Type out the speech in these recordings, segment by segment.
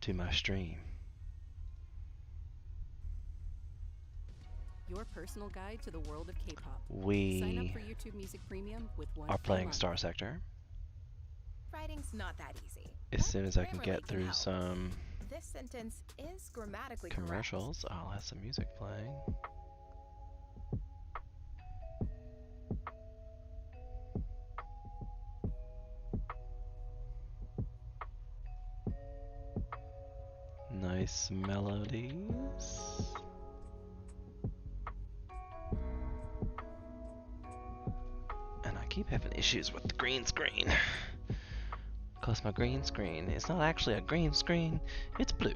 to my stream. Your personal guide to the world of K-pop. Sign up We for YouTube Music Premium with one are free playing month. Starsector. Writing's not that easy. As soon as I can Grammarly get through help. some This sentence is grammatically commercials, I'll have some music playing. Nice melodies. And I keep having issues with the green screen. Because my green screen is not actually a green screen, it's blue.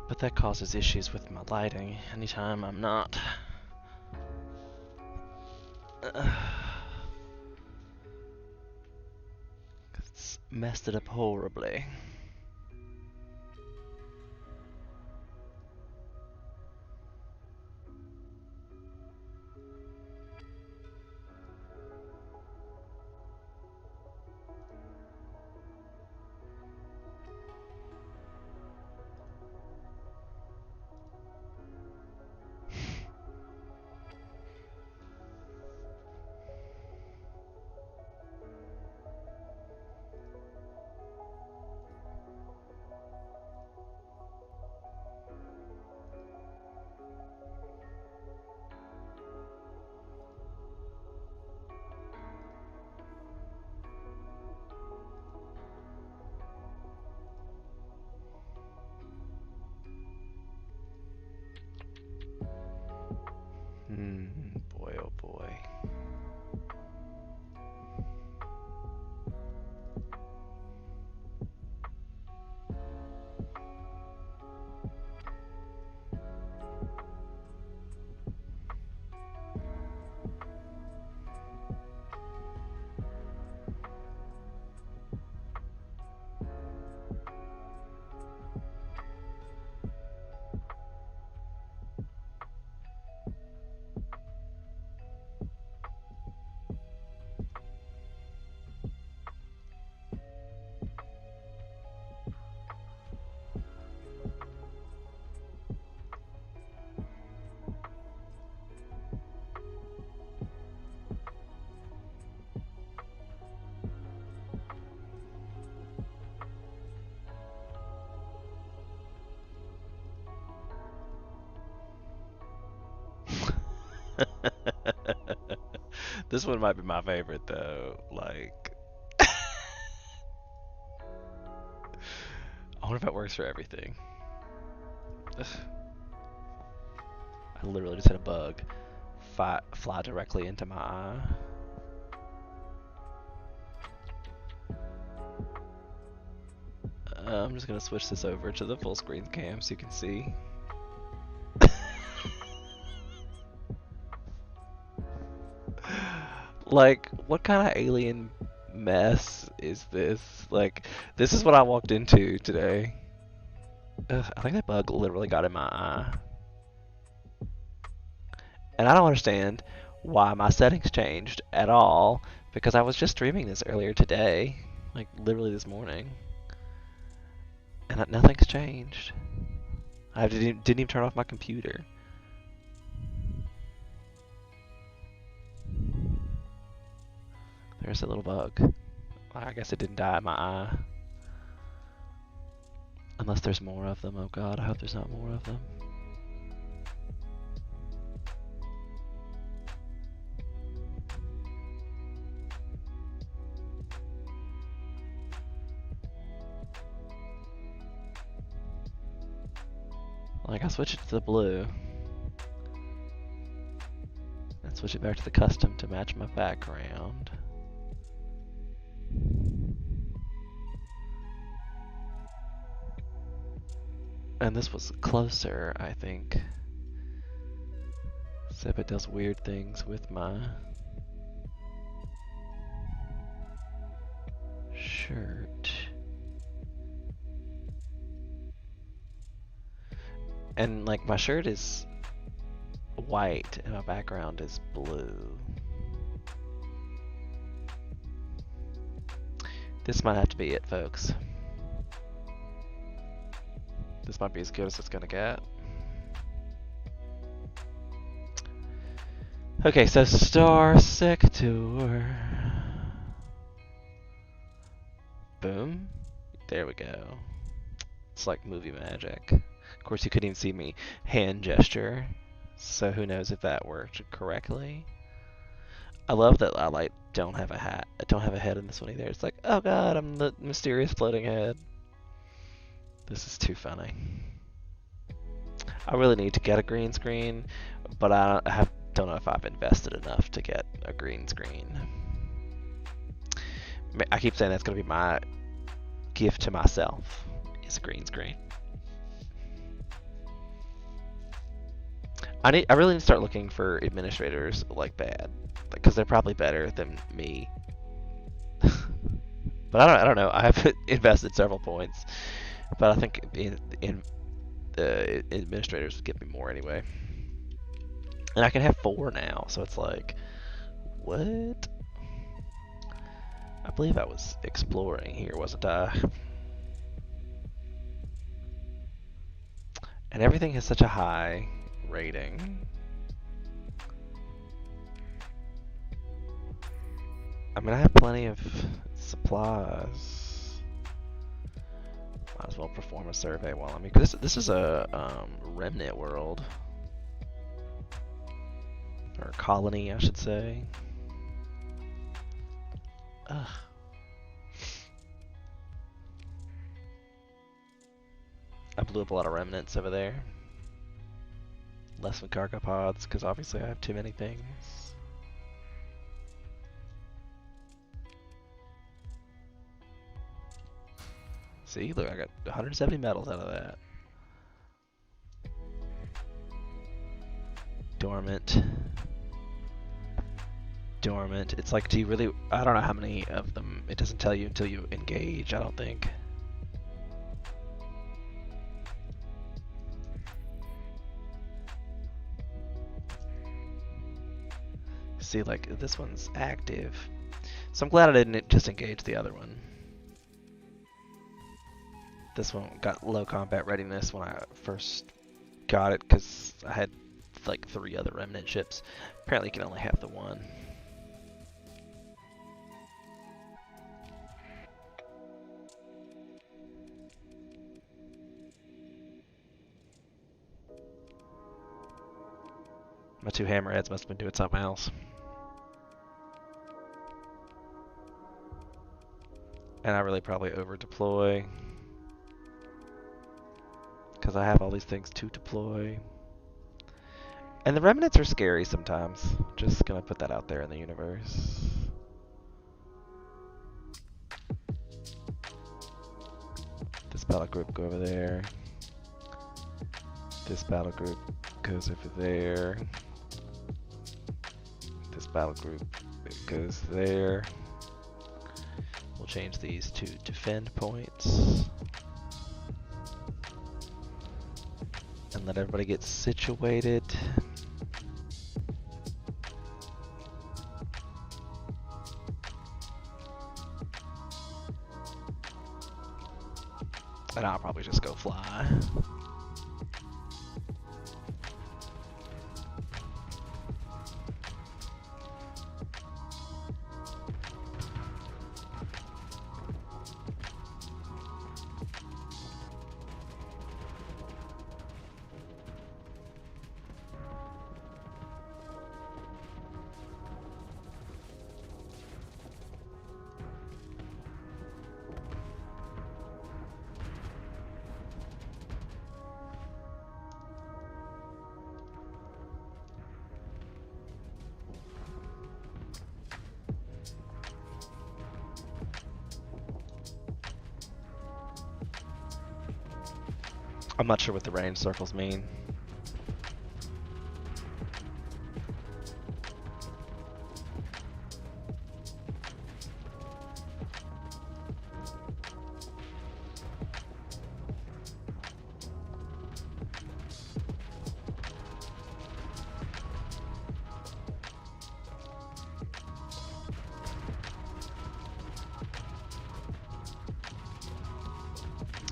But that causes issues with my lighting anytime I'm not. It's messed it up horribly. Boy, oh boy. This one might be my favorite though. Like, I wonder if it works for everything. Ugh. I literally just had a bug fly directly into my eye. I'm just gonna switch this over to the full screen cam so you can see. Like, what kind of alien mess is this? Like, this is what I walked into today. Ugh, I think that bug literally got in my eye. And I don't understand why my settings changed at all, because I was just streaming this earlier today, like literally this morning. And nothing's changed. I didn't even turn off my computer. There's a little bug. I guess it didn't die in my eye. Unless there's more of them. Oh god, I hope there's not more of them. Like, I switch it to the blue. And switch it back to the custom to match my background. And this was closer, I think. Except it does weird things with my shirt. And like my shirt is white and my background is blue. This might have to be it, folks. This might be as good as it's gonna get. Okay, so Starsector. Boom. There we go. It's like movie magic. Of course, you couldn't even see me hand gesture, so who knows if that worked correctly. I love that I like don't have a hat. I don't have a head in this one either. It's like, oh god, I'm the mysterious floating head. This is too funny. I really need to get a green screen, but I don't know if I've invested enough to get a green screen. I keep saying that's going to be my gift to myself, is a green screen. I really need to start looking for administrators like bad, because they're probably better than me. But I don't know. I have invested several points, but I think in the administrators would give me more anyway. And I can have 4 now, so it's like, what? I believe I was exploring here, wasn't I? And everything has such a high rating. I mean, I have plenty of supplies. Might as well perform a survey while I'm here. Cause this is a remnant world. Or colony, I should say. Ugh. I blew up a lot of remnants over there. Less than cargo pods, because obviously I have too many things. See, look, I got 170 metals out of that. Dormant. Dormant. It's like, do you really... I don't know how many of them. It doesn't tell you until you engage, I don't think. See, like, this one's active. So I'm glad I didn't just engage the other one. This one got low combat readiness when I first got it, because I had like 3 other remnant ships. Apparently you can only have the one. My 2 hammerheads must have been doing something else. And I really probably over deploy, because I have all these things to deploy. And the remnants are scary sometimes. Just gonna put that out there in the universe. This battle group go over there. This battle group goes over there. This battle group goes there. We'll change these to defend points. And let everybody get situated. And I'll probably just go fly. I'm not sure what the range circles mean.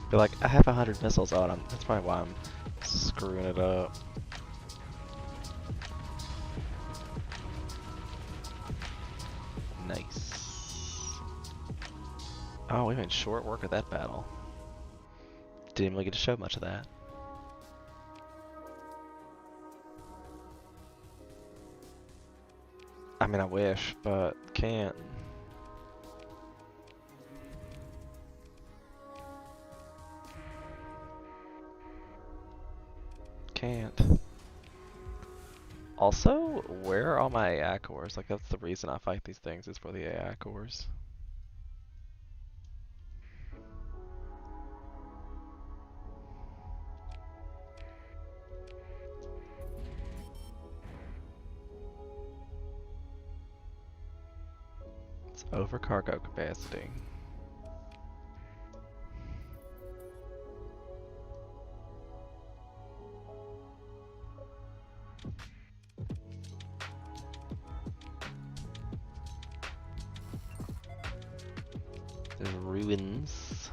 Be like, I have 100 missiles on them. That's probably why I'm screwing it up. Nice. Oh, we made short work of that battle. Didn't really get to show much of that. I mean, I wish, but can't. Can't. Also, where are all my AI cores? Like, that's the reason I fight these things, is for the AI cores. It's over cargo capacity. There's ruins.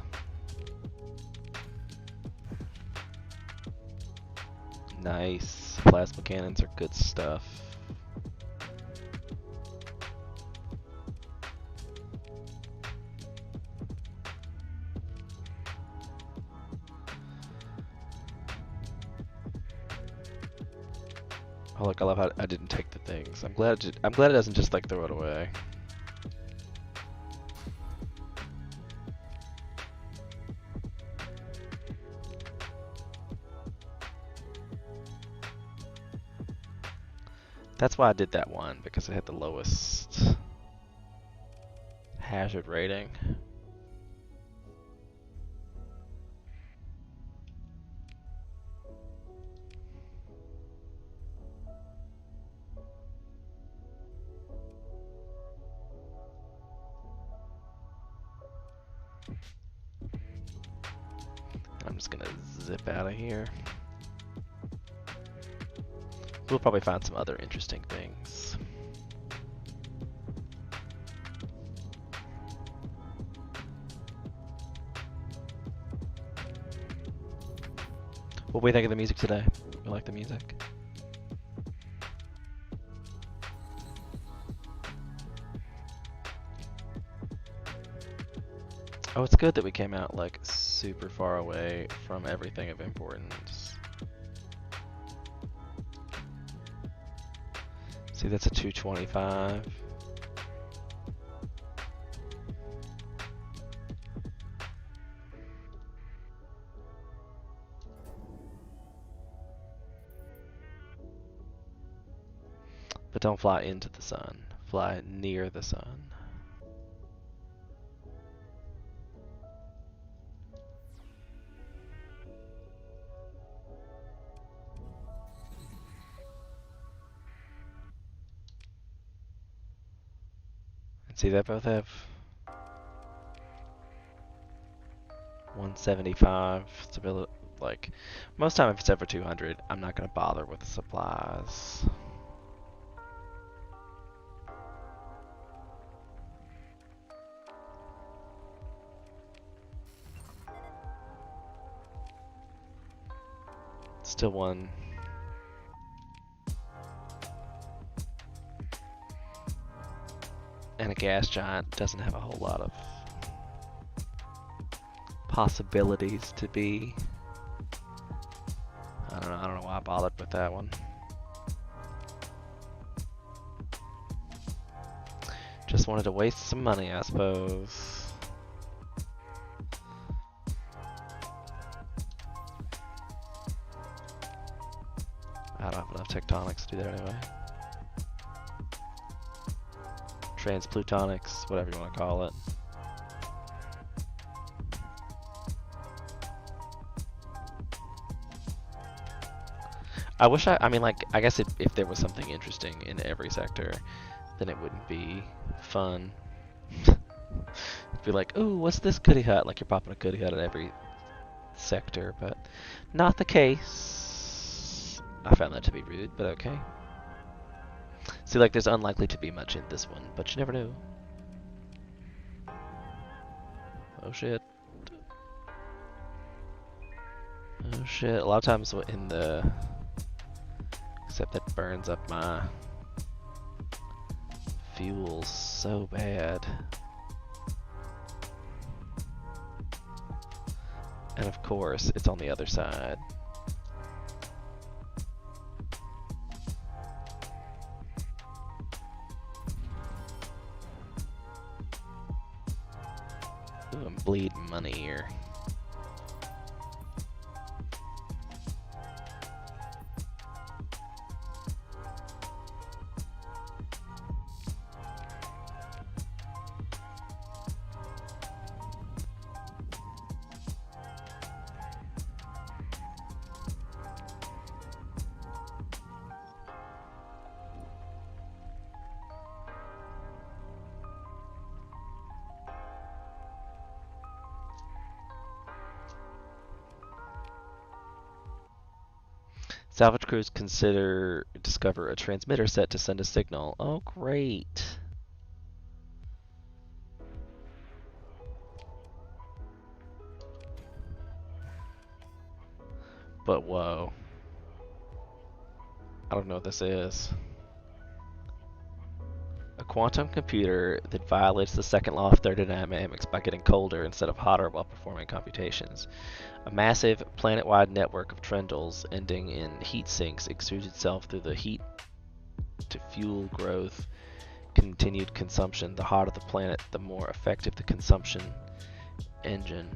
Nice. Plasma cannons are good stuff. Oh look, I love how I didn't take the things. I'm glad it doesn't just like throw it away. That's why I did that one, because it had the lowest hazard rating. I'm just gonna zip out of here. We'll probably find some other interesting things. What do we think of the music today? We like the music? Oh, it's good that we came out like super far away from everything of importance. See, that's a 225. But don't fly into the sun. Fly near the sun. And see, they both have 175 stability. Like, most time if it's over 200, I'm not gonna bother with the supplies. Still one. And a gas giant doesn't have a whole lot of possibilities to be. I don't know why I bothered with that one. Just wanted to waste some money, I suppose. I don't have enough tectonics to do that anyway. Transplutonics, whatever you want to call it. I wish I mean, like, I guess if there was something interesting in every sector, then it wouldn't be fun. It'd be like, ooh, what's this goody hut? Like you're popping a goody hut in every sector, but not the case. I found that to be rude, but okay. See, like, there's unlikely to be much in this one, but you never know. Oh shit. Oh shit, a lot of times in the... Except that burns up my fuel so bad. And of course, it's on the other side. Ooh, I'm bleeding money here. Salvage crews discover a transmitter set to send a signal. Oh, great. But whoa. I don't know what this is. A quantum computer that violates the second law of thermodynamics by getting colder instead of hotter while performing computations. A massive planet-wide network of trendles ending in heat sinks extrudes itself through the heat to fuel growth, continued consumption. The hotter the planet, the more effective the consumption engine.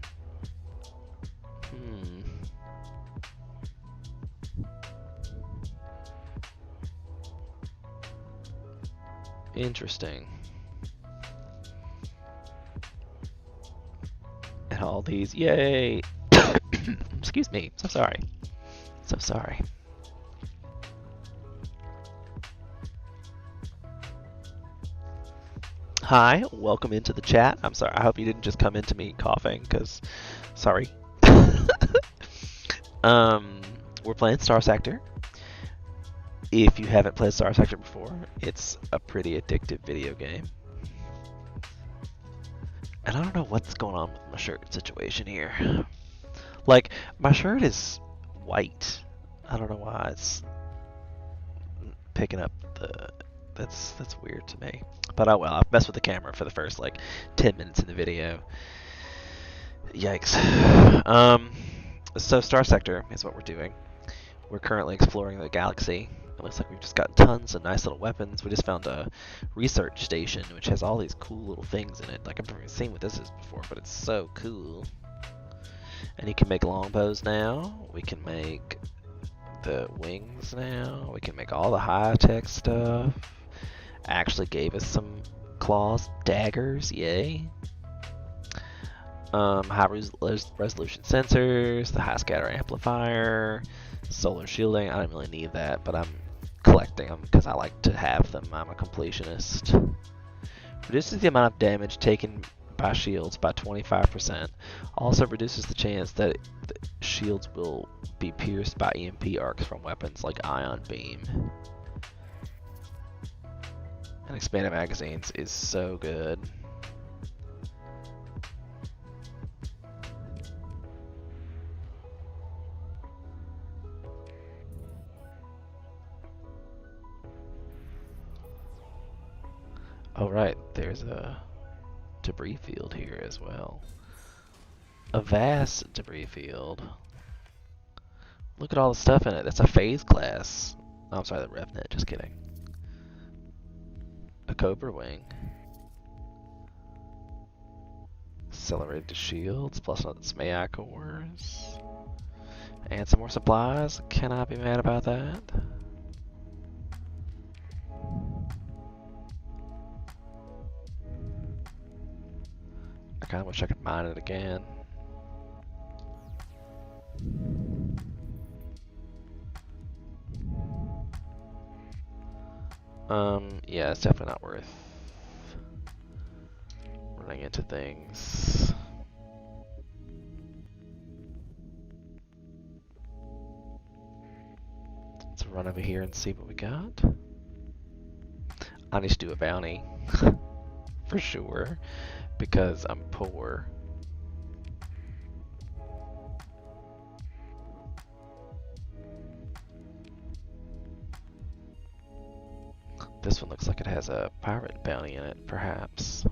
Interesting. And all these, yay! Excuse me, so sorry. So sorry. Hi, welcome into the chat. I'm sorry, I hope you didn't just come into me coughing, because, sorry. We're playing Starsector. If you haven't played Starsector before, it's a pretty addictive video game. And I don't know what's going on with my shirt situation here. Like, my shirt is white. I don't know why it's picking up the... That's weird to me. But oh well, I've messed with the camera for the first, like, 10 minutes in the video. Yikes. So Starsector is what we're doing. We're currently exploring the galaxy. It looks like we've just got tons of nice little weapons. We just found a research station which has all these cool little things in it. Like, I've never seen what this is before, but it's so cool. And you can make longbows now. We can make the wings now. We can make all the high-tech stuff. Actually gave us some claws, daggers, yay. High resolution sensors, the high scatter amplifier, solar shielding. I don't really need that, but I'm collecting them because I like to have them. I'm a completionist. Reduces the amount of damage taken by shields by 25%. Also reduces the chance that the shields will be pierced by EMP arcs from weapons like ion beam. And expanded magazines is so good. Oh right, there's a debris field here as well. A vast debris field. Look at all the stuff in it. That's a phase class. Oh, I'm sorry, the RevNet, just kidding. A Cobra wing. Accelerated shields, plus some AI cores. And some more supplies. Cannot be mad about that. I kinda wish I could mine it again. Yeah, it's definitely not worth running into things. Let's run over here and see what we got. I need to do a bounty. For sure. Because I'm poor. This one looks like it has a pirate bounty in it, perhaps.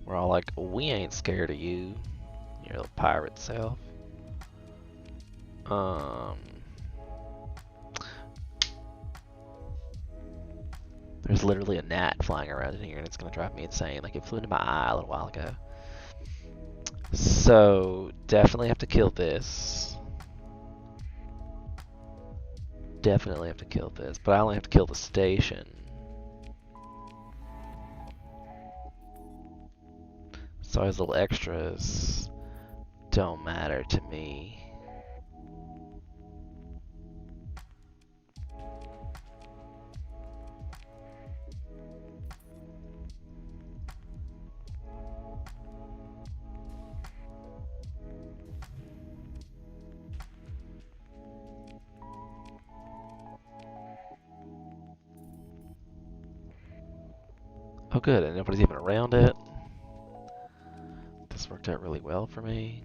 We're all like, we ain't scared of you, your little pirate self. There's literally a gnat flying around in here and it's gonna drive me insane. Like, it flew into my eye a little while ago. So, definitely have to kill this. Definitely have to kill this, but I only have to kill the station. So his little extras don't matter to me. Oh good, and nobody's even around it. This worked out really well for me.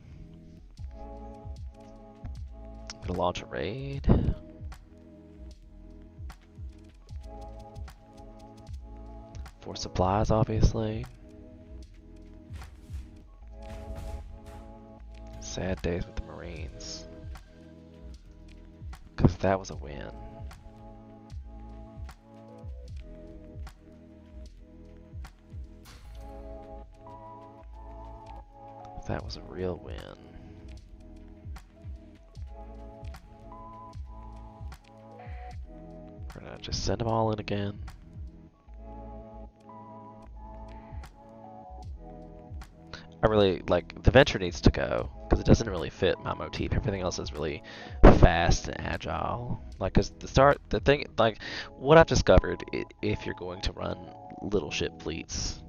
Gonna launch a raid. For supplies, obviously. Sad days with the Marines. Because that was a win. That was a real win. We're gonna just send them all in again. I really, like, the Venture needs to go, because it doesn't really fit my motif. Everything else is really fast and agile. Like, cause the thing, like, what I've discovered, if you're going to run little ship fleets,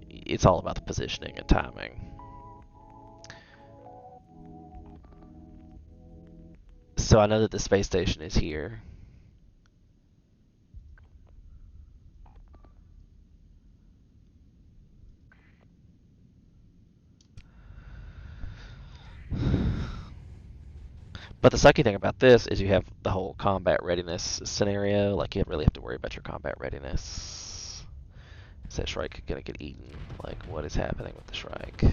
it's all about the positioning and timing. So I know that the space station is here. But the sucky thing about this is you have the whole combat readiness scenario. Like, you really have to worry about your combat readiness. Is that Shrike gonna get eaten? Like, what is happening with the Shrike?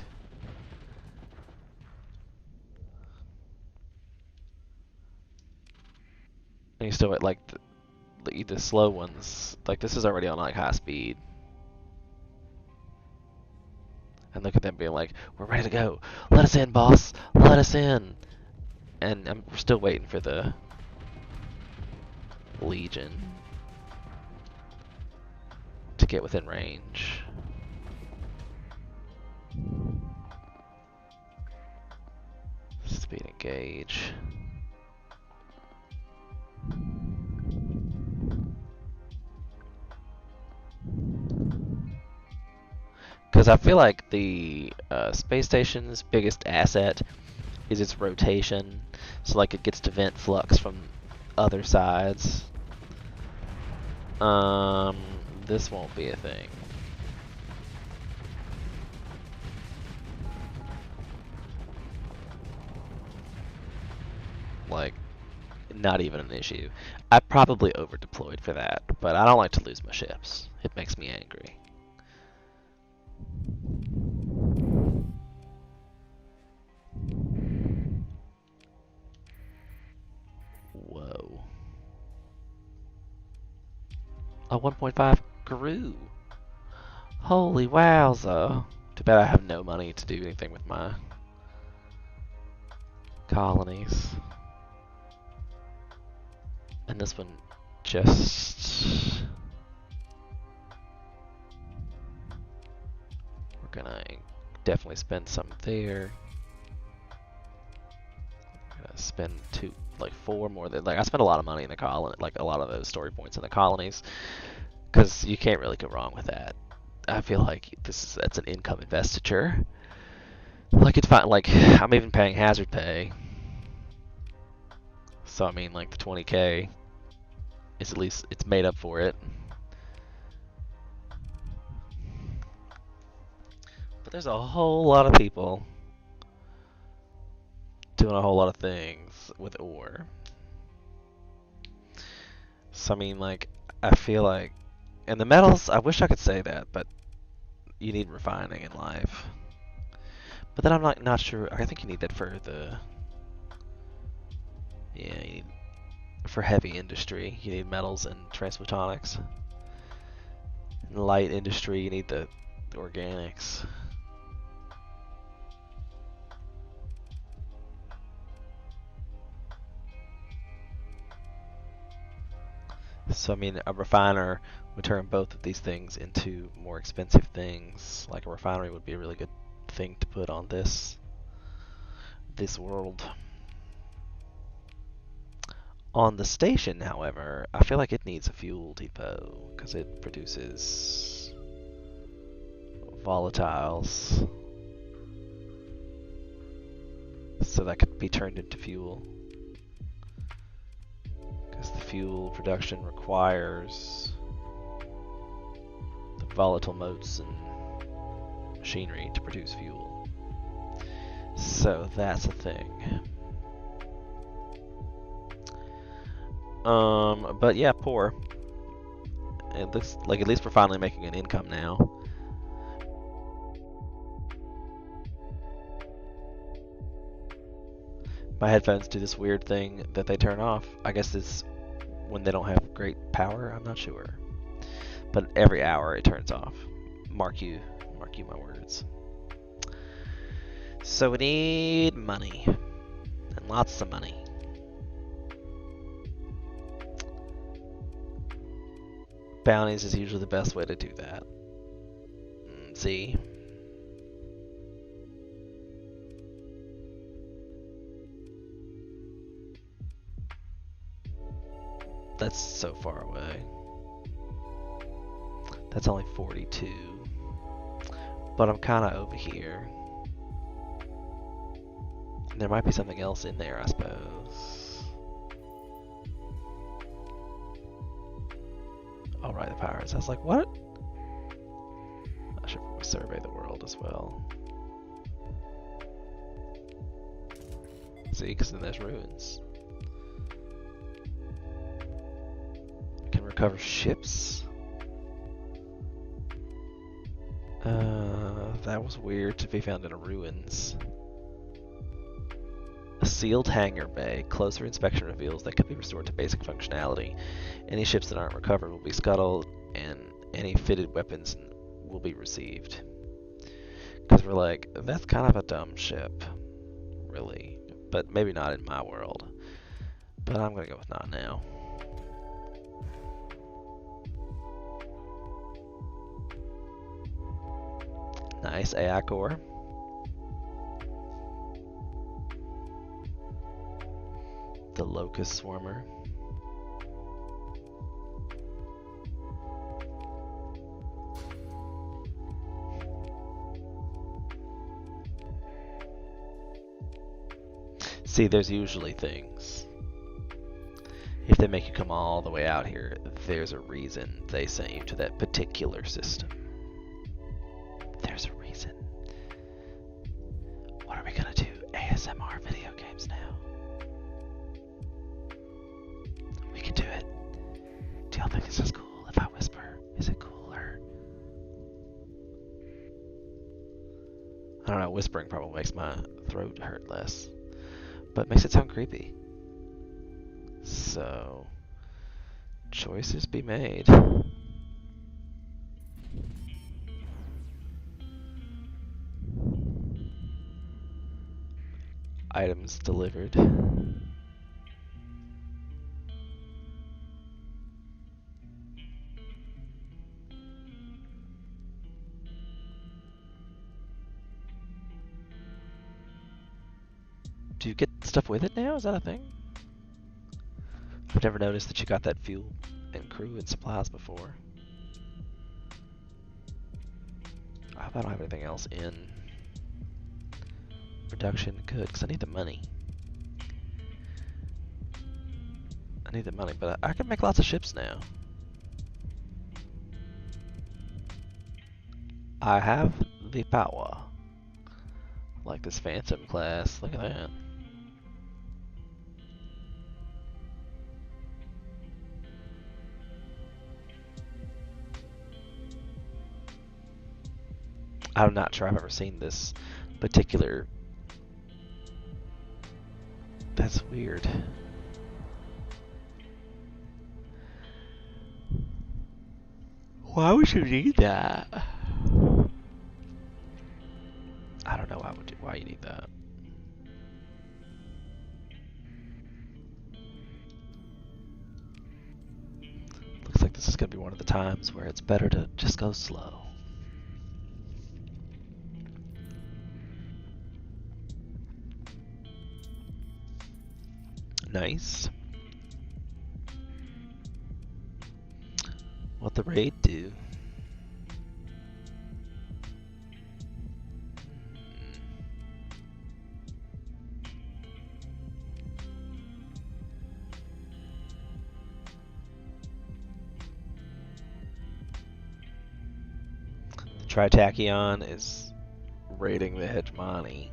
And you still, like, the slow ones, like, this is already on, like, high speed. And look at them being like, we're ready to go. Let us in, boss. Let us in. And we're still waiting for the Legion to get within range. Speed engage. Because I feel like the space station's biggest asset is its rotation. So, like, it gets to vent flux from other sides. This won't be a thing. Like, not even an issue. I probably over deployed for that, but I don't like to lose my ships. It makes me angry. Whoa. A 1.5 grew. Holy wowza. Too bad I have no money to do anything with my colonies. And this one just... We're gonna definitely spend some there. We're gonna spend four more. Like, I spent a lot of money in the colony, like a lot of those story points in the colonies, because you can't really go wrong with that. I feel like that's an income investiture. Like, it's fine. Like, I'm even paying hazard pay. So, I mean, like, the 20K is at least, it's made up for it. But there's a whole lot of people doing a whole lot of things with ore. So I mean, like, I feel like, and the metals, I wish I could say that, but you need refining in life. But then I'm not sure. I think you need that for the, yeah, you need, for heavy industry, you need metals and transphotonics. In light industry, you need the organics. So I mean, a refiner would turn both of these things into more expensive things. Like a refinery would be a really good thing to put on this world. On the station, however, I feel like it needs a fuel depot because it produces volatiles. So that could be turned into fuel. Because the fuel production requires the volatile motes and machinery to produce fuel. So that's a thing. But yeah, poor. It looks like at least we're finally making an income now. My headphones do this weird thing that they turn off. I guess it's when they don't have great power, I'm not sure. But every hour it turns off. Mark you my words. So we need money. And lots of money. Bounties is usually the best way to do that. See? That's so far away. That's only 42. But I'm kind of over here. There might be something else in there, I suppose. Oh, right, the pirates. I was like, what? I should probably survey the world as well. See, because then there's ruins. I can recover ships. That was weird to be found in a ruins. A sealed hangar bay. Closer inspection reveals that could be restored to basic functionality. Any ships that aren't recovered will be scuttled, and any fitted weapons will be received. Because we're like, that's kind of a dumb ship, really. But maybe not in my world. But I'm going to go with not now. Nice AI core. The Locust Swarmer. See, there's usually things. If they make you come all the way out here, there's a reason they sent you to that particular system. There's a reason. What are we gonna do? ASMR video games now. We can do it. Do y'all think this is cool if I whisper? Is it cooler? I don't know, whispering probably makes my throat hurt less. But makes it sound creepy. So, choices be made. Items delivered. Do you get stuff with it now? Is that a thing? I've never noticed that you got that fuel and crew and supplies before. I hope I don't have anything else in production. Good, because I need the money. I need the money, but I can make lots of ships now. I have the power. Like this Phantom class. Look at that. I'm not sure I've ever seen this particular. That's weird. Why would you need that? I don't know why you need that. Looks like this is gonna be one of the times where it's better to just go slow. Nice. What the raid do? The Tritachyon is raiding the hegemony.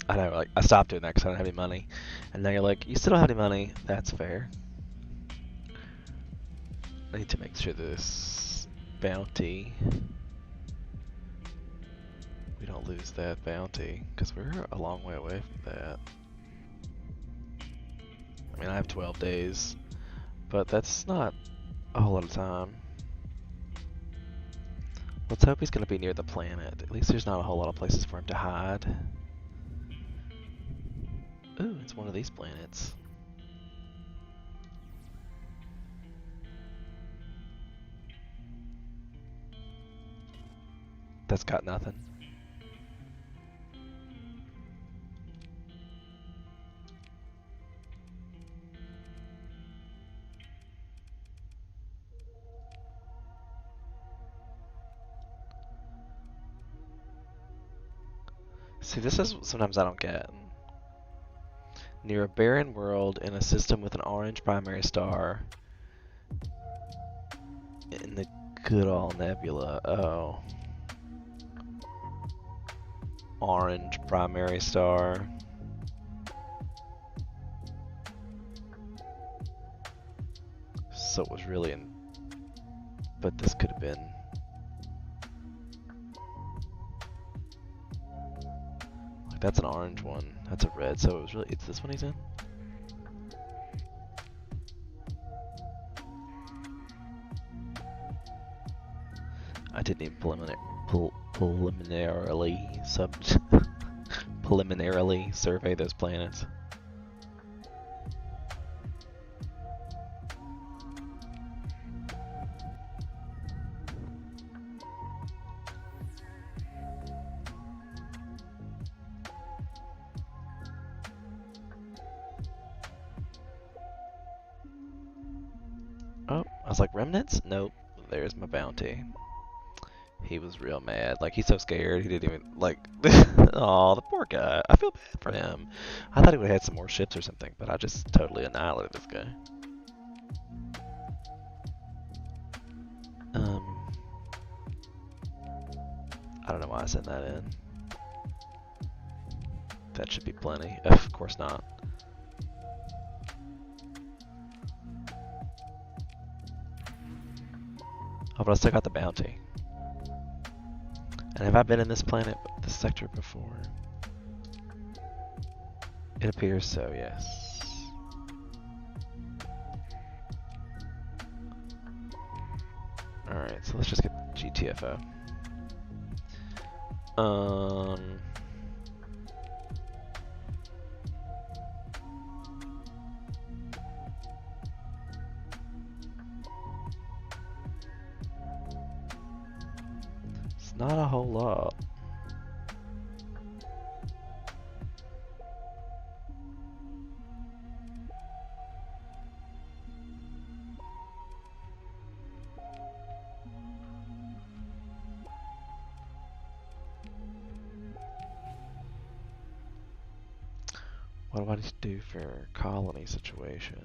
I know, like, I stopped doing that because I don't have any money. And now you're like, you still don't have any money. That's fair. I need to make sure this bounty, we don't lose that bounty, because we're a long way away from that. I mean, I have 12 days, but that's not a whole lot of time. Let's hope he's going to be near the planet. At least there's not a whole lot of places for him to hide. Ooh, it's one of these planets. That's got nothing. See, this is sometimes I don't get. Near a barren world in a system with an orange primary star in the Goodall Nebula. Oh. Orange primary star. So it was really in, but this could have been. Like, that's an orange one. That's a red. So it was really, it's this one he's in? I didn't even preliminarily survey those planets. Oh, I was like, remnants? Nope, there's my bounty. He was real mad. Like, he's so scared, he didn't even, like, oh, the poor guy. I feel bad for him. I thought he would have had some more ships or something, but I just totally annihilated this guy. I don't know why I sent that in. That should be plenty. Of course not. Oh, but I still got the bounty. And have I been in this planet, this sector before? It appears so, yes. Alright, so let's just get GTFO. It's not a whole lot. What do I need to do for colony situation?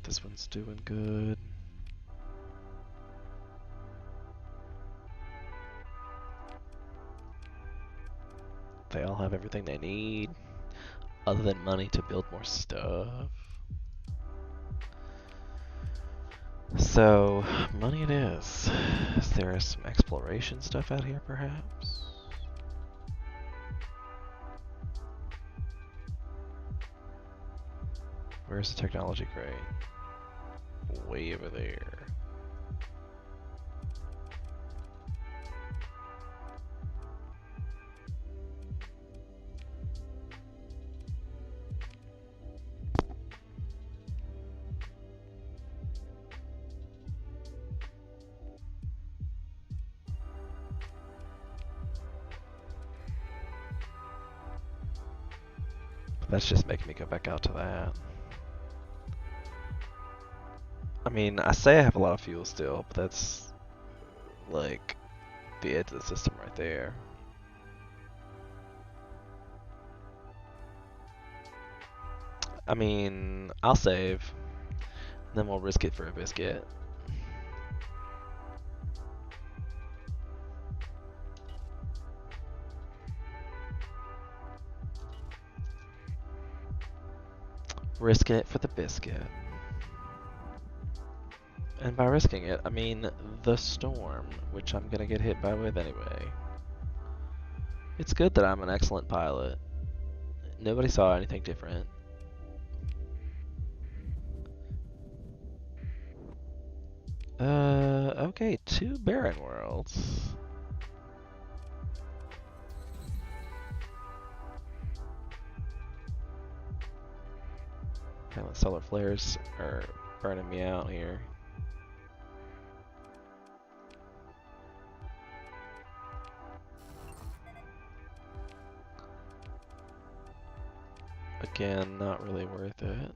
This one's doing good. They all have everything they need, other than money to build more stuff. So, money it is. Is there some exploration stuff out here, perhaps? Where's the technology crate? Way over there. That's just making me go back out to that. I mean, I say I have a lot of fuel still, but that's like the edge of the system right there. I mean, I'll save, then we'll risk it for a biscuit. Risking it for the biscuit. And by risking it, I mean the storm, which I'm gonna get hit by with anyway. It's good that I'm an excellent pilot. Nobody saw anything different. Okay, 2 barren worlds. Okay, the solar flares are burning me out here. Again, not really worth it.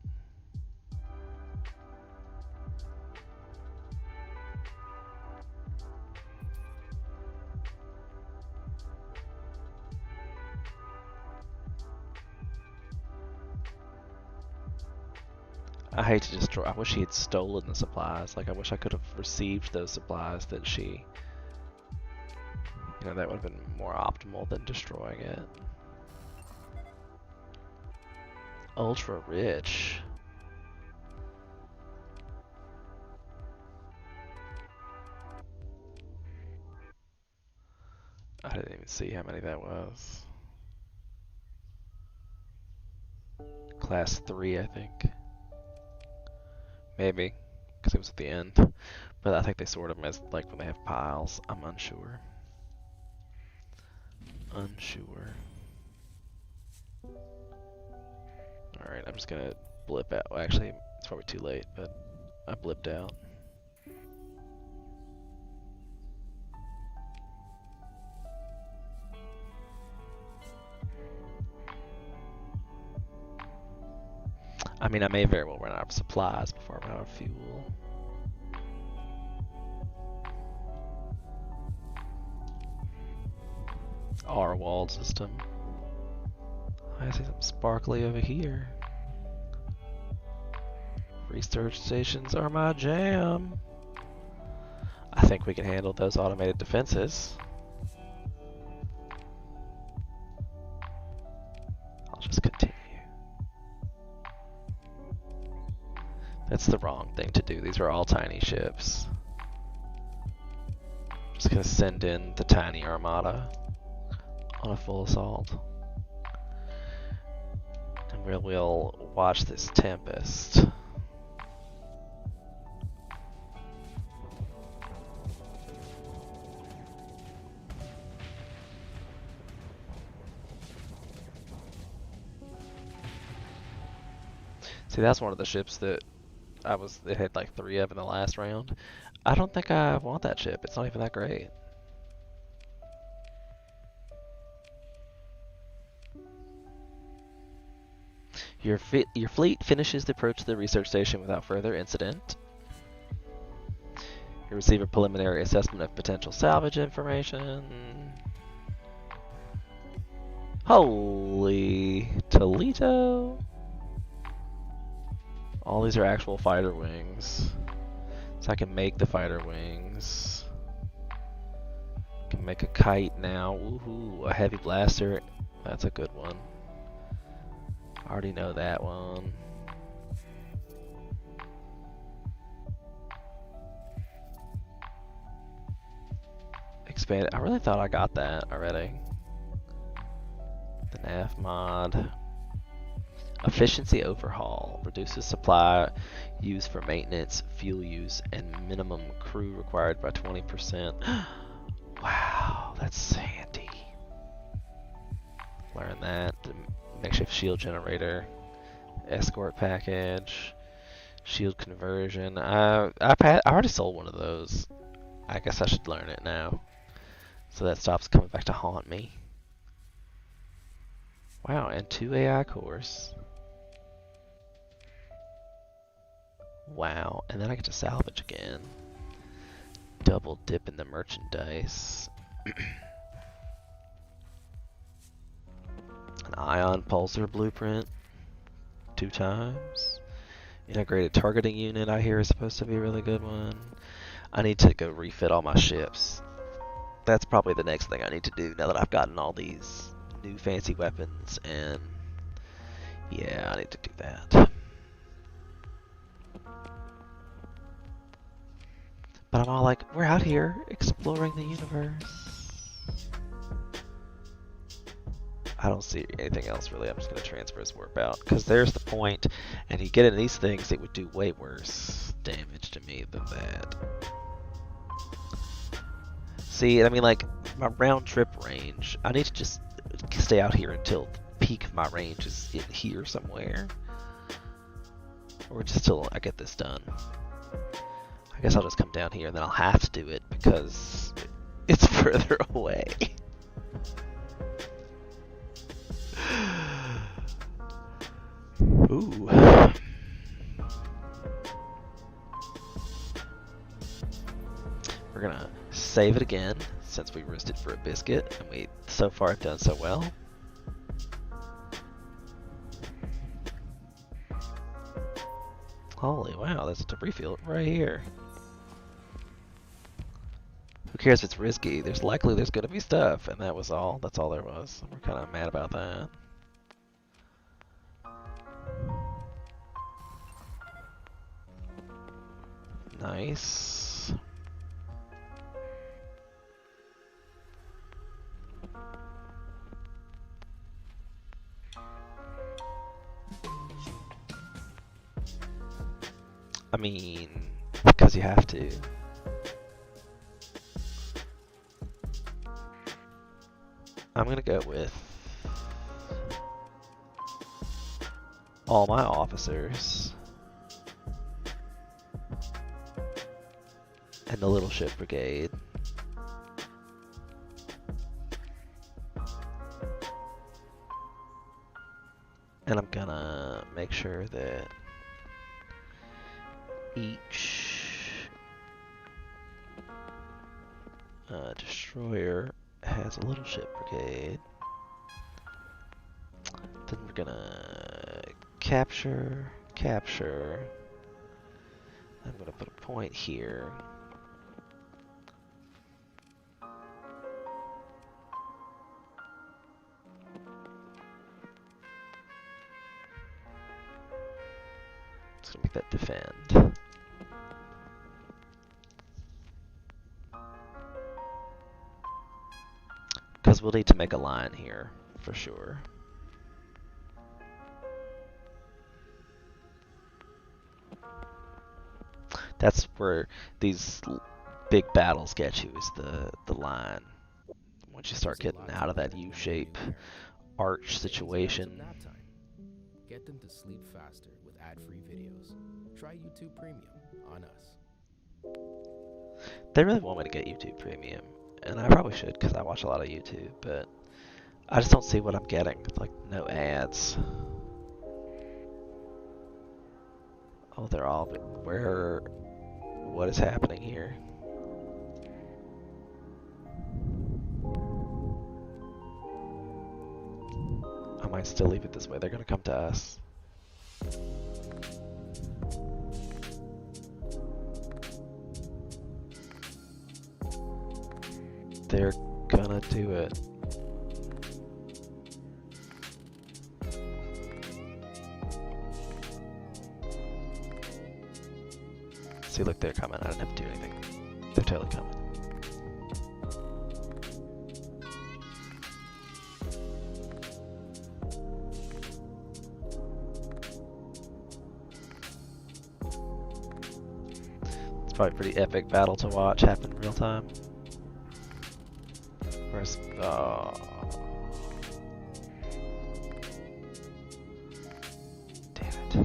I hate to destroy. I wish he had stolen the supplies. Like, I wish I could have received those supplies that she. You know, that would have been more optimal than destroying it. Ultra rich. I didn't even see how many that was. Class 3, I think. Maybe, because it was at the end. But I think they sort them as, like, when they have piles. I'm unsure. Alright, I'm just gonna blip out. Well, actually, it's probably too late, but I blipped out. I mean, I may very well run out of supplies before I run out of fuel. Our walled system. I see something sparkly over here. Research stations are my jam. I think we can handle those automated defenses. I'll just continue. That's the wrong thing to do. These are all tiny ships. Just gonna send in the tiny armada on a full assault. And we'll watch this tempest. See, that's one of the ships that it had like 3 of in the last round. I don't think I want that ship. It's not even that great. Your fleet finishes the approach to the research station without further incident. receive a preliminary assessment of potential salvage information. Holy Toledo! All these are actual fighter wings. So I can make the fighter wings. Can make a kite now. Woohoo! A heavy blaster. That's a good one. I already know that one. Expand. I really thought I got that already. The nav mod. Efficiency overhaul. Reduces supply use for maintenance, fuel use, and minimum crew required by 20%. Wow, that's handy. Learn that. The makeshift shield generator. Escort package. Shield conversion. I already sold one of those. I guess I should learn it now. So that stops coming back to haunt me. Wow, and 2 AI cores. Wow, and then I get to salvage again. Double dip in the merchandise. An ion pulsar blueprint. 2 times. Integrated targeting unit I hear is supposed to be a really good one. I need to go refit all my ships. That's probably the next thing I need to do now that I've gotten all these new fancy weapons, and yeah, I need to do that. But I'm all like, we're out here exploring the universe. I don't see anything else really. I'm just going to transfer his warp out, because there's the point, and you get in these things, it would do way worse damage to me than that. See, I mean, like, my round trip range, I need to just stay out here until the peak of my range is in here somewhere. Or just till I get this done. I guess I'll just come down here and then I'll have to do it because it's further away. Ooh. We're gonna save it again since we risked it for a biscuit and we so far have done so well. Holy wow, there's a debris field right here. Who cares if it's risky? There's gonna be stuff, and that was all. That's all there was. We're kind of mad about that. Nice. I mean, because you have to. I'm gonna go with all my officers and the little ship brigade. And I'm gonna make sure that each destroyer has a little ship brigade. Then we're gonna capture. I'm gonna put a point here. Just gonna make that defend. Because we'll need to make a line here, for sure. That's where these big battles get you, is the line. Once you start getting out of that U-shape arch situation. Get them to sleep faster with ad-free videos. Try YouTube Premium on us. They really want me to get YouTube Premium, and I probably should because I watch a lot of YouTube, but I just don't see what I'm getting. It's like no ads. Oh, they're all, what is happening here? I still leave it this way? They're gonna come to us. They're gonna do it. See, look, they're coming. I didn't have to do anything. They're totally coming. It's probably a pretty epic battle to watch happen in real time. Where's... Damn it.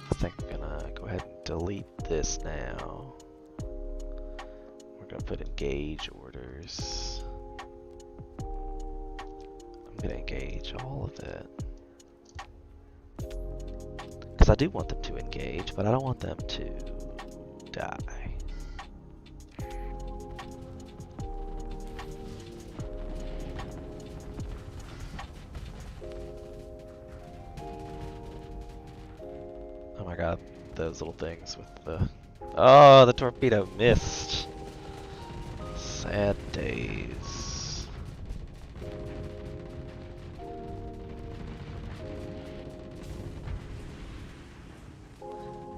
I think I'm gonna go ahead and delete this now. We're gonna put engage orders. I'm gonna engage all of it. Because I do want them to engage, but I don't want them to die. Oh my god, those little things with the... Oh, the torpedo missed. Sad days.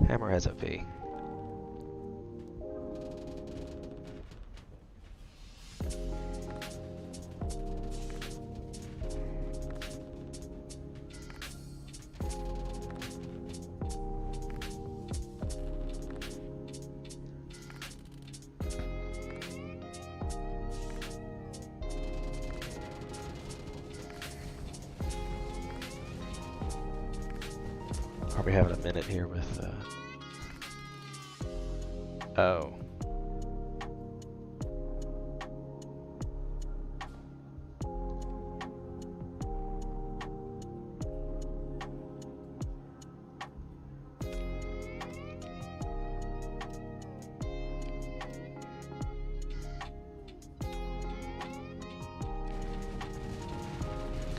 Hammer has a V. Probably having a minute here with, oh.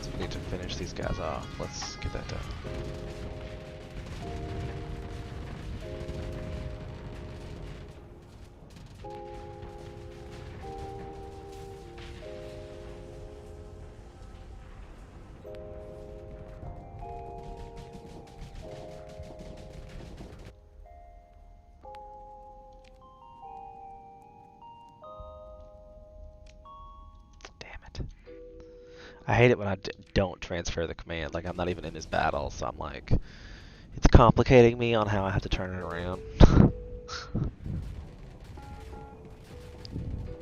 So we need to finish these guys off. Let's get that done. I hate it when I don't transfer the command. Like, I'm not even in his battle, so I'm like, it's complicating me on how I have to turn it around.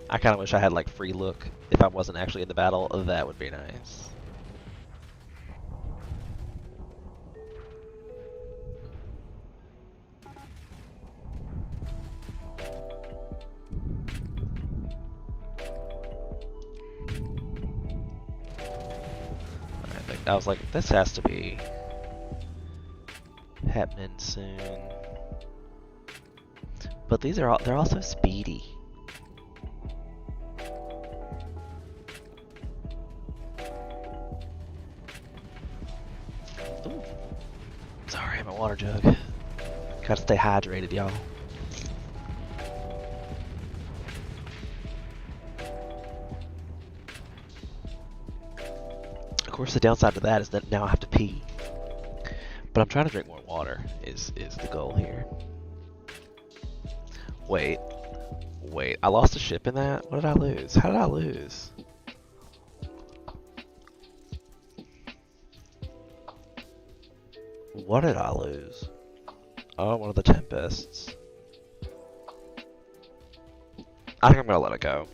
I kind of wish I had, like, free look if I wasn't actually in the battle. That would be nice. I was like, this has to be happening soon. But these are they're also speedy. Ooh. Sorry, my water jug. Gotta stay hydrated, y'all. Of course, the downside to that is that now I have to pee. But I'm trying to drink more water, is the goal here. Wait, I lost a ship in that? What did I lose? How did I lose? What did I lose? Oh, one of the Tempests. I think I'm gonna let it go,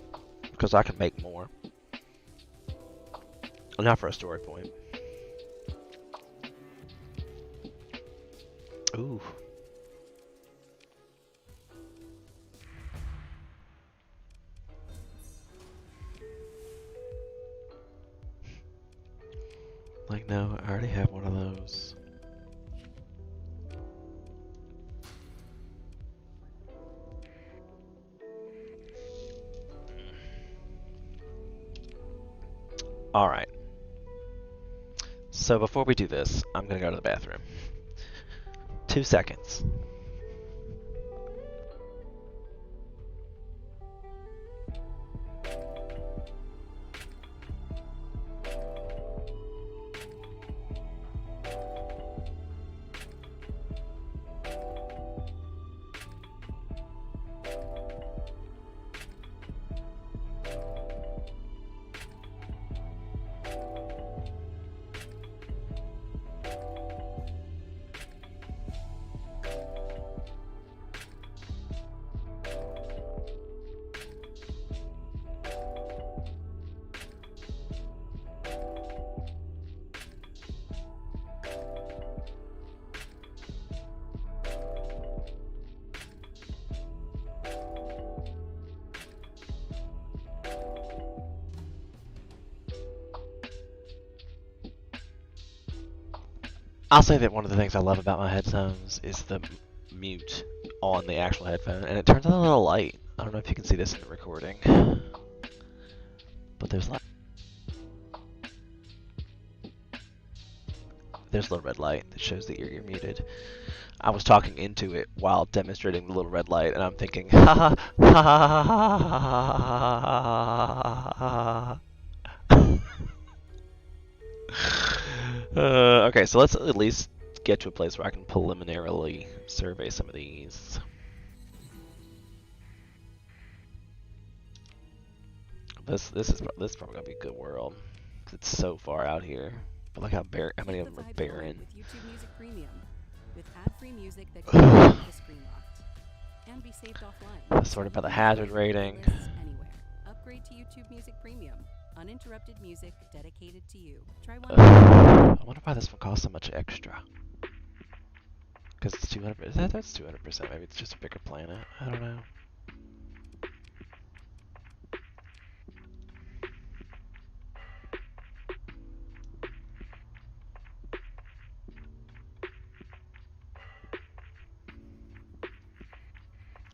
because I can make more. Not for a story point. Ooh. Like, no, I already have one of those. Alright. So before we do this, I'm gonna go to the bathroom. 2 seconds. I'll say that one of the things I love about my headphones is the mute on the actual headphone, and it turns on a little light. I don't know if you can see this in the recording, but there's a little red light that shows that you're muted. I was talking into it while demonstrating the little red light, and I'm thinking, ha ha ha ha ha ha. Okay, so let's at least get to a place where I can preliminarily survey some of these. This is probably gonna be a good world, 'cause it's so far out here. But look how many of them are barren. With YouTube Music Premium, with ad-free music that can keep the screen locked and be saved offline. Sorted by the hazard rating. Anywhere. Upgrade to YouTube Music Premium. Uninterrupted music dedicated to you. Try one. I wonder why this one costs so much extra. Because it's 200%. That's 200%. Maybe it's just a bigger planet. I don't know.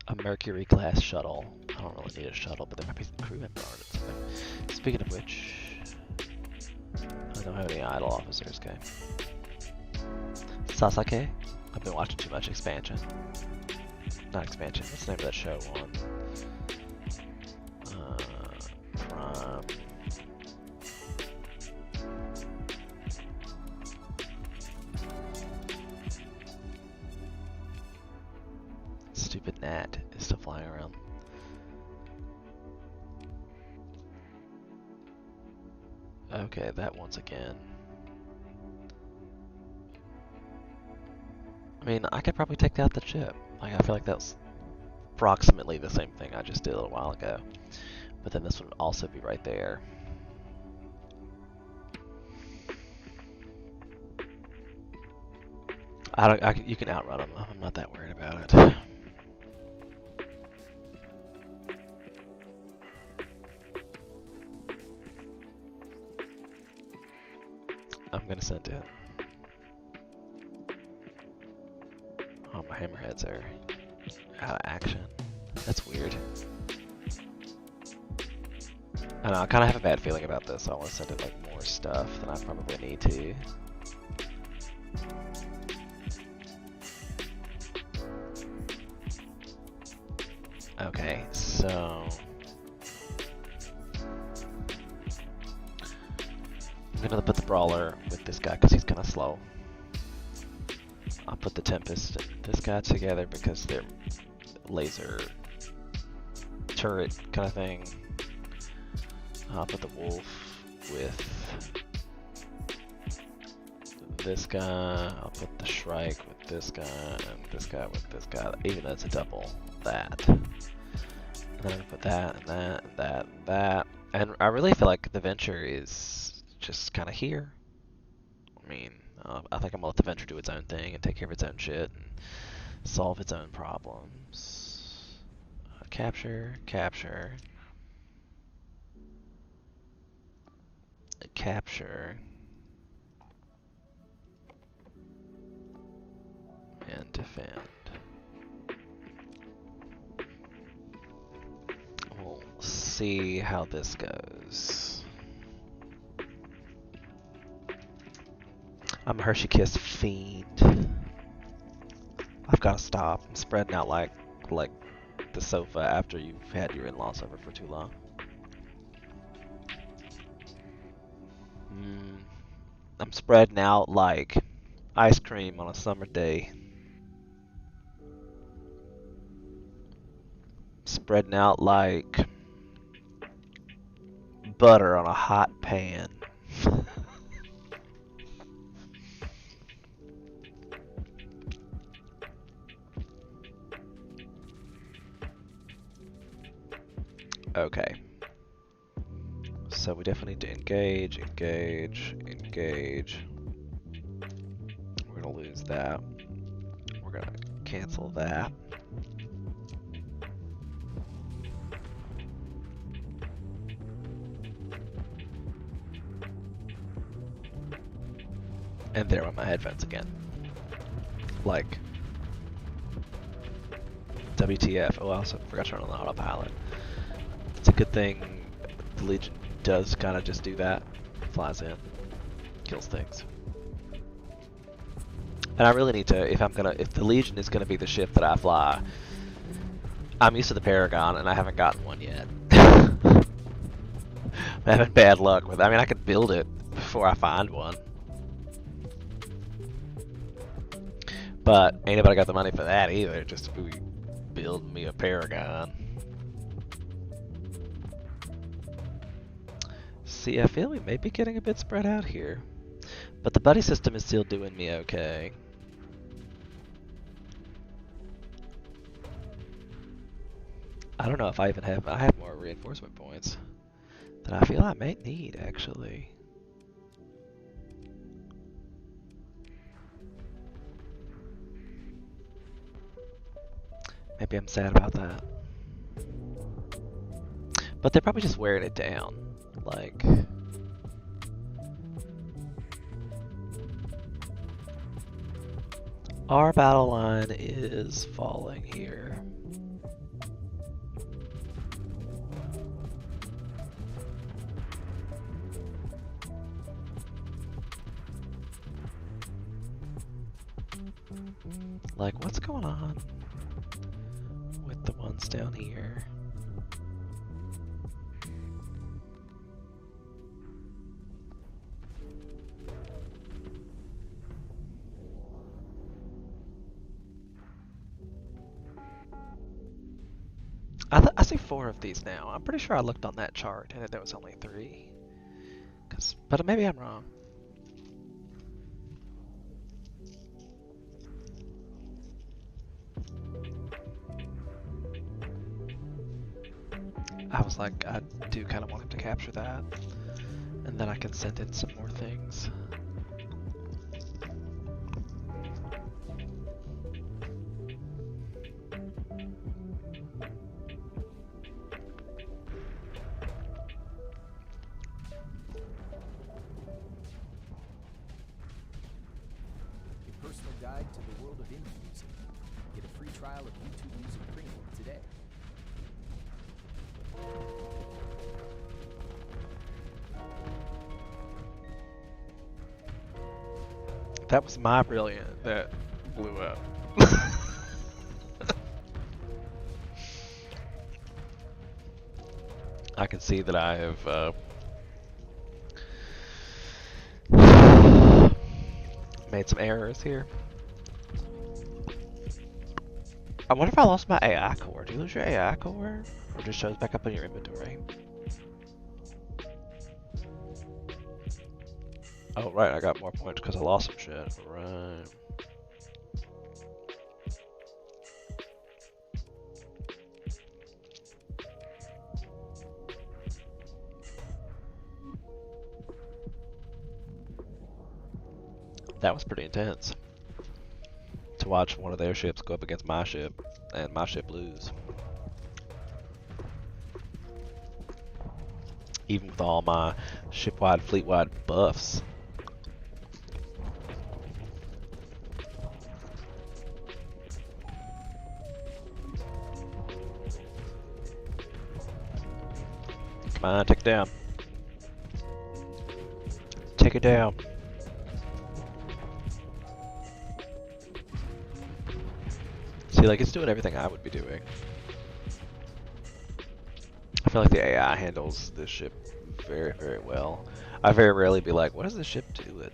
A Mercury class shuttle. I don't really need a shuttle, but there might be some crew member on it. So. Speaking of which, I don't have any idle officers, okay. Sasake? I've been watching too much Expansion. Not Expansion, what's the name of that show on? Prime. Stupid gnat is still flying around. Okay, that once again. I mean, I could probably take out the chip. Like, I feel like that's approximately the same thing I just did a little while ago. But then this would also be right there. You can outrun them. I'm not that worried about it. I'm gonna send it. Oh, my hammerheads are out of action. That's weird. I know, I kind of have a bad feeling about this, so I want to send it like more stuff than I probably need to. Okay, so I'm gonna put the Brawler with this guy because he's kind of slow. I'll put the Tempest and this guy together because they're laser turret kind of thing. I'll put the Wolf with this guy. I'll put the Shrike with this guy and this guy with this guy, even though it's a double that. And then I'm gonna put that and that and that and that. And I really feel like the Venture is just kind of here. I mean, I think I'm gonna let the Venture do its own thing and take care of its own shit and solve its own problems. Capture, capture, capture, and defend. We'll see how this goes. I'm a Hershey Kiss fiend. I've got to stop. I'm spreading out like the sofa after you've had your in-laws over for too long. I'm spreading out like ice cream on a summer day. Spreading out like butter on a hot pan. Okay. So we definitely need to engage. We're gonna lose that. We're gonna cancel that. And there are my headphones again. Like, WTF. Oh, I also forgot to turn on the autopilot. It's a good thing the Legion does kind of just do that. Flies in, kills things. And I really need to, if the Legion is gonna be the ship that I fly, I'm used to the Paragon and I haven't gotten one yet. I'm having bad luck with it. I mean, I could build it before I find one. But ain't nobody got the money for that either, just to build me a Paragon. See, I feel we may be getting a bit spread out here. But the buddy system is still doing me okay. I don't know if I even have, I have more reinforcement points than I feel I may need, actually. Maybe I'm sad about that. But they're probably just wearing it down. Like, our battle line is falling here. Like, what's going on with the ones down here? I see 4 of these now. I'm pretty sure I looked on that chart and there was only 3. But maybe I'm wrong. I was like, I do kind of want him to capture that. And then I can send in some more things. Personal guide to the world of indie music. Get a free trial of YouTube Music Premium today. That was my brilliant that blew up. I can see that I have made some errors here. I wonder if I lost my AI core. Do you lose your AI core? Or it just shows back up in your inventory? Oh, right, I got more points because I lost some shit. Right. That was pretty intense. To watch one of their ships go up against my ship, and my ship lose. Even with all my ship-wide, fleet-wide buffs. Come on, take it down. Take it down. See, like, it's doing everything I would be doing. I feel like the AI handles this ship very, very well. I very rarely be like, what does this ship do it?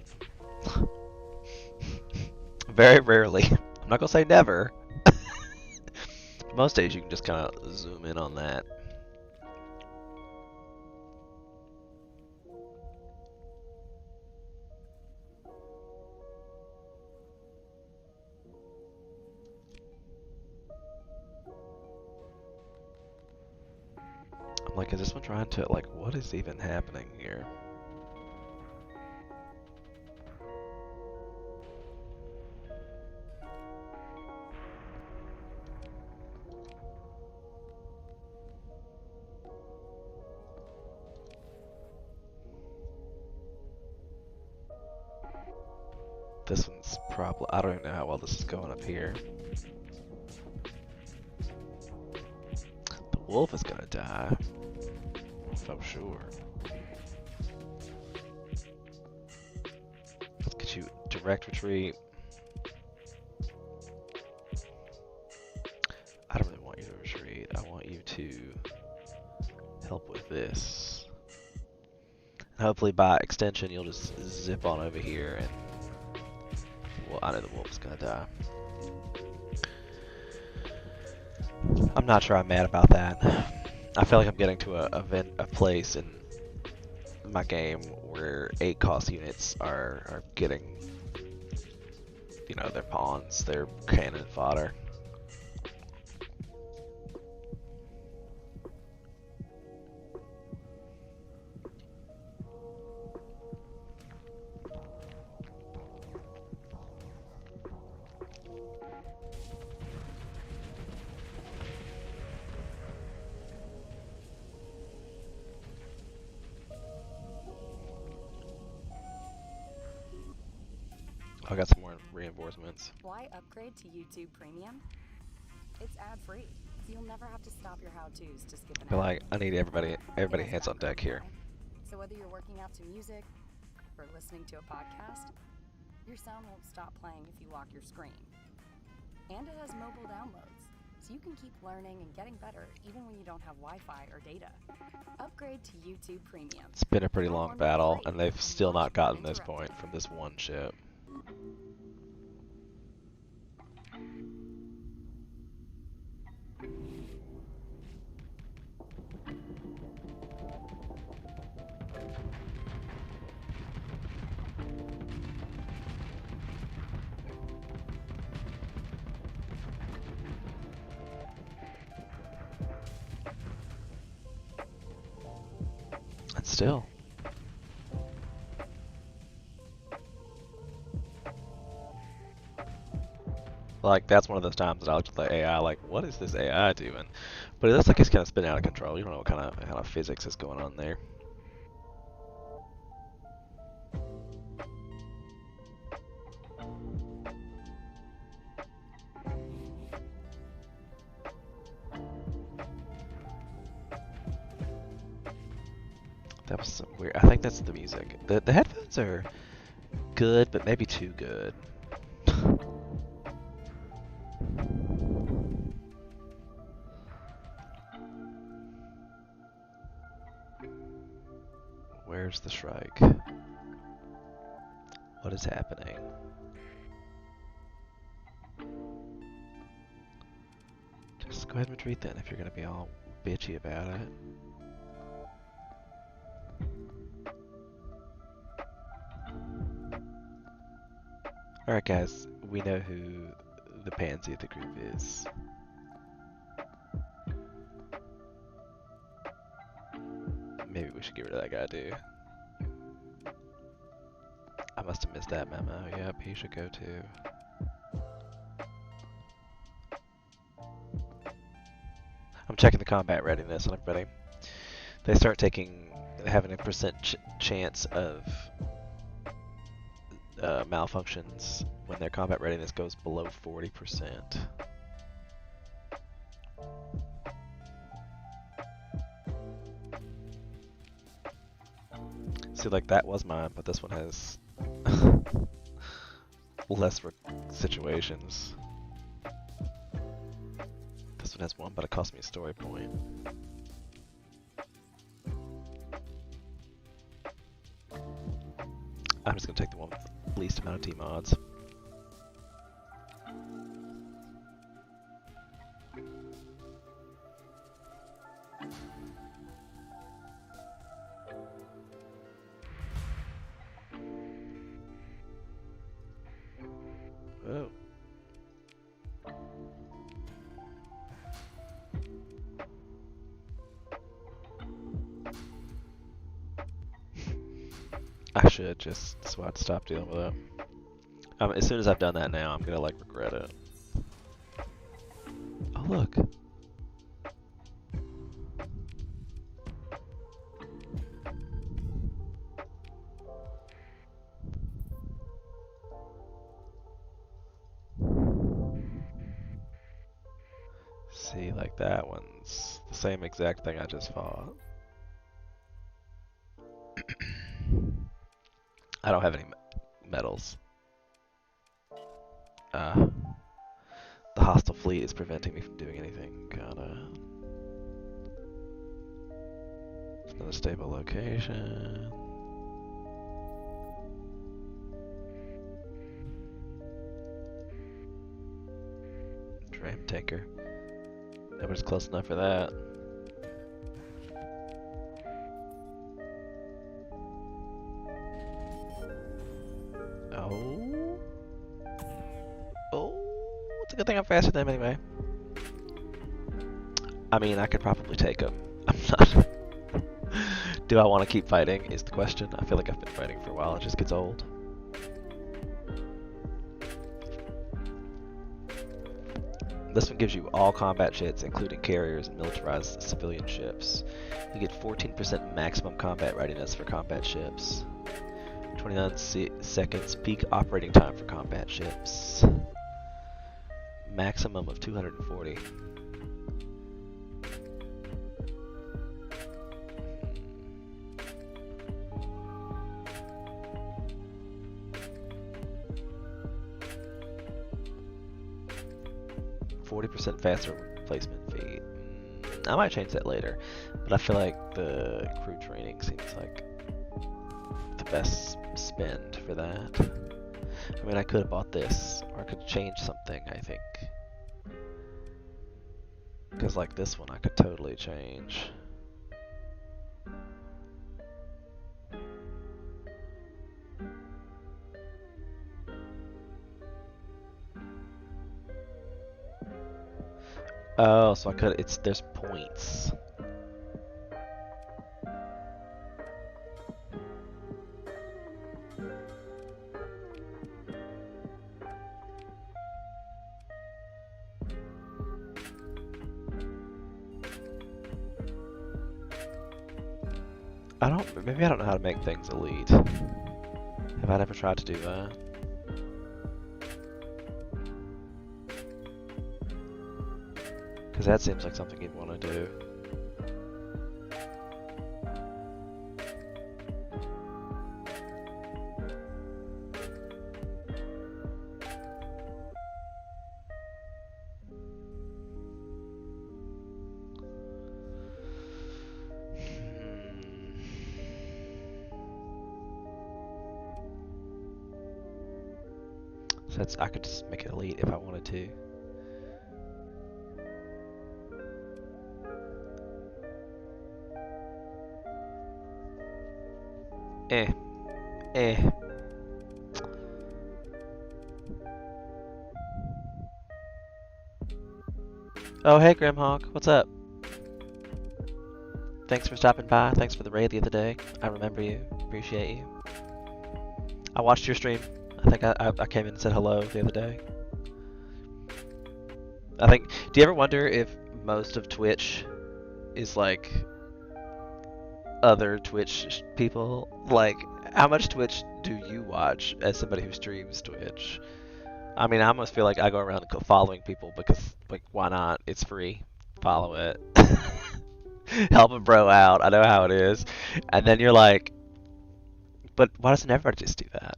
Very rarely. I'm not gonna say never. Most days you can just kind of zoom in on that. I'm like, is this one trying to, like, what is even happening here? This one's probably, I don't even know how well this is going up here. The wolf is gonna die. I'm sure. Let's get you direct retreat. I don't really want you to retreat. I want you to help with this. And hopefully by extension you'll just zip on over here and, well, I know the wolf's gonna die. I'm not sure I'm mad about that. I feel like I'm getting to a place in my game where 8 cost units are getting, you know, their pawns, their cannon fodder. I got some more reinforcements. Why upgrade to YouTube Premium? It's ad-free, so you'll never have to stop your how-tos to skip an But ad. like, I need everybody It has hands on background deck here. noise, so whether you're working out to music or listening to a podcast, your sound won't stop playing if you lock your screen. And it has mobile downloads, so you can keep learning and getting better even when you don't have Wi-Fi or data. Upgrade to YouTube Premium. It's been a pretty Buy long one battle, for free and they've and still watch not gotten this uninterrupted. point from this one ship. And still. Like, that's one of those times that I looked at the AI like, what is this AI doing? But it looks like it's kind of spinning out of control. You don't know what kind of physics is going on there. That was some weird. I think that's the music. The headphones are good, but maybe too good. Where's the Shrike? What is happening? Just go ahead and retreat then if you're gonna be all bitchy about it. Alright guys, we know who the pansy of the group is. Maybe we should get rid of that guy too. I must have missed that memo. Yep, he should go too. I'm checking the combat readiness on everybody. They start having a percent chance of malfunctions when their combat readiness goes below 40%. See, like, that was mine, but this one has less situations. This one has one, but it cost me a story point. I'm just gonna take the one with the least amount of T mods. Oh. I should just so I'd stop dealing with it. As soon as I've done that now, I'm gonna like regret it. Oh look. See, like that one's the same exact thing I just fought. I don't have any medals. The hostile fleet is preventing me from doing anything. Gotta. It's another stable location. Dram taker. Nobody's close enough for that. Oh. Oh. It's a good thing I'm faster than him anyway. I mean, I could probably take him. I'm not. Do I want to keep fighting is the question. I feel like I've been fighting for a while. It just gets old. This one gives you all combat ships, including carriers and militarized civilian ships. You get 14% maximum combat readiness for combat ships. 29 seconds peak operating time for combat ships. Maximum of 240. 40% faster replacement fee. I might change that later, but I feel like the crew training seems like the best spend for that. I mean, I could have bought this, or I could change something, I think. Because like this one I could totally change. Oh, so I could, there's points. Maybe I don't know how to make things elite. Have I never tried to do that? Because that seems like something you'd want to do. So I could just make it elite if I wanted to. Eh. Oh, hey, Grimhawk. What's up? Thanks for stopping by. Thanks for the raid the other day. I remember you. Appreciate you. I watched your stream. I think I came in and said hello the other day. I think, do you ever wonder if most of Twitch is like other Twitch people? Like, how much Twitch do you watch as somebody who streams Twitch? I mean, I almost feel like I go around following people because, like, why not? It's free. Follow it. Help a bro out. I know how it is. And then you're like, but why doesn't everybody just do that?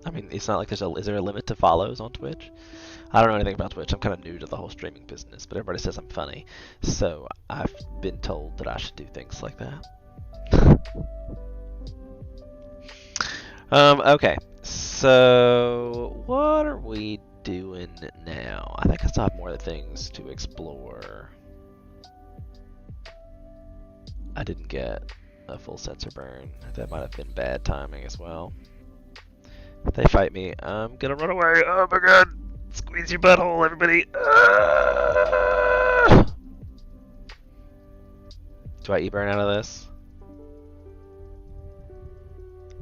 I mean, it's not like is there a limit to follows on Twitch? I don't know anything about Twitch. I'm kind of new to the whole streaming business, but everybody says I'm funny, so I've been told that I should do things like that. Okay, so what are we doing now? I think I still have more things to explore. I didn't get a full sensor burn. That might have been bad timing as well. If they fight me, I'm gonna run away. Oh my god! Squeeze your butthole, everybody! Do I e-burn out of this?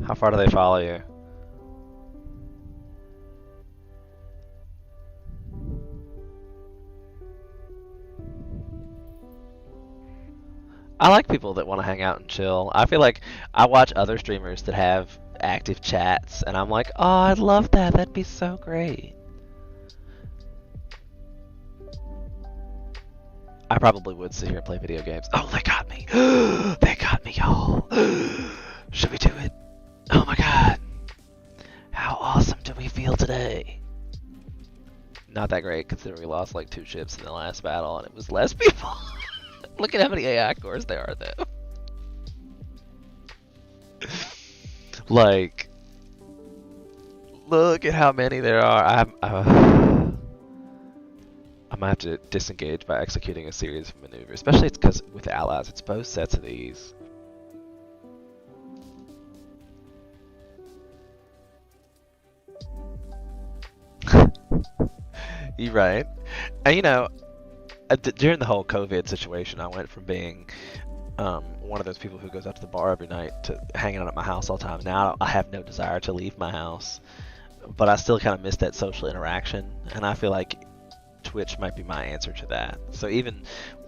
How far do they follow you? I like people that want to hang out and chill. I feel like I watch other streamers that have active chats, and I'm like, oh, I'd love that. That'd be so great. I probably would sit here and play video games. Oh, they got me. They got me, y'all. Should we do it? Oh my god. How awesome do we feel today? Not that great, considering we lost like 2 ships in the last battle, and it was less people. Look at how many AI cores there are, though. Like, look at how many there are. I might have to disengage by executing a series of maneuvers, especially it's because with allies, it's both sets of these. You're right. And you know, during the whole COVID situation, I went from being one of those people who goes out to the bar every night to hanging out at my house all the time. Now I have no desire to leave my house, but I still kind of miss that social interaction, and I feel like Twitch might be my answer to that. So even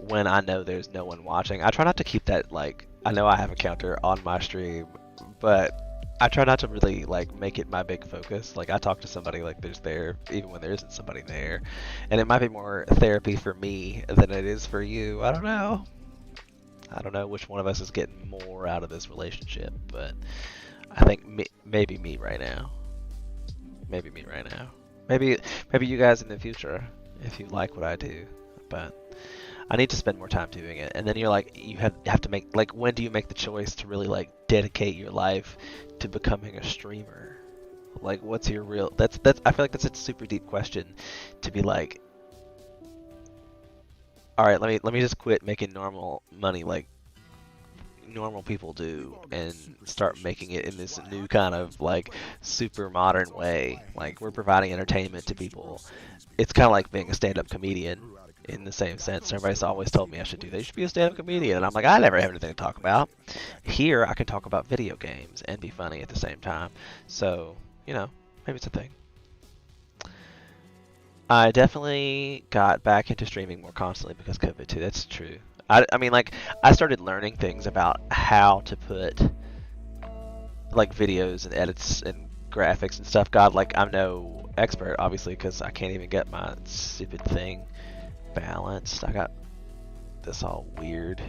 when I know there's no one watching, I try not to keep that, like, I know I have a counter on my stream, but I try not to really like make it my big focus. Like I talk to somebody like there's there even when there isn't somebody there, and it might be more therapy for me than it is for you. I don't know. I don't know which one of us is getting more out of this relationship, but I think maybe me right now. Maybe me right now. Maybe you guys in the future if you like what I do, but I need to spend more time doing it. And then you're like, you have to make, like, when do you make the choice to really like dedicate your life to becoming a streamer? Like, what's your real? That's I feel like that's a super deep question to be like, all right, let me just quit making normal money like normal people do and start making it in this new kind of like super modern way. Like we're providing entertainment to people. It's kind of like being a stand-up comedian in the same sense. Everybody's always told me I should do that. You should be a stand-up comedian, and I'm like, I never have anything to talk about. Here, I can talk about video games and be funny at the same time. So, you know, maybe it's a thing. I definitely got back into streaming more constantly because COVID too. That's true. I mean, like, I started learning things about how to put like videos and edits and graphics and stuff. God, like, I'm no expert, obviously, because I can't even get my stupid thing balanced. I got this all weird.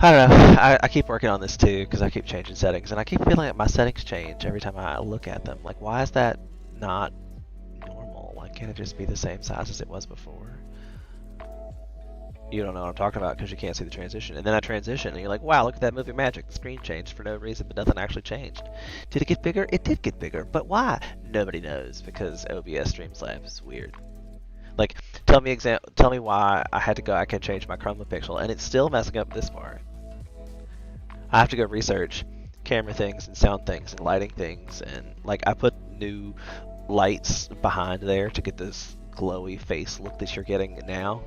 I don't know. I keep working on this too because I keep changing settings, and I keep feeling like my settings change every time I look at them. Like, why is that not normal? Why can't it just be the same size as it was before? You don't know what I'm talking about because you can't see the transition. And then I transition, and you're like, wow, look at that movie magic. The screen changed for no reason, but nothing actually changed. Did it get bigger? It did get bigger. But why? Nobody knows because OBS Streamlabs is weird. Like, tell me why I had to go, I can change my chroma pixel, and it's still messing up this part. I have to go research camera things and sound things and lighting things, and like I put new lights behind there to get this glowy face look that you're getting now.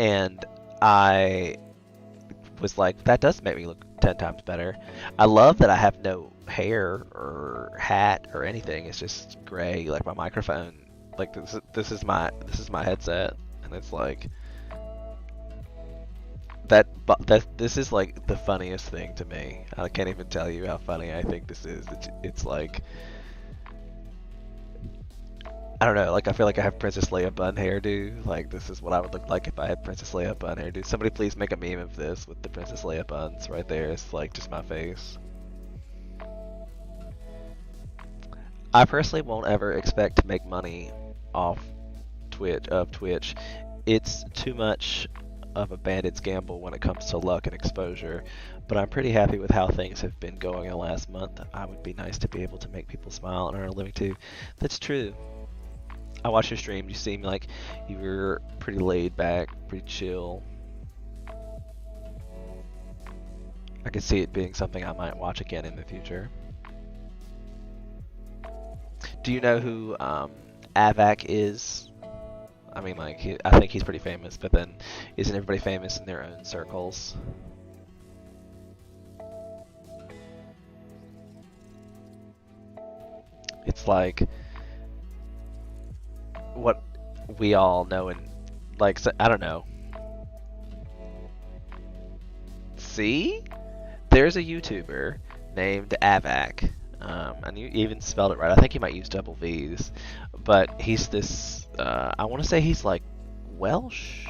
And I was like, that does make me look 10 times better. I love that I have no hair or hat or anything. It's just gray, like my microphone. Like this is my headset, and it's like this is like the funniest thing to me. I can't even tell you how funny I think this is. It's like, I don't know, like I feel like I have Princess Leia bun hairdo. Like this is what I would look like if I had Princess Leia bun hairdo. Somebody please make a meme of this with the Princess Leia buns right there. It's like just my face. I personally won't ever expect to make money off Twitch. It's too much of a bandit's gamble when it comes to luck and exposure, but I'm pretty happy with how things have been going in the last month. I would be nice to be able to make people smile and earn a living too. That's true. I watched your stream. You seem like you were pretty laid back, pretty chill. I could see it being something I might watch again in the future. Do you know who Avac is? I mean, like, I think he's pretty famous, but then isn't everybody famous in their own circles? It's like what we all know, and like, so, I don't know. See? There's a YouTuber named Avac. And you even spelled it right. I think he might use double V's, but he's this. I want to say he's like Welsh.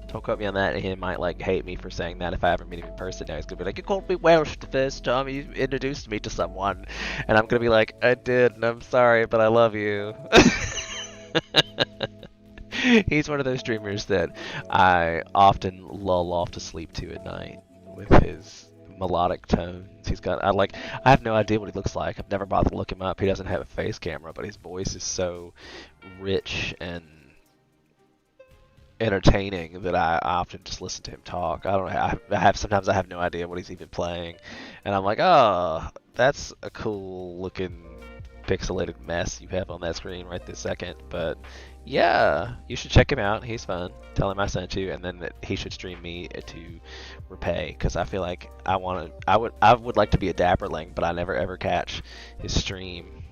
Don't quote me on that. He might like hate me for saying that if I ever meet him in person. Now he's gonna be like, "You called me Welsh the first time you introduced me to someone," and I'm gonna be like, "I did, and I'm sorry, but I love you." He's one of those streamers that I often lull off to sleep to at night with his melodic tones. I have no idea what he looks like. I've never bothered to look him up. He doesn't have a face camera, but his voice is so rich and entertaining that I often just listen to him talk. Sometimes I have no idea what he's even playing, and I'm like, oh, that's a cool looking pixelated mess you have on that screen right this second. But yeah, you should check him out. He's fun. Tell him I sent you, and then that he should stream me to repay, because I feel like I would like to be a Dapperling, but I never ever catch his stream.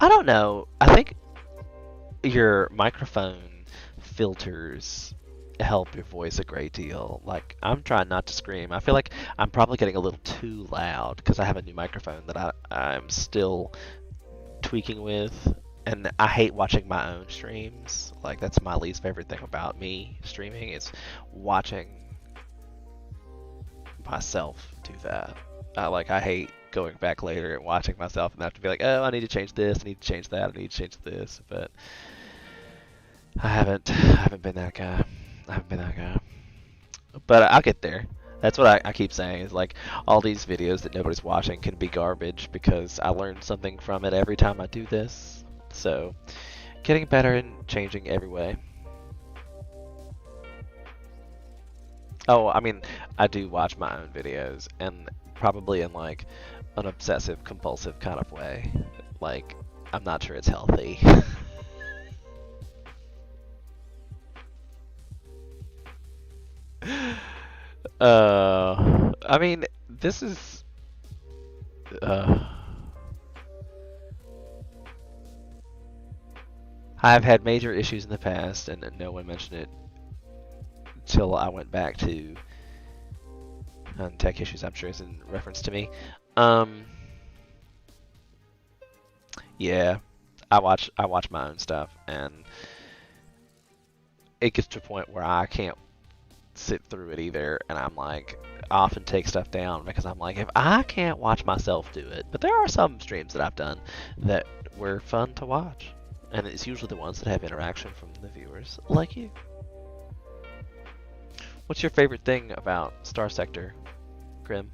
I don't know. I think your microphone filters help your voice a great deal. Like, I'm trying not to scream. I feel like I'm probably getting a little too loud because I have a new microphone that I'm still tweaking with, and I hate watching my own streams. Like, that's my least favorite thing about me streaming is watching myself do that. I hate going back later and watching myself and I have to be like, oh, I need to change this, I need to change that, I need to change this, but I haven't been that guy. But I'll get there. That's what I keep saying, is like, all these videos that nobody's watching can be garbage because I learned something from it every time I do this. So, getting better and changing every way. Oh, I mean, I do watch my own videos, and probably in like an obsessive compulsive kind of way. Like, I'm not sure it's healthy. I mean, this is I've had major issues in the past, and no one mentioned it until I went back to tech issues. I'm sure is in reference to me. Yeah, I watch my own stuff, and it gets to a point where I can't sit through it either, and I'm like, I often take stuff down because I'm like, if I can't watch myself do it. But there are some streams that I've done that were fun to watch, and it's usually the ones that have interaction from the viewers, like you. What's your favorite thing about Starsector, Grim?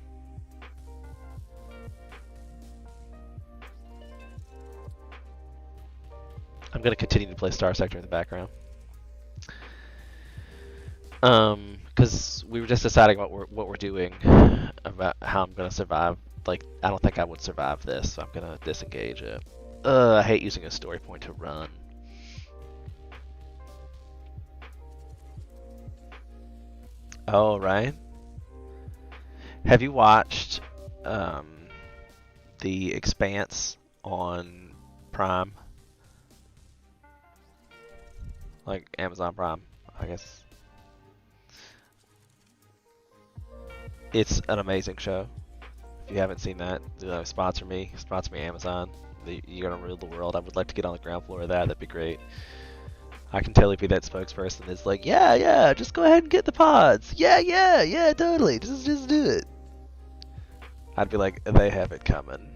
I'm gonna continue to play Starsector in the background. Because we were just deciding what we're doing about how I'm gonna survive. Like, I don't think I would survive this, so I'm gonna disengage it. I hate using a story point to run. Oh, right. Have you watched The Expanse on Prime? Like Amazon Prime, I guess. It's an amazing show. If you haven't seen that, sponsor me, Amazon. You're gonna rule the world. I would like to get on the ground floor of that. That'd be great. I can totally be that spokesperson that's like, yeah, yeah, just go ahead and get the pods. Yeah, yeah, yeah, totally. Just do it. I'd be like, they have it coming.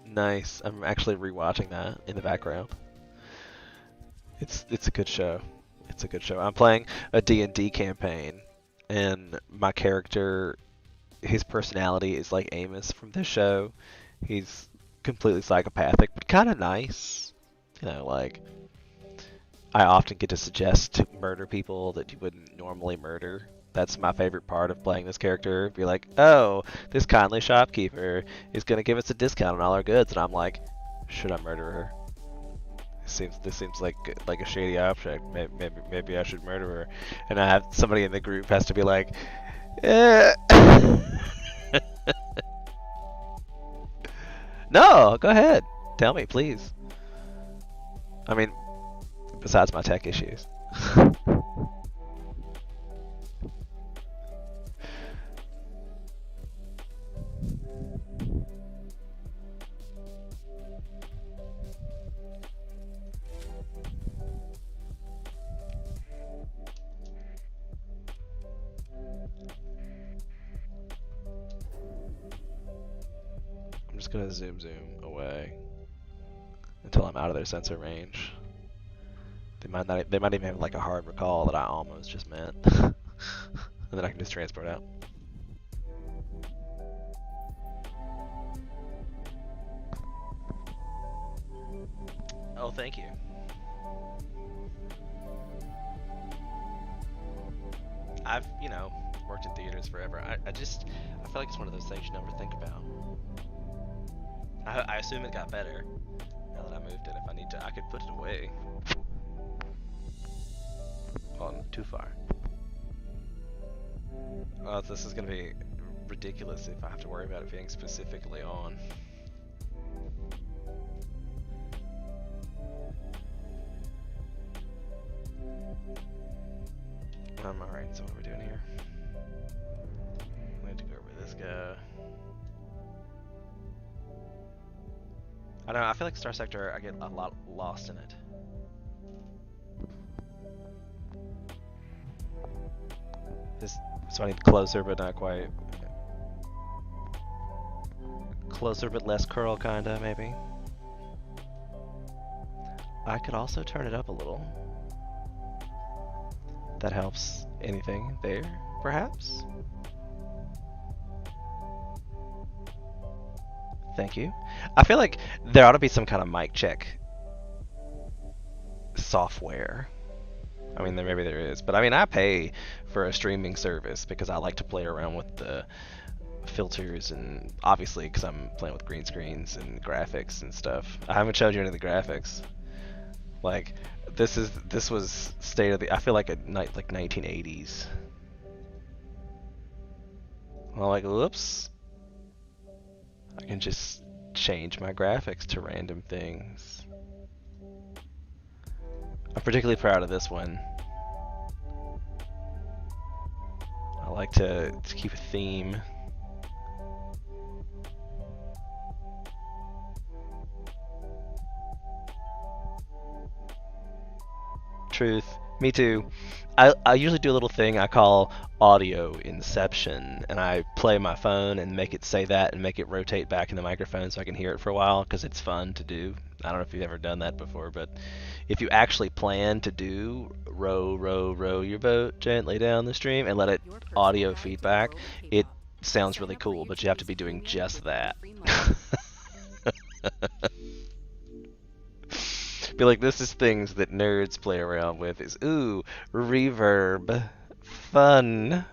Nice. I'm actually rewatching that in the background. It's a good show. It's a good show. I'm playing a D&D campaign, and my character, his personality is like Amos from this show. He's completely psychopathic, but kind of nice. You know, like, I often get to suggest to murder people that you wouldn't normally murder. That's my favorite part of playing this character. Be like, oh, this kindly shopkeeper is going to give us a discount on all our goods. And I'm like, should I murder her? This seems like a shady object. Maybe I should murder her. And I have somebody in the group has to be like, eh. No, go ahead. Tell me, please. I mean, besides my tech issues. I'm just gonna zoom away until I'm out of their sensor range. They might even have like a hard recall that I almost just meant. And then I can just transport out. Oh, thank you. I've, worked in theaters forever. I feel like it's one of those things you never think about. I assume it got better now that I moved it. If I need to, I could put it away. Oh, too far. Oh, this is gonna be ridiculous if I have to worry about it being specifically on. Alright, so what are we doing here? I need to go over this guy. I don't know, I feel like Starsector, I get a lot lost in it. So I need closer, but not quite. Closer, but less curl, kinda, maybe. I could also turn it up a little. That helps. Anything there, perhaps? Thank you. I feel like there ought to be some kind of mic check software. I mean, maybe there is, but I mean, I pay for a streaming service because I like to play around with the filters, and obviously because I'm playing with green screens and graphics and stuff. I haven't showed you any of the graphics. Like, this was state of the. I feel like like 1980s. I'm like, whoops. I can just change my graphics to random things. I'm particularly proud of this one. I like to keep a theme. Truth. Me too. I usually do a little thing I call audio inception, and I play my phone and make it say that and make it rotate back in the microphone so I can hear it for a while, because it's fun to do. I don't know if you've ever done that before, but if you actually plan to do row your boat gently down the stream and let it audio feedback, it sounds really cool, but you have to be doing just that. Be like, this is things that nerds play around with. Is ooh, reverb, fun.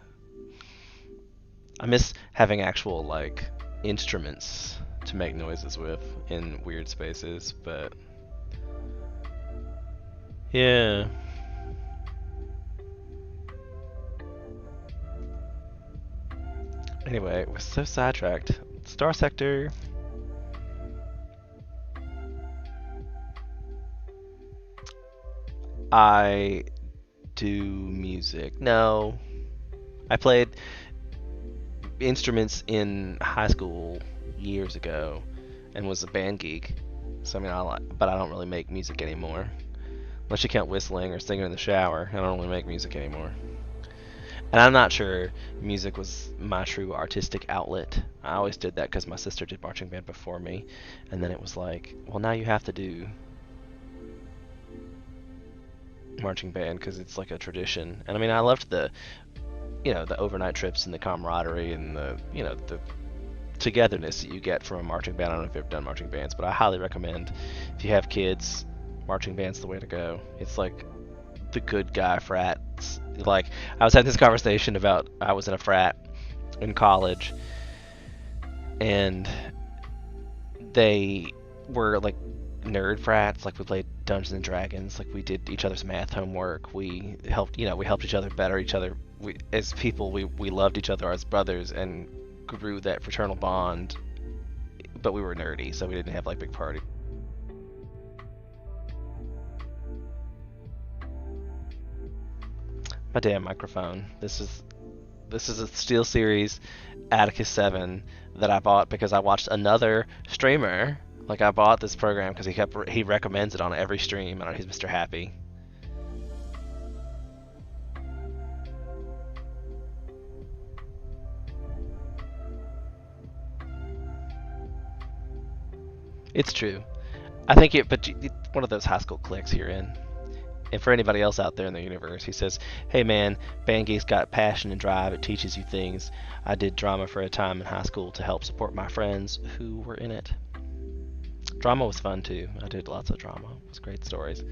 I miss having actual like instruments to make noises with in weird spaces, but yeah. Anyway, we're so sidetracked. Starsector. I do music. No. I played instruments in high school years ago, and was a band geek. So I mean, but I don't really make music anymore, unless you count whistling or singing in the shower. I don't really make music anymore. And I'm not sure music was my true artistic outlet. I always did that because my sister did marching band before me, and then it was like, well, now you have to do marching band because it's like a tradition. And I mean, I loved the overnight trips and the camaraderie and the togetherness that you get from a marching band. I don't know if you've ever done marching bands, but I highly recommend, if you have kids, marching band's the way to go. It's like the good guy frats. Like, I was having this conversation about, I was in a frat in college, and they were like nerd frats. Like, we played Dungeons and Dragons. Like, we did each other's math homework. We helped each other better each other. As people, we loved each other as brothers and grew that fraternal bond. But we were nerdy, so we didn't have like big party. My damn microphone. This is a SteelSeries Atticus 7 that I bought because I watched another streamer. Like, I bought this program because he recommends it on every stream, and he's Mr. Happy. It's true. I think but one of those high school cliques you're in. And for anybody else out there in the universe, he says, hey man, band geek's got passion and drive, it teaches you things. I did drama for a time in high school to help support my friends who were in it. Drama was fun too. I did lots of drama. It was great stories.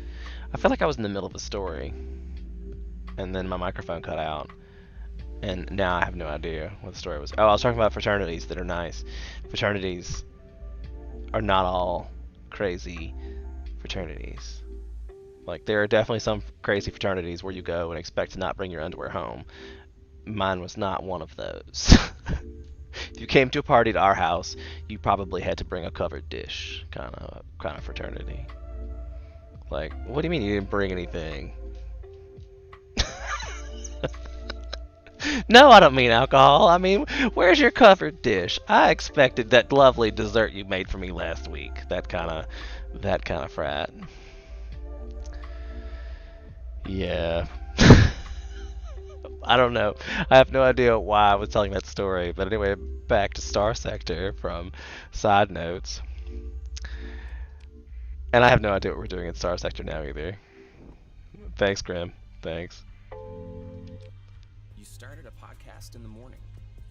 I feel like I was in the middle of a story, and then my microphone cut out, and now I have no idea what the story was. Oh, I was talking about fraternities that are nice. Fraternities are not all crazy fraternities. Like, there are definitely some crazy fraternities where you go and expect to not bring your underwear home. Mine was not one of those. If you came to a party at our house, you probably had to bring a covered dish kind of fraternity. Like, what do you mean you didn't bring anything? No, I don't mean alcohol. I mean, where's your covered dish? I expected that lovely dessert you made for me last week. That kind of frat. Yeah. I don't know. I have no idea why I was telling that story. But anyway, back to Starsector from Side Notes. And I have no idea what we're doing in Starsector now either. Thanks, Grim. Thanks. You started a podcast in the morning,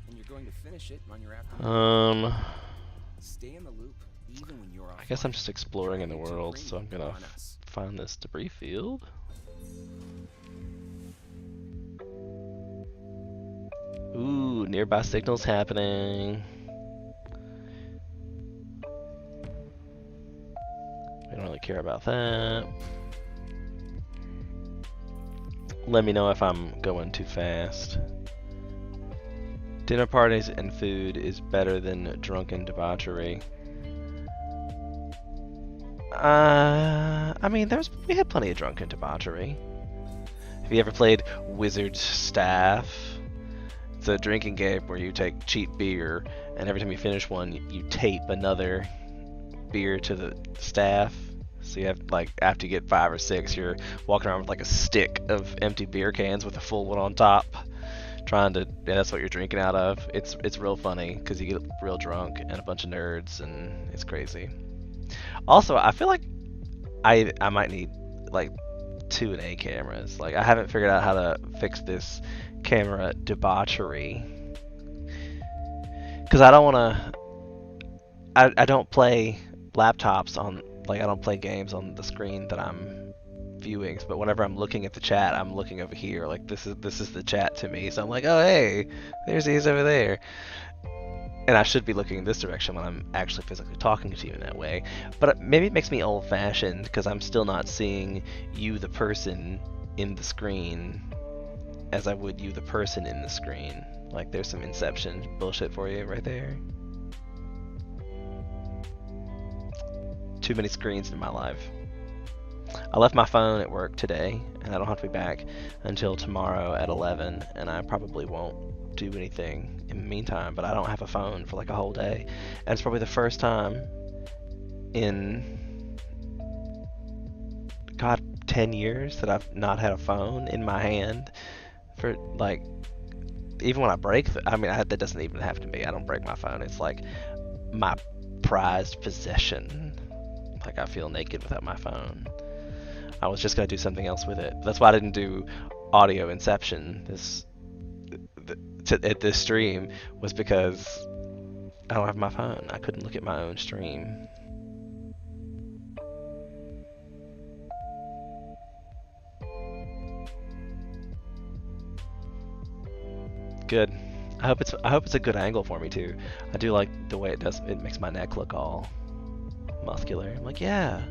and you're going to finish it on your afternoon. Stay in the loop, even when you're off. I guess I'm just exploring in the world, so I'm gonna find this debris field. Ooh, nearby signals happening. I don't really care about that. Let me know if I'm going too fast. Dinner parties and food is better than drunken debauchery. I mean, we had plenty of drunken debauchery. Have you ever played Wizard's Staff? It's a drinking game where you take cheap beer, and every time you finish one, you tape another beer to the staff. So you have, like, after you get 5 or 6, you're walking around with like a stick of empty beer cans with a full one on top, and that's what you're drinking out of. It's real funny because you get real drunk and a bunch of nerds, and it's crazy. Also, I feel like I might need like 2A cameras. Like, I haven't figured out how to fix this camera debauchery, because I don't want to. I don't play laptops on, like, I don't play games on the screen that I'm viewing, but whenever I'm looking at the chat, I'm looking over here. Like, this is the chat to me, so I'm like, oh hey, there's these over there. And I should be looking in this direction when I'm actually physically talking to you in that way. But maybe it makes me old-fashioned because I'm still not seeing you, the person, in the screen as I would you, the person, in the screen. Like, there's some Inception bullshit for you right there. Too many screens in my life. I left my phone at work today, and I don't have to be back until tomorrow at 11, and I probably won't do anything in the meantime, but I don't have a phone for like a whole day. And it's probably the first time in, God, 10 years that I've not had a phone in my hand for like, even when I break, that doesn't even have to be. I don't break my phone. It's like my prized possession. Like I feel naked without my phone. I was just gonna do something else with it. That's why I didn't do audio inception at this stream, was because I don't have my phone. I couldn't look at my own stream. Good. I hope it's a good angle for me too. I do like the way it does. It makes my neck look all muscular. I'm like, yeah,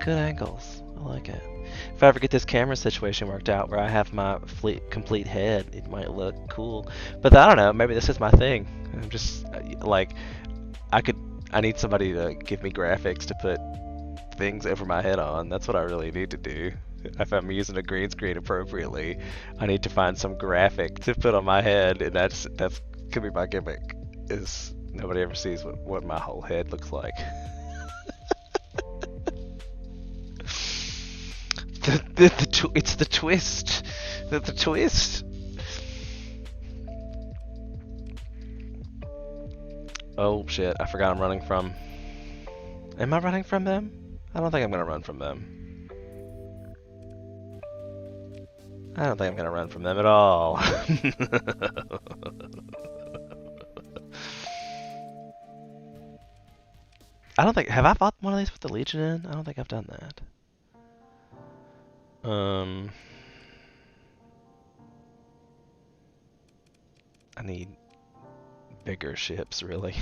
good angles. I like it. If I ever get this camera situation worked out where I have my complete head, it might look cool. But I don't know. Maybe this is my thing. I'm just like, I need somebody to give me graphics to put things over my head on. That's what I really need to do. If I'm using a green screen appropriately, I need to find some graphic to put on my head, and that's could be my gimmick. Is nobody ever sees what my whole head looks like. It's the twist. The twist. Oh shit! I forgot I'm running from. Am I running from them? I don't think I'm gonna run from them. I don't think I'm gonna run from them at all. I don't think. Have I fought one of these with the Legion in? I don't think I've done that. I need bigger ships, really.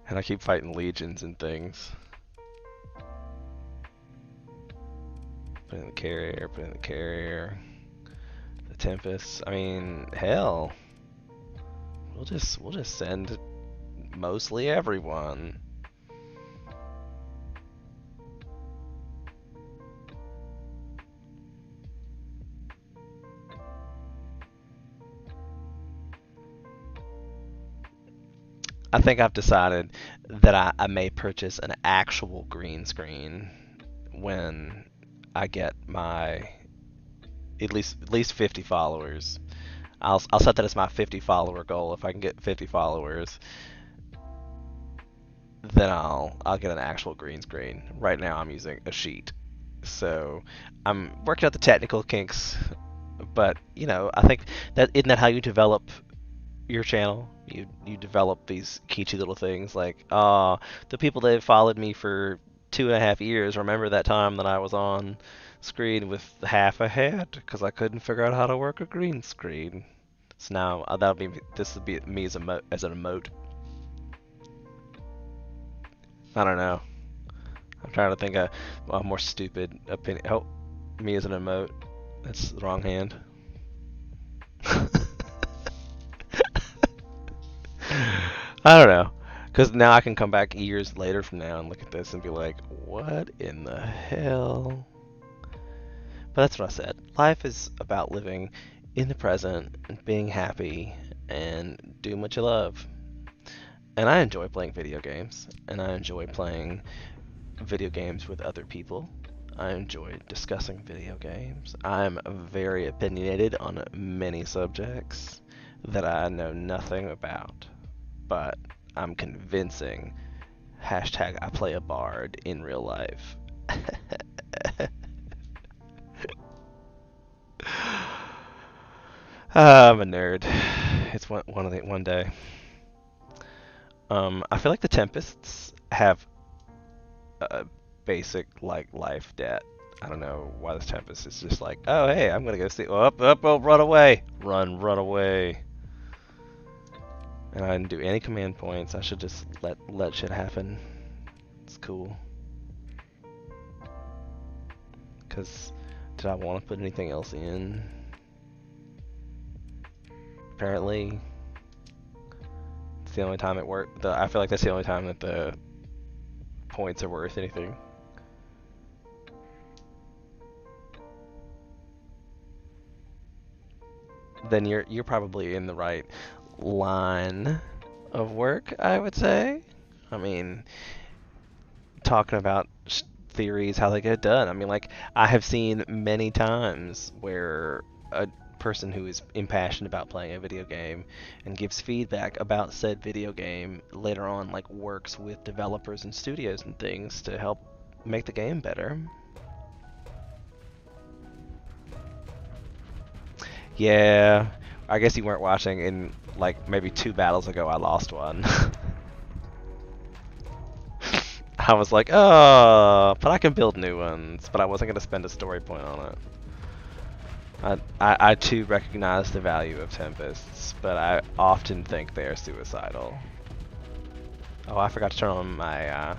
And I keep fighting legions and things. Put in the carrier, the Tempest. I mean, hell, we'll just send mostly everyone. I think I've decided that I may purchase an actual green screen when I get my at least 50 followers. I'll set that as my 50 follower goal. If I can get 50 followers, then I'll get an actual green screen. Right now I'm using a sheet. So I'm working out the technical kinks, but you know, I think that isn't that how you develop your channel? You develop these kitschy little things like, the people that have followed me for 2.5 years remember that time that I was on screen with half a head because I couldn't figure out how to work a green screen. So now this would be me as an emote. I don't know. I'm trying to think of a more stupid opinion. Oh, me as an emote. That's the wrong hand. I don't know. Because now I can come back years later from now and look at this and be like, what in the hell? But that's what I said. Life is about living in the present and being happy and doing what you love. And I enjoy playing video games. And I enjoy playing video games with other people. I enjoy discussing video games. I'm very opinionated on many subjects that I know nothing about. But I'm convincing. Hashtag I play a bard in real life. I'm a nerd. It's one day. I feel like the Tempests have a basic like life debt. I don't know why this Tempest is just like, oh hey, I'm gonna go see. Oh, run away, run away. And I didn't do any command points. I should just let shit happen. It's cool. Cause did I want to put anything else in? Apparently, it's the only time it worked. I feel like that's the only time that the points are worth anything. then you're probably in the right line of work, I would say. I mean, talking about theories, how they get done. I mean, like, I have seen many times where a person who is impassioned about playing a video game and gives feedback about said video game later on, like, works with developers and studios and things to help make the game better. Yeah, I guess you weren't watching. In like maybe 2 battles ago, I lost one. I was like, oh, but I can build new ones, but I wasn't gonna spend a story point on it. I too recognize the value of tempests, but I often think they are suicidal. Oh, I forgot to turn on my,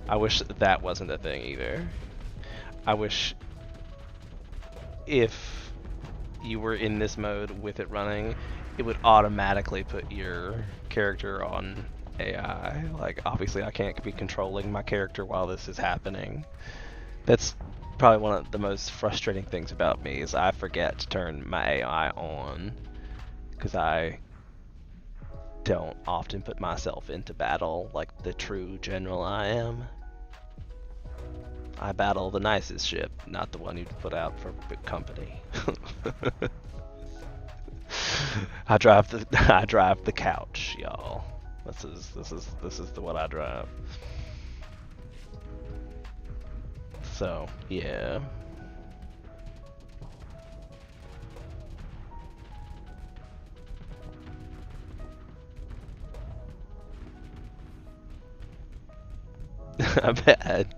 I wish that wasn't a thing either. I wish if you were in this mode with it running, it would automatically put your character on AI. Like, obviously I can't be controlling my character while this is happening. That's probably one of the most frustrating things about me is I forget to turn my AI on because I don't often put myself into battle like the true general I am. I battle the nicest ship, not the one you'd put out for big company. I drive the couch, y'all. This is the one I drive. So, yeah. I bet.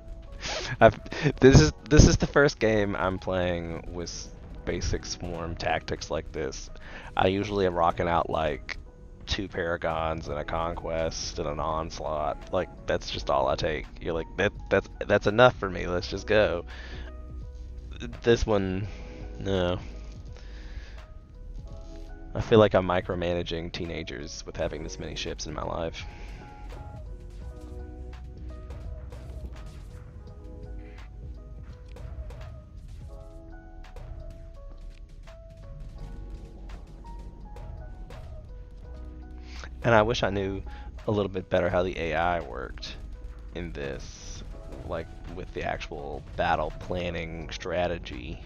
This is the first game I'm playing with basic swarm tactics like this. I usually am rocking out like 2 paragons and a conquest and an onslaught. Like, that's just all I take. You're like, that's enough for me. Let's just go. This one, no. I feel like I'm micromanaging teenagers with having this many ships in my life. And I wish I knew a little bit better how the AI worked in this, like with the actual battle planning strategy.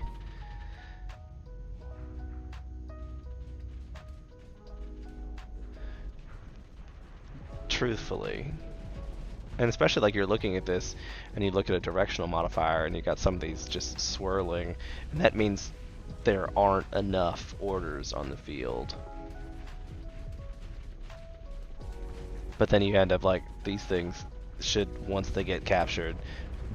Truthfully. And especially like you're looking at this and you look at a directional modifier and you got some of these just swirling, and that means there aren't enough orders on the field. But then you end up like, these things should, once they get captured,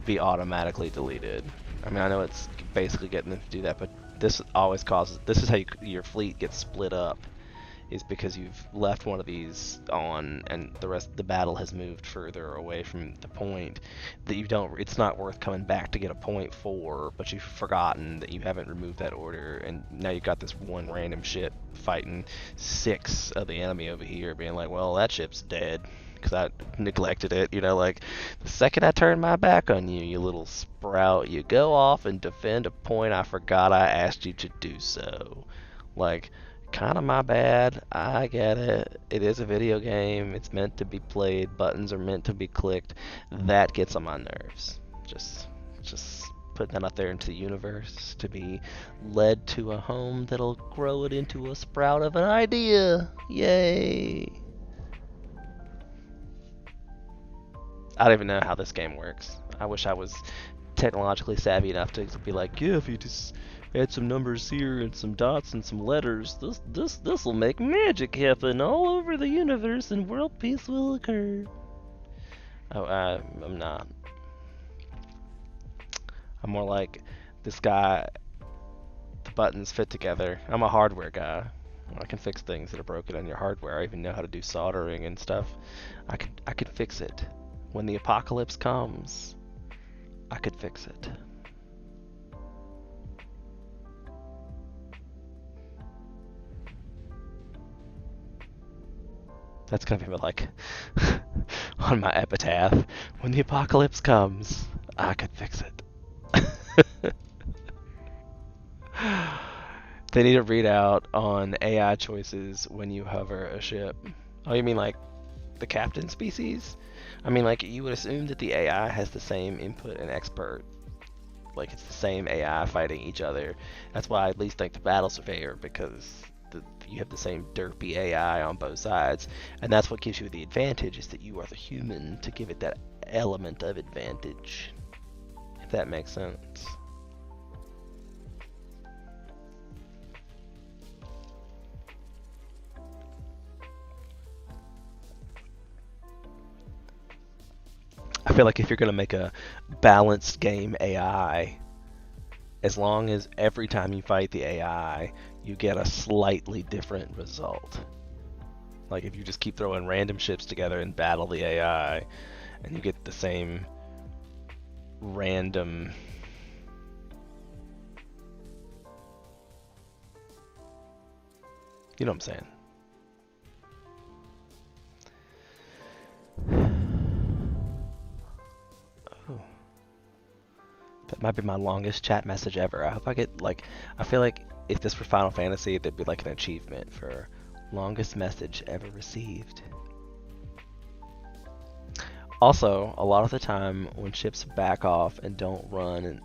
be automatically deleted. I mean, I know it's basically getting them to do that, but this always causes, this is how your fleet gets split up, is because you've left one of these on and the rest of the battle has moved further away from the point that you don't, it's not worth coming back to get a point for, but you've forgotten that you haven't removed that order, and now you've got this one random ship fighting 6 of the enemy over here being like, well, that ship's dead because I neglected it, you know, like, the second I turn my back on you, you little sprout, you go off and defend a point I forgot I asked you to do so. Like, kind of my bad. I get it. It is a video game. It's meant to be played. Buttons are meant to be clicked. That gets on my nerves. Just putting that out there into the universe to be led to a home that'll grow it into a sprout of an idea. Yay! I don't even know how this game works. I wish I was technologically savvy enough to be like, yeah, if you just add some numbers here and some dots and some letters, this will make magic happen all over the universe and world peace will occur. Oh, I'm not. I'm more like, this guy, the buttons fit together. I'm a hardware guy. I can fix things that are broken on your hardware. I even know how to do soldering and stuff. I could fix it. When the apocalypse comes, I could fix it. That's gonna be like on my epitaph. When the apocalypse comes, I could fix it. They need a readout on AI choices when you hover a ship. Oh, you mean like the captain species? I mean, like, you would assume that the AI has the same input and expert. Like, it's the same AI fighting each other. That's why I at least think the battle surveyor, because you have the same derpy AI on both sides. And that's what gives you the advantage, is that you are the human to give it that element of advantage. If that makes sense. I feel like if you're going to make a balanced game AI, as long as every time you fight the AI, you get a slightly different result. Like if you just keep throwing random ships together and battle the AI, and you get the same random... You know what I'm saying? Oh. That might be my longest chat message ever. I hope I get, like, I feel like if this were Final Fantasy, there'd be like an achievement for longest message ever received. Also, a lot of the time when ships back off and don't run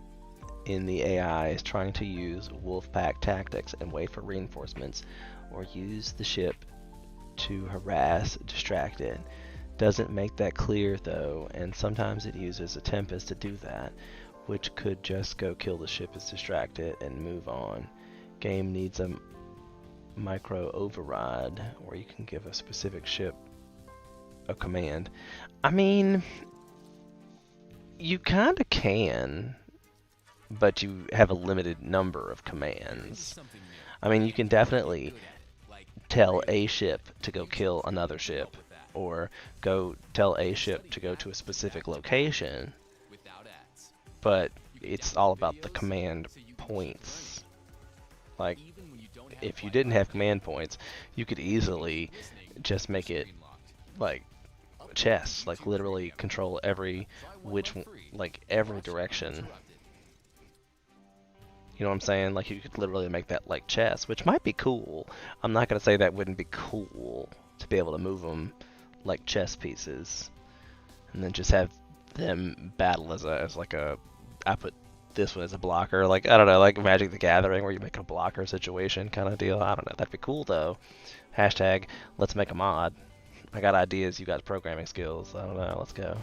in the AI is trying to use wolfpack tactics and wait for reinforcements, or use the ship to harass, distract it. Doesn't make that clear though, and sometimes it uses a Tempest to do that, which could just go kill the ship as distracted and move on. Game needs a micro override where you can give a specific ship a command. I mean, you kind of can, but you have a limited number of commands. I mean, you can definitely tell a ship to go kill another ship, or go tell a ship to go to a specific location, but it's all about the command points. Like, if you didn't have command points, you could easily just make it like chess, like literally control every every direction. You know what I'm saying? Like, you could literally make that like chess, which might be cool. I'm not gonna say that wouldn't be cool to be able to move them like chess pieces, and then just have them battle as like a. I put this one as a blocker, like, I don't know, like Magic the Gathering, where you make a blocker situation kind of deal. I don't know. That'd be cool though. Hashtag let's make a mod. I got ideas. You got programming skills. I don't know. Let's go.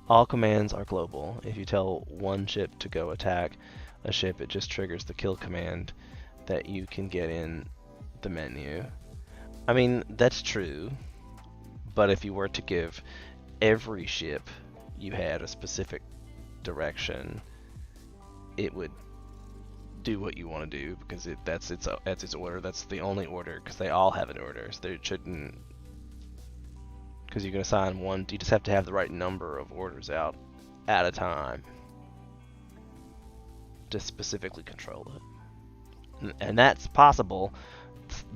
All commands are global. If you tell one ship to go attack a ship, it just triggers the kill command that you can get in the menu. I mean, that's true, but if you were to give every ship you had a specific direction, it would do what you want to do, because that's its order. That's the only order, because they all have an order. So there shouldn't, because you can assign one. You just have to have the right number of orders out at a time to specifically control it, and that's possible,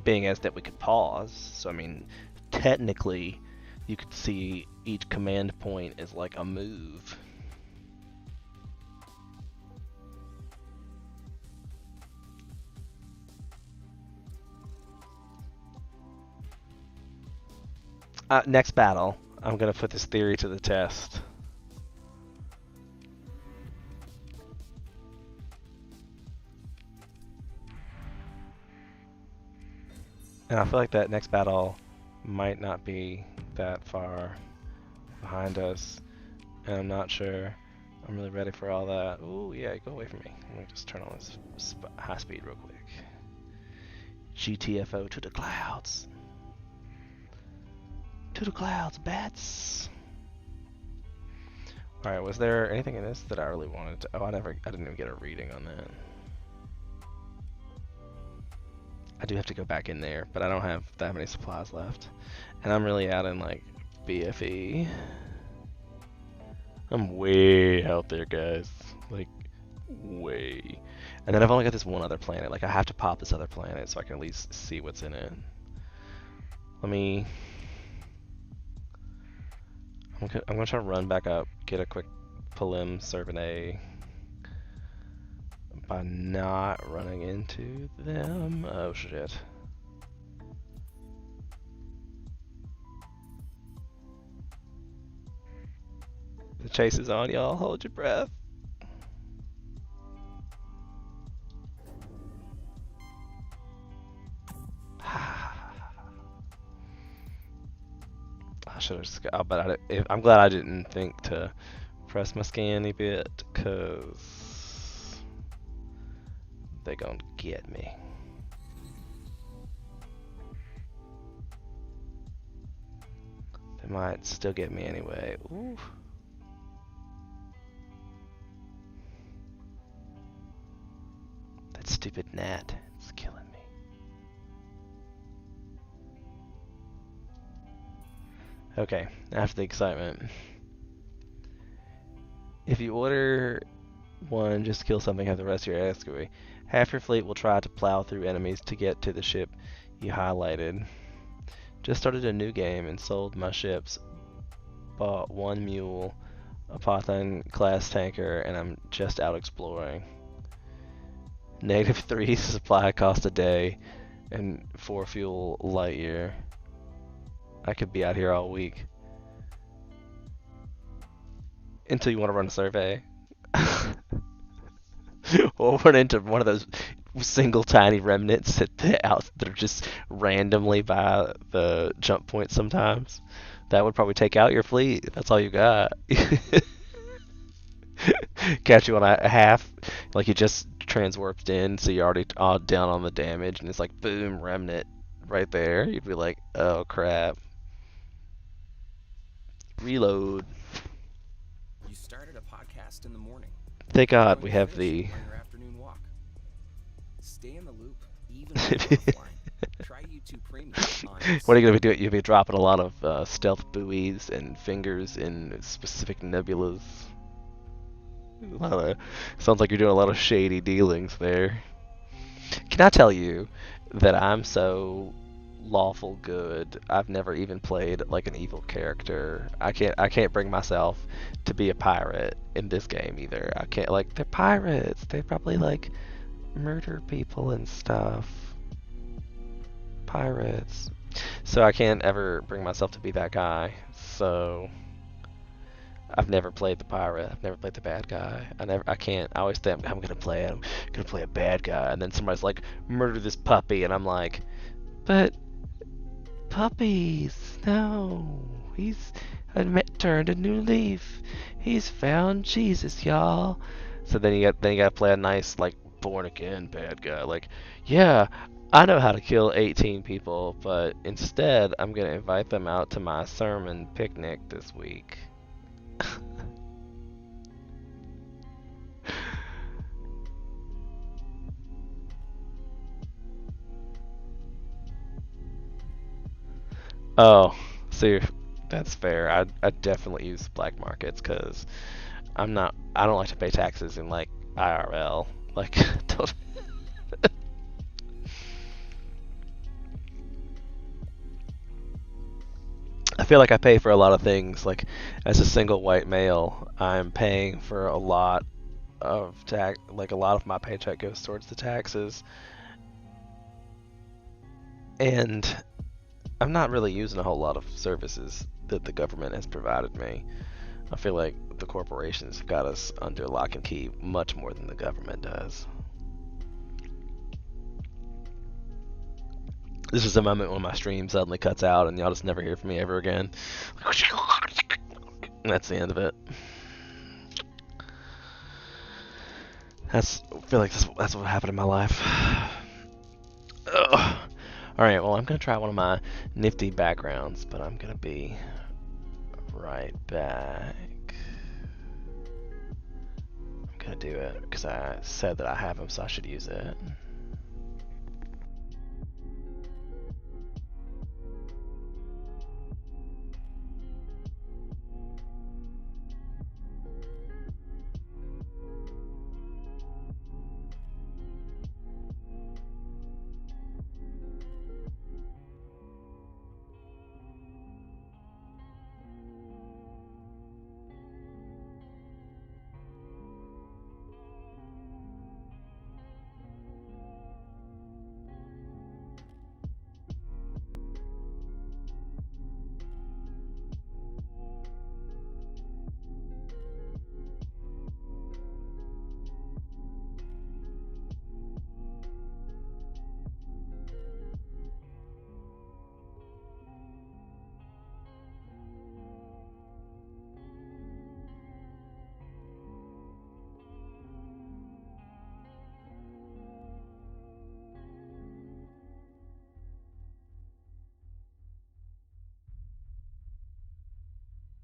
being as that we could pause. So I mean, technically, you could see each command point as like a move. Next battle, I'm gonna put this theory to the test. And I feel like that next battle might not be that far behind us, and I'm not sure I'm really ready for all that. Ooh, yeah, go away from me. Let me just turn on this high speed real quick. GTFO to the clouds. To the clouds, bats. Alright, was there anything in this that I really wanted to... Oh, I didn't even get a reading on that. I do have to go back in there, but I don't have that many supplies left. And I'm really out in, like, BFE. I'm way out there, guys. Like, way. And then I've only got this one other planet. Like, I have to pop this other planet so I can at least see what's in it. Let me... I'm gonna try to run back up, get a quick Palim Servane, by not running into them. Oh shit. The chase is on, y'all. Hold your breath. I should have just. But I'm glad I didn't think to press my scanny bit, cause they gonna get me. They might still get me anyway. Ooh. That stupid gnat. It's killing me. Okay, after the excitement. If you order one, just kill something, have the rest of your escort. Half your fleet will try to plow through enemies to get to the ship you highlighted. Just started a new game and sold my ships. Bought one mule, a Python class tanker, and I'm just out exploring. -3 supply cost a day, and 4 fuel light year. I could be out here all week. Until you want to run a survey. Or run into one of those single tiny remnants that are just randomly by the jump point sometimes. That would probably take out your fleet. That's all you got. Catch you on a half, like you just transwarped in, so you're already all down on the damage, and it's like boom, remnant right there. You'd be like, oh crap. Reload. You started a podcast in the morning. Thank You're God going we to have finish the. it on your afternoon walk. Stay in the loop, even when you're offline. Try YouTube Premium on What are you gonna be doing? You'll be dropping a lot of stealth buoys and fingers in specific nebulas. Sounds like you're doing a lot of shady dealings there. Can I tell you that I'm so lawful good? I've never even played like an evil character. I can't bring myself to be a pirate in this game either. I can't, like, they're pirates. They probably like murder people and stuff. Pirates. So I can't ever bring myself to be that guy. So I've never played the pirate. I've never played the bad guy. I can't. I always think I'm gonna play it. I'm gonna play a bad guy, and then somebody's like, murder this puppy, and I'm like, but puppies, no. He's turned a new leaf. He's found Jesus, y'all. So then you gotta play a nice, like, born again bad guy. Like, yeah, I know how to kill 18 people, but instead I'm gonna invite them out to my sermon picnic this week. Oh, see, that's fair. I definitely use black markets because I don't like to pay taxes in like IRL. Like, don't. I feel like I pay for a lot of things. Like, as a single white male, I'm paying for a lot of tax. Like, a lot of my paycheck goes towards the taxes, and I'm not really using a whole lot of services that the government has provided me. I feel like the corporations have got us under lock and key much more than the government does. This is a moment when my stream suddenly cuts out and y'all just never hear from me ever again. That's the end of it. I feel like that's what happened in my life. Ugh. Alright, well, I'm going to try one of my nifty backgrounds, but I'm going to be right back. I'm going to do it because I said that I have them, so I should use it.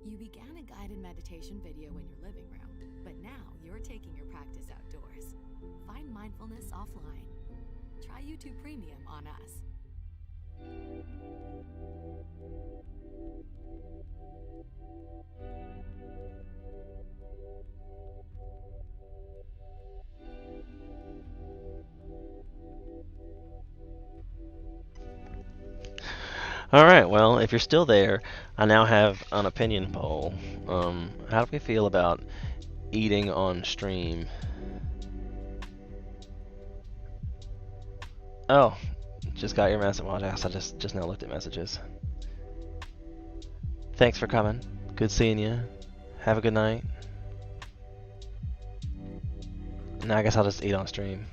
You began a guided meditation video in your living room, but now you're taking your practice outdoors. Find mindfulness offline. Try YouTube Premium on us. Alright, well, if you're still there, I now have an opinion poll. How do we feel about eating on stream? Oh, just got your message. Well, I guess I just now looked at messages. Thanks for coming. Good seeing you. Have a good night. Now I guess I'll just eat on stream.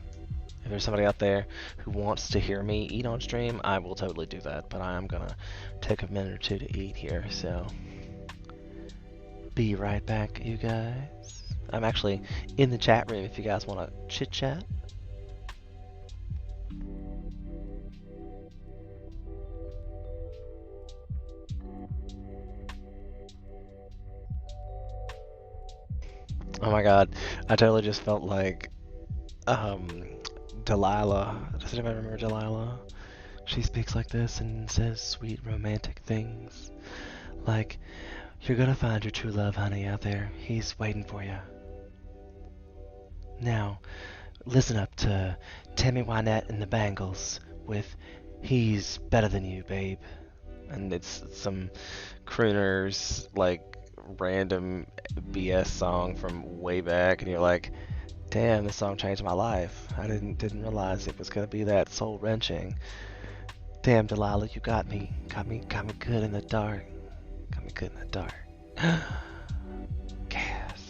If there's somebody out there who wants to hear me eat on stream, I will totally do that. But I am gonna take a minute or two to eat here, so be right back, you guys. I'm actually in the chat room if you guys want to chit chat. Oh my god, I totally just felt like Delilah. Does anybody remember Delilah? She speaks like this and says sweet romantic things. Like, you're gonna find your true love, honey, out there. He's waiting for you. Now, listen up to Tammy Wynette and the Bangles with He's Better Than You, Babe. And it's some crooners, like, random BS song from way back, and you're like, damn, this song changed my life. I didn't realize it was gonna be that soul wrenching. Damn, Delilah, you got me good in the dark. Got me good in the dark. Gasp.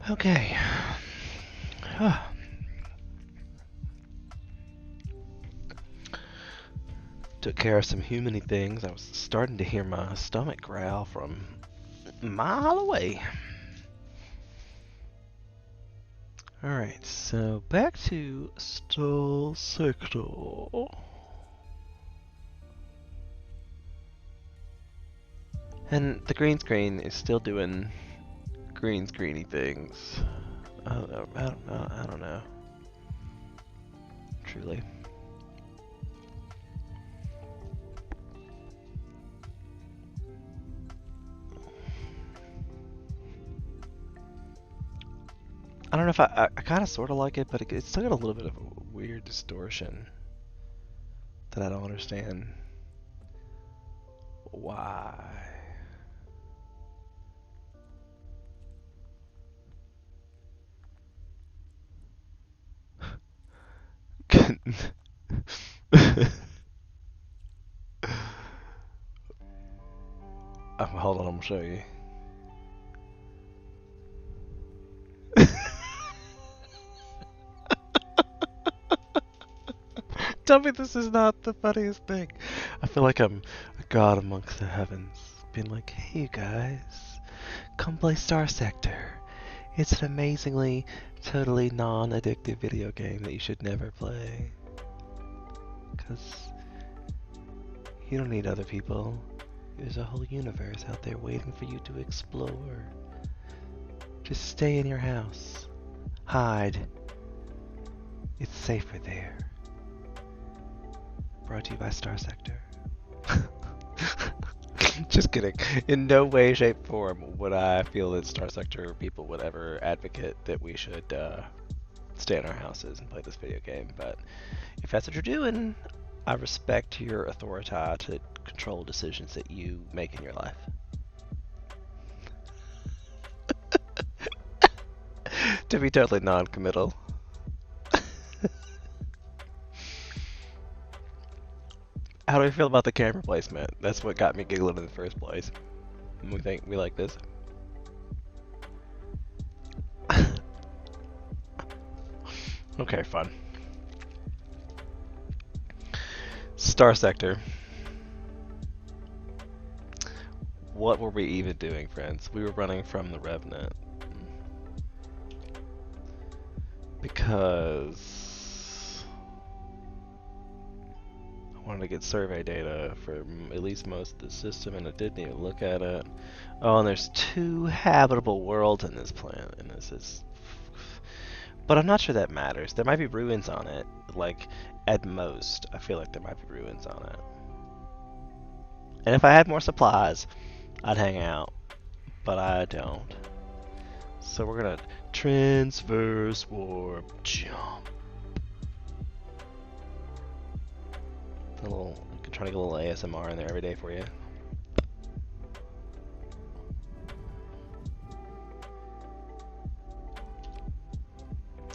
Okay. Took care of some humany things. I was starting to hear my stomach growl from a mile away. Alright, so back to Starsector. And the green screen is still doing green screeny things. I don't know. Truly. I don't know if I kind of sort of like it, but it's still got a little bit of a weird distortion that I don't understand why. Hold on, I'm gonna show you. Tell me this is not the funniest thing. I feel like I'm a god amongst the heavens, being like, hey you guys, come play Starsector. It's an amazingly, totally non-addictive video game that you should never play. Because you don't need other people. There's a whole universe out there waiting for you to explore. Just stay in your house. Hide. It's safer there. Brought to you by Starsector. Just kidding. In no way, shape, form would I feel that Starsector people would ever advocate that we should stay in our houses and play this video game. But if that's what you're doing, I respect your authority to control decisions that you make in your life. To be totally non-committal. How do we feel about the camera placement? That's what got me giggling in the first place. We think we like this. Okay, fun. Starsector. What were we even doing, friends? We were running from the Revenant. Because I wanted to get survey data for at least most of the system, and it didn't even look at it. Oh, and there's 2 habitable worlds in this planet, and this is... But I'm not sure that matters. There might be ruins on it. Like, at most, I feel like there might be ruins on it. And if I had more supplies, I'd hang out. But I don't. So we're gonna transverse warp jump. Trying to get a little ASMR in there every day for you.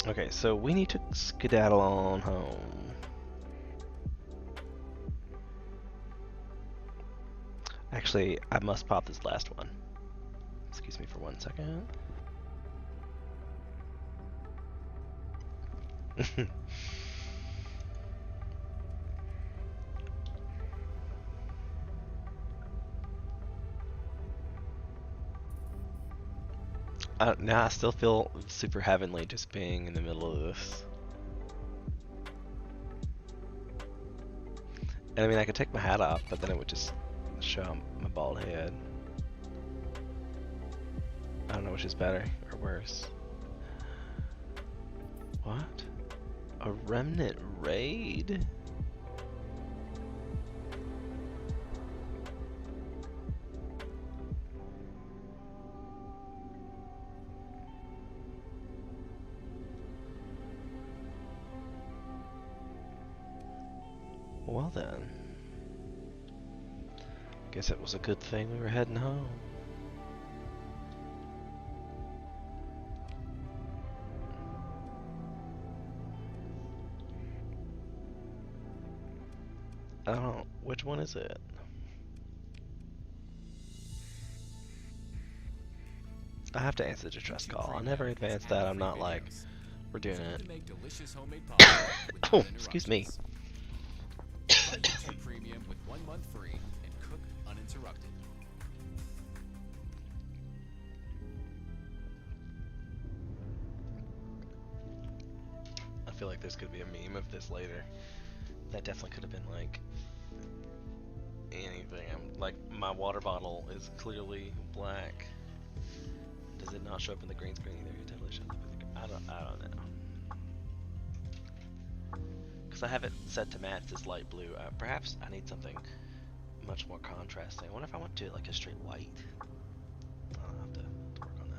Okay, so we need to skedaddle on home. Actually, I must pop this last one. Excuse me for 1 second. Now I still feel super heavenly just being in the middle of this. And I mean, I could take my hat off, but then it would just show my bald head. I don't know which is better or worse. What? A remnant raid? Well then. Guess it was a good thing we were heading home. I don't know. Which one is it? I have to answer the distress call. I never advanced that. I'm not like, we're doing it. Oh, excuse me. Try YouTube Premium with 1 month free and cook uninterrupted. I feel like there's gonna be a meme of this later. That definitely could have been like anything. Like my water bottle is clearly black. Does it not show up in the green screen either? It totally shows up in the. I don't know. Because I have it set to match this light blue. Perhaps I need something much more contrasting. I wonder if I want to do it like a straight white. I'll have to work on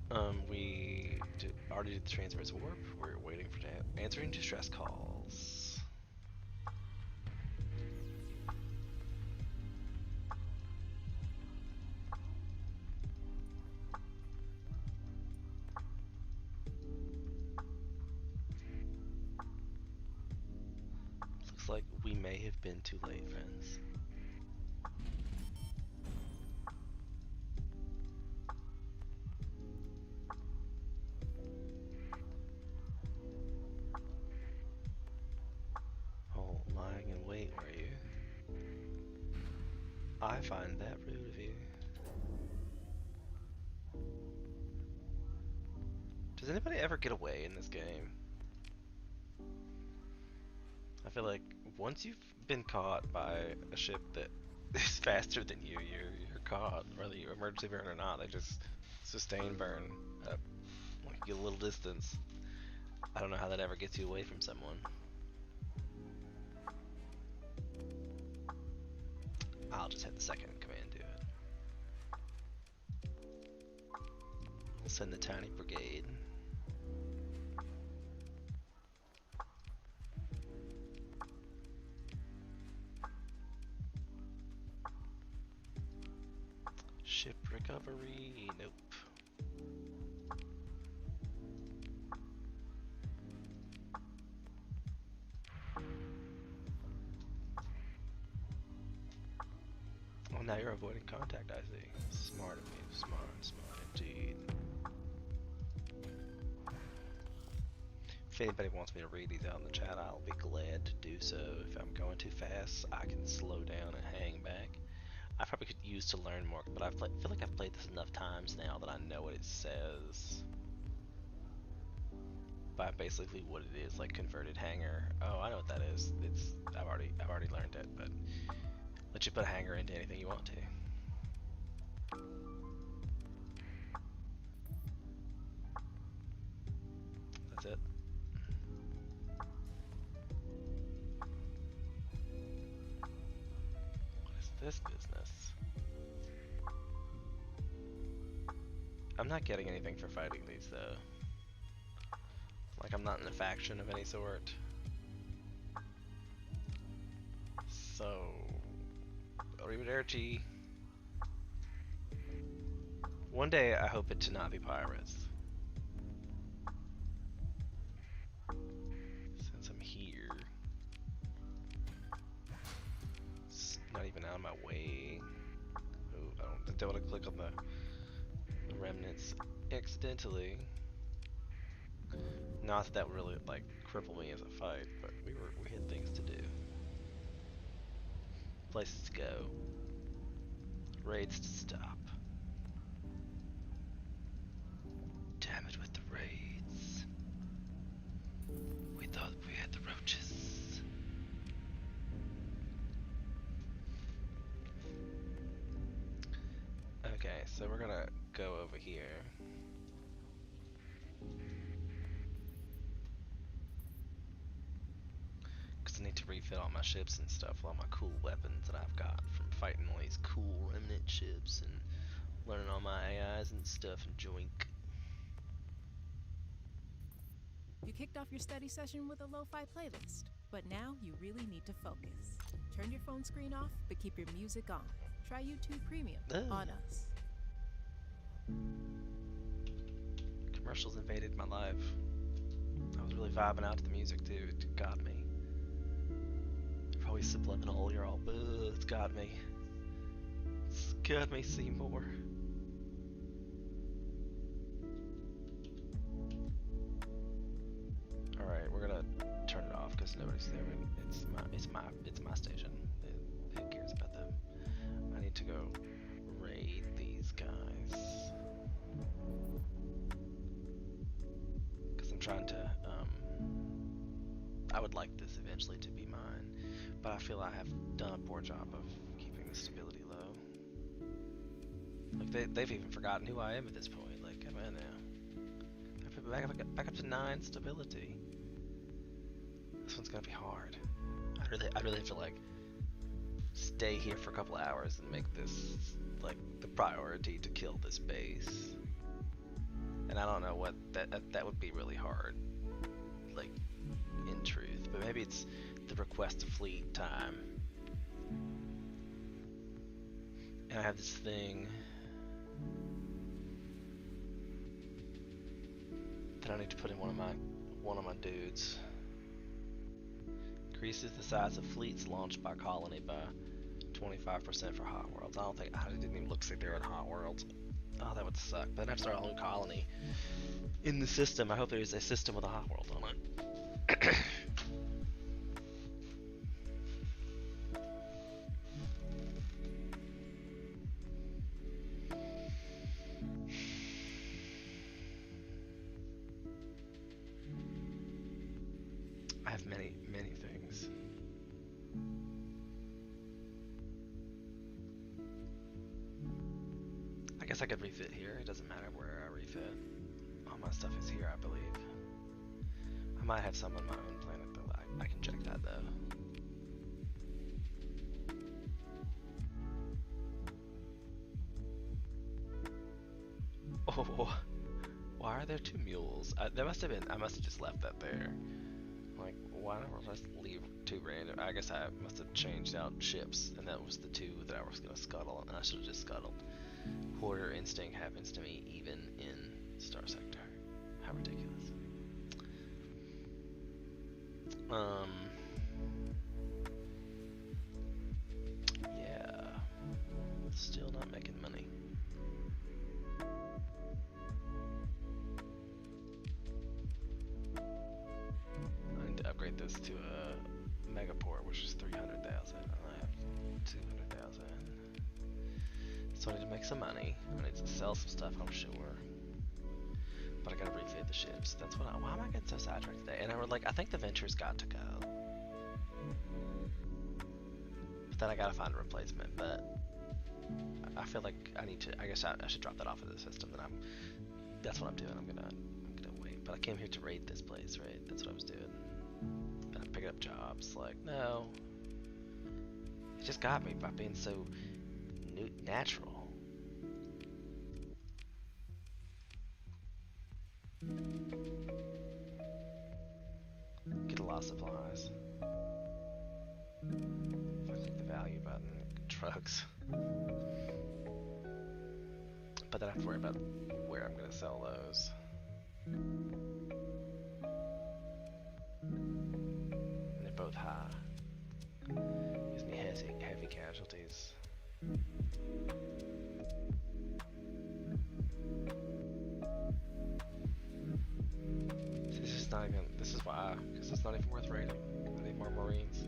that one. We already did the transverse warp. We're waiting for answering distress calls. Looks like we may have been too late, friends. Oh, lying in wait, were you? I find that rude of you. Does anybody ever get away in this game? I feel like once you've been caught by a ship that is faster than you, you're caught, whether you emergency burn or not. They just sustain burn up like a little distance. I don't know how that ever gets you away from someone. I'll just hit the second command to it. We'll send the tiny brigade. Ship recovery, nope. Oh, now you're avoiding contact, I see. Smart of you, smart indeed. If anybody wants me to read these out in the chat, I'll be glad to do so. If I'm going too fast, I can slow down and hang back. I probably could use to learn more, but I feel like I've played this enough times now that I know what it says. By basically what it is, like converted hanger. Oh, I know what that is. I've already learned it, but let you put a hanger into anything you want to. That's it. What is this business? I'm not getting anything for fighting these though. Like I'm not in a faction of any sort. So, arrivederci. One day I hope it to not be pirates. Since I'm here. It's not even out of my way. Oh, I don't want to click on the remnants accidentally. Not that that would really like cripple me as a fight, but we had things to do. Places to go. Raids to stop. Damn it with the raids. We thought we had the roaches. Okay, so we're gonna go over here. Because I need to refit all my ships and stuff, all my cool weapons that I've got from fighting all these cool remnant ships and learning all my AIs and stuff and joink. You kicked off your study session with a lo-fi playlist, but now you really need to focus. Turn your phone screen off, but keep your music on. Try YouTube Premium on us. Commercials invaded my life. I was really vibing out to the music too. It got me. Probably subliminal. You're all, it's got me. Cut me, Seymour. Alright, we're gonna turn it off because nobody's there. It's my station. Who cares about them? I need to go raid these guys. Because I'm trying to, I would like this eventually to be mine, but I feel I have done a poor job of keeping the stability low. Like, they've even forgotten who I am at this point. Like, come on now. Back up to 9 stability. This one's gonna be hard. I really have to, like, stay here for a couple hours and make this, like, the priority to kill this base. And I don't know what that would be really hard, like, in truth. But maybe it's the request to fleet time. And I have this thing that I need to put in one of my dudes. Increases the size of fleets launched by colony by 25% for hot worlds. I didn't even look see there at hot worlds. Oh, that would suck. But I'd have to start a whole colony in the system. I hope there's a system with a hot world on it. I have many things. I guess I could refit here. It doesn't matter where I refit. All my stuff is here, I believe. I might have some on my own planet, but I can check that though. Oh, why are there 2 mules? I must have just left that there. Like, why not just leave 2 random? I guess I must have changed out ships, and that was the 2 that I was gonna scuttle, and I should have just scuttled. Hoarder instinct happens to me even in Starsector. How ridiculous. Yeah. Still not making money. I need to upgrade this to a megaport, which is 300,000. I have 200,000. So I need to make some money. I need to sell some stuff, I'm sure. But I gotta refit the ships. That's why am I getting so sidetracked today? And I think the Venture's got to go. But then I gotta find a replacement. But I feel like I guess I should drop that off of the system. And that's what I'm doing. I'm gonna wait. But I came here to raid this place, right? That's what I was doing. And I'm picking up jobs. Like, no. It just got me by being so natural. Get a lot of supplies. If I click the value button, drugs. But then I have to worry about where I'm gonna sell those. And they're both high. Gives me heavy casualties. This is why, because it's not even worth raiding. I need more Marines.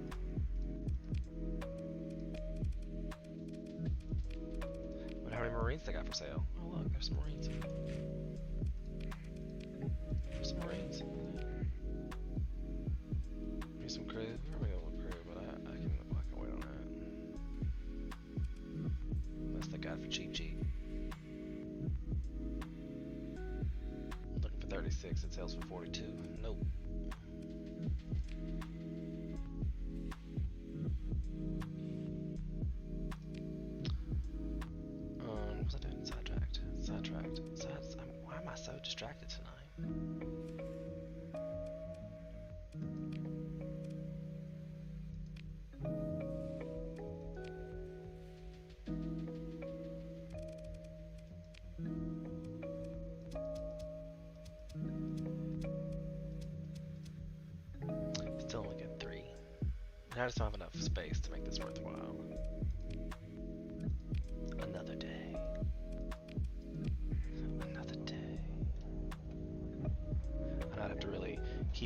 But how many Marines they got for sale? Oh look, there's some Marines. There's some Marines. Here's some crew. We're gonna go with crew, but I can wait on that. That's the guy for cheap. Looking for 36, it sells for 42. Nope. What was I doing? Sidetracked. Why am I so distracted tonight? Still only get 3. And I just don't have enough space to make this worthwhile.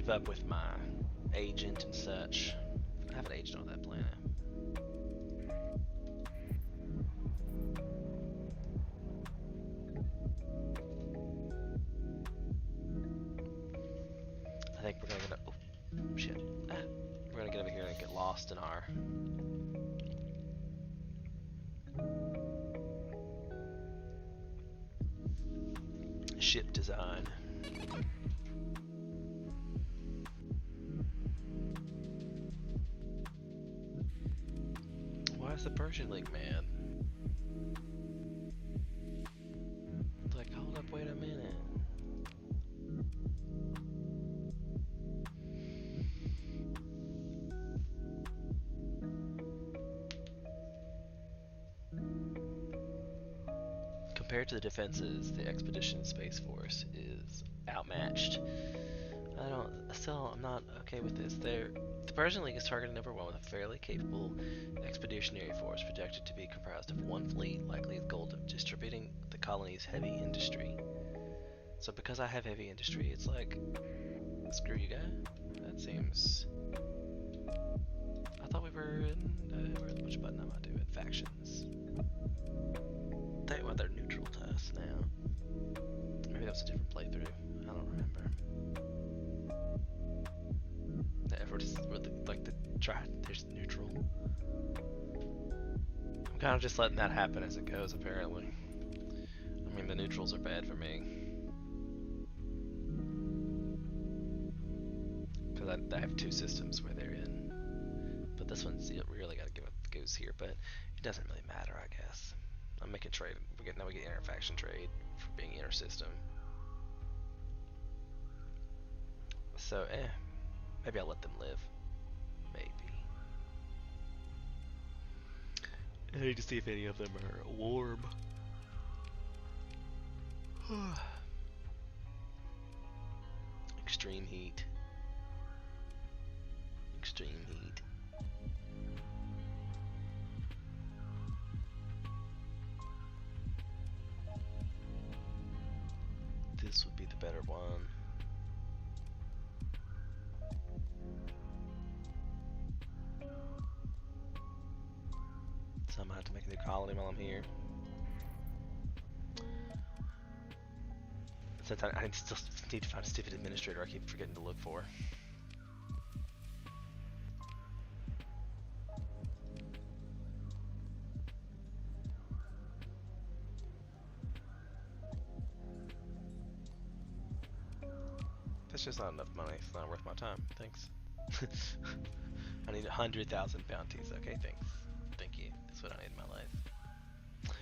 keep up with my agent and such. I have an agent on that planet. I think we're gonna get oh shit. We're gonna get over here and get lost in our ship design. Why is the Persian League mad? It's like, hold up, wait a minute. Compared to the defenses, the Expedition Space Force is outmatched. I'm not okay with this. The Persian League is targeting number one with a fairly capable expeditionary force projected to be comprised of one fleet, likely with goal of distributing the colony's heavy industry. So because I have heavy industry, it's like, screw you guys. That seems... I thought we were in, which button am I doing? Factions. Think about their neutral to us now. Maybe that was a different playthrough. I don't remember. The effort is really like the try. There's neutral. I'm kind of just letting that happen as it goes, apparently. I mean, the neutrals are bad for me. Because I have two systems where they're in. But this one's really got to give up the goose here, but it doesn't really matter, I guess. I'm making trade. Now we get interfaction trade for being inter-system. So, maybe I'll let them live. Maybe. I need to see if any of them are warm. Extreme heat. Extreme heat. This would be the better one. So I'm gonna have to make a new colony while I'm here. Since I still need to find a stupid administrator I keep forgetting to look for. That's just not enough money. It's not worth my time. Thanks. I need 100,000 bounties. Okay, thanks. Thank you. That's what I need in my life.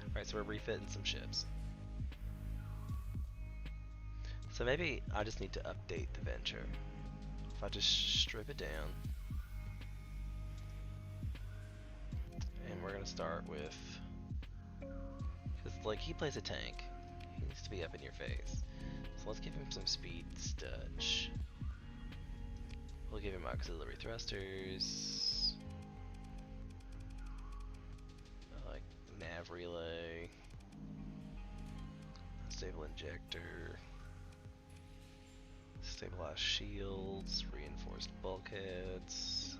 Alright, so we're refitting some ships. So maybe I just need to update the Venture. If I just strip it down. And we're gonna start with... Because, like, he plays a tank. He needs to be up in your face. So let's give him some speed stutch. We'll give him auxiliary thrusters. Like nav relay. Stable injector. Stabilized shields. Reinforced bulkheads.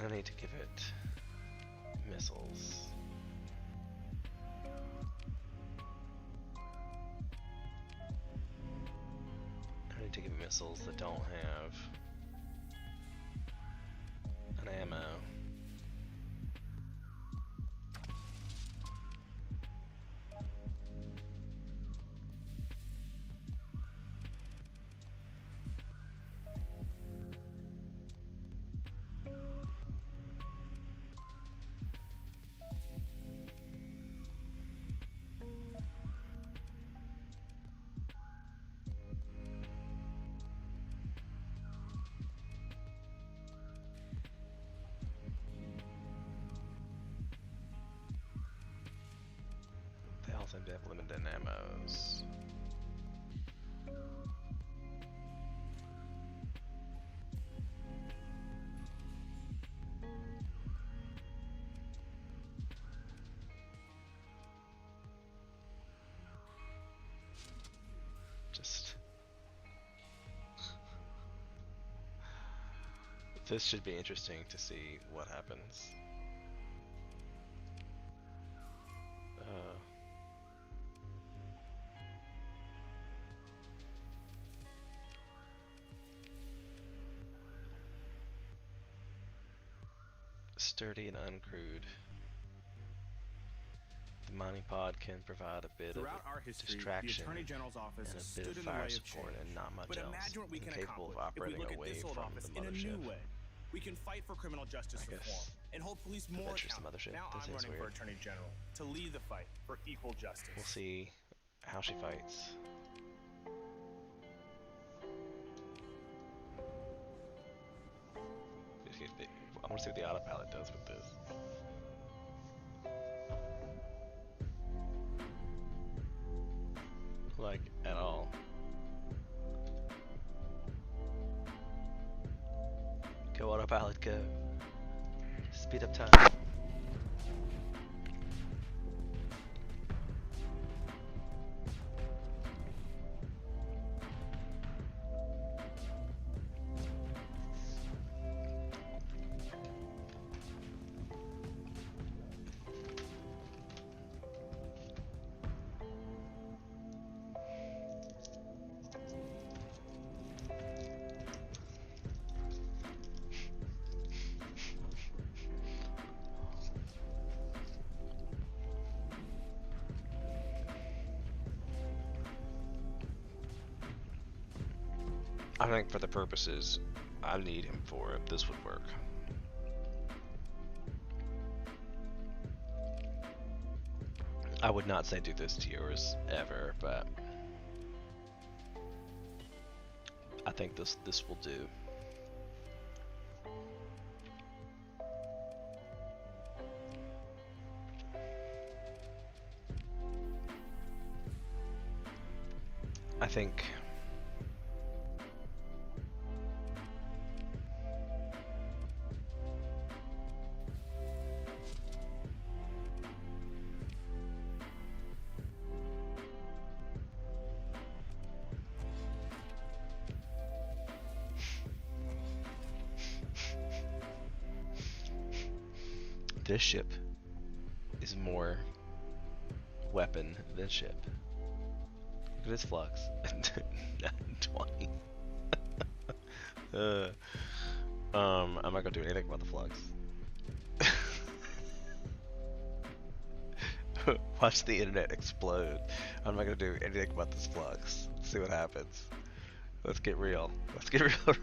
I need to give it missiles. I need to give it missiles that don't have an ammo. They also have limited ammos. This should be interesting to see what happens. Sturdy and uncrewed. The mining pod can provide a bit Throughout of our history, distraction the Attorney General's office and a stood bit of in the fire way of support change. and not much But else. imagine what we can Incapable of accomplish if we operating look at away this old from office the in a new mothership. way. We can fight for criminal justice I reform guess. and hold police more Adventures the accountable. mothership. Now This I'm is running for weird. Attorney General to lead the fight for equal justice. We'll see how she fights. I want to see what the autopilot does with this. Like, at all. Go autopilot, go. Speed up time. I think for the purposes I need him for, this would work. I would not say do this to yours ever, but I think this will do. I think this ship is more weapon than ship. Look at his flux. 20. I'm not gonna do anything about the flux. Watch the internet explode. I'm not gonna do anything about this flux. Let's see what happens. Let's get real. Let's get real.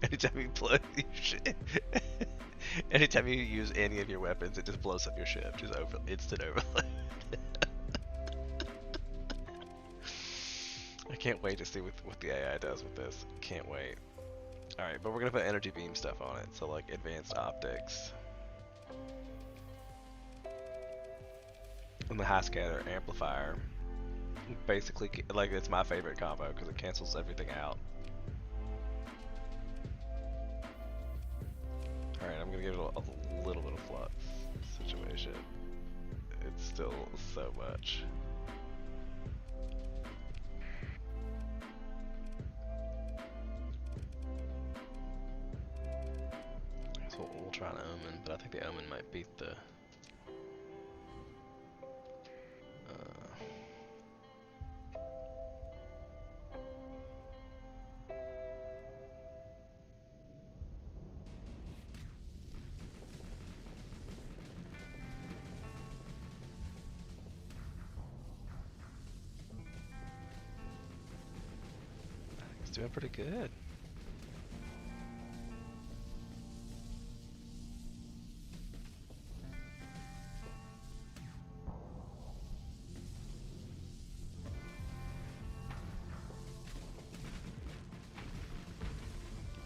Anytime you plug your shit. Anytime you use any of your weapons, it just blows up your ship. Just instant overload. I can't wait to see what the AI does with this. Can't wait. Alright, but we're gonna put energy beam stuff on it. So like advanced optics. And the high scatter amplifier. Basically, like it's my favorite combo because it cancels everything out. Alright, I'm gonna give it a little bit of flux situation. It's still so much. So we'll try an omen, but I think the omen might beat the it's doing pretty good.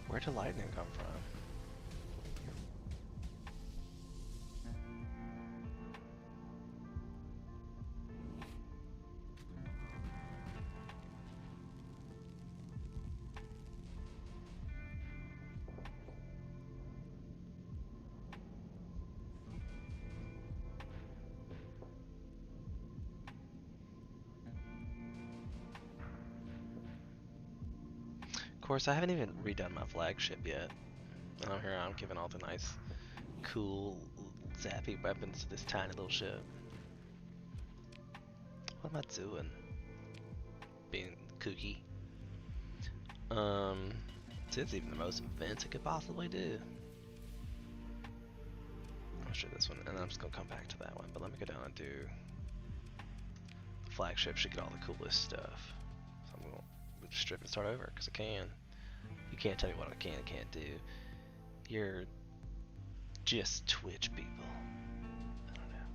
Where did lightning come from? course, I haven't even redone my flagship yet. And I'm giving all the nice, cool, zappy weapons to this tiny little ship. What am I doing? Being kooky. See, it's even the most events I could possibly do. I'll show this one, and I'm just gonna come back to that one. But let me go down and do the flagship. Should get all the coolest stuff. So I'm gonna strip and start over because I can. You can't tell me what I can and can't do. You're just Twitch people. I don't know.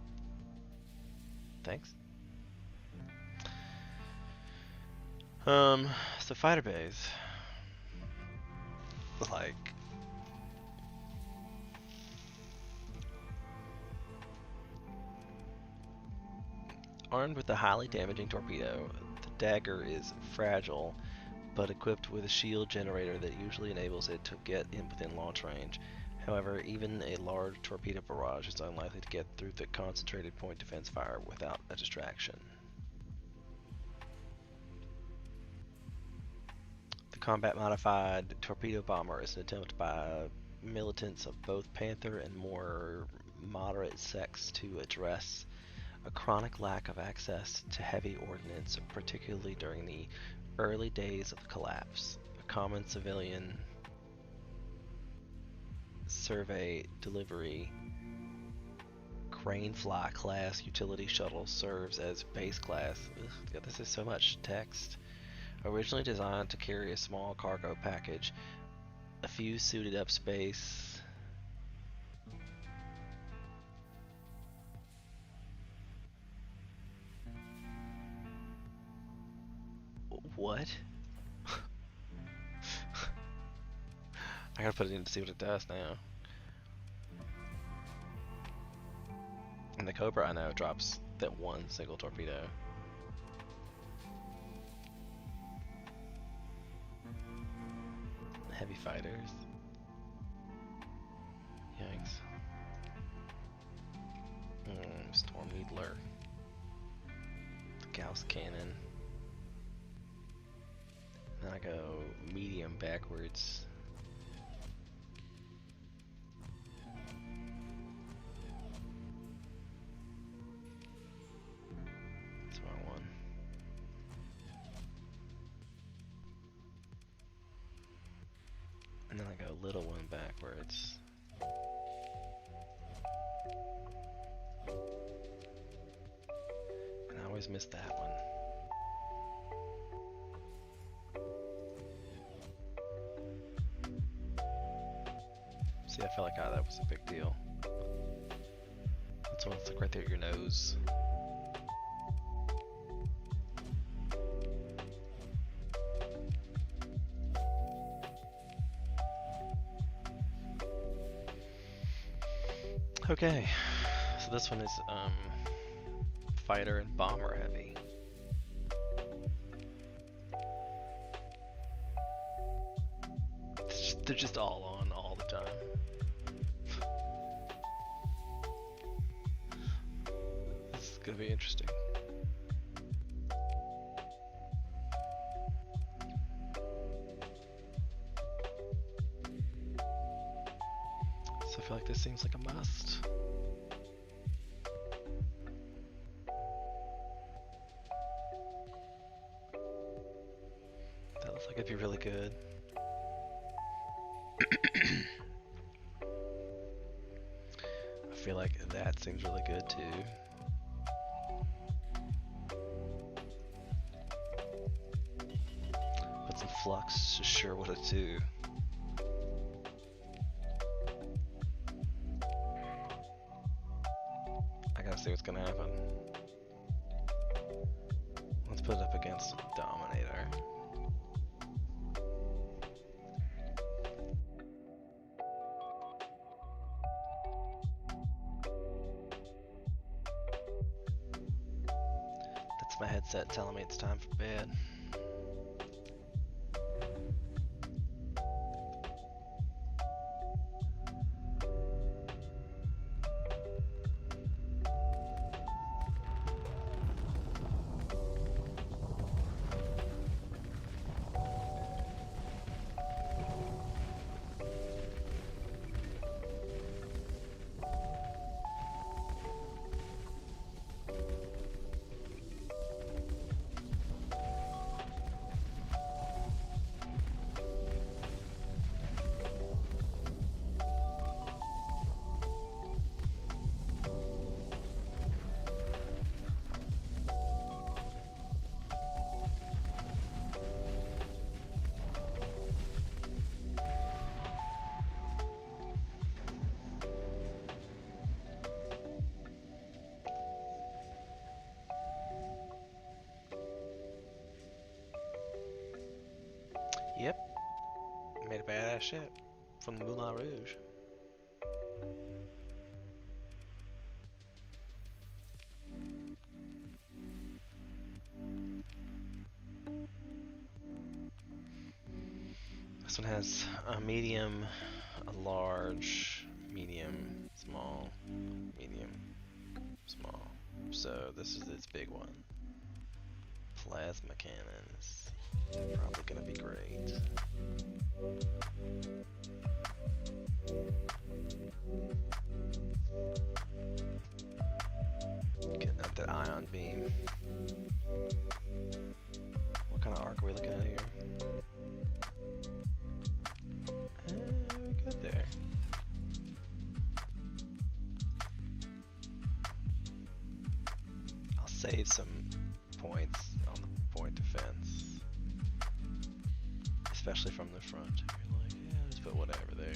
Thanks. So fighter bays. Like, armed with a highly damaging torpedo, the dagger is fragile, but equipped with a shield generator that usually enables it to get in within launch range. However, even a large torpedo barrage is unlikely to get through the concentrated point defense fire without a distraction. The combat-modified torpedo bomber is an attempt by militants of both Panther and more moderate sects to address a chronic lack of access to heavy ordnance, particularly during the early days of the collapse. A common civilian survey delivery Cranefly class utility shuttle serves as base class. Ugh, this is so much text. Originally designed to carry a small cargo package, a few suited up space. What? I gotta put it in to see what it does now. And the Cobra, I know, drops that one single torpedo. Heavy fighters. Yikes. Storm Needler. The Gauss Cannon. Then I go medium backwards. That's what I want. And then I go little one backwards. And I always miss that one. See, I felt like that was a big deal. That's one that's like right there at your nose. Okay, so this one is fighter and bomber heavy. They're just all on all the time. This is gonna be interesting. So I feel like this seems like a must. That looks like it'd be really good. I feel like that seems really good too. Put some flux, sure what it do. I gotta see what's gonna happen. Let's put it up against Dominator. That's my headset telling me it's time for bed. made a badass ship from the Moulin Rouge. This one has a medium, a large, medium, small, medium, small. So this is its big one. Plasma cannons. Probably gonna be great. Getting at that ion beam. What kind of arc are we looking at here? We're good there. I'll save some points on the point defense. Especially from the front. You're like, yeah, just put whatever there.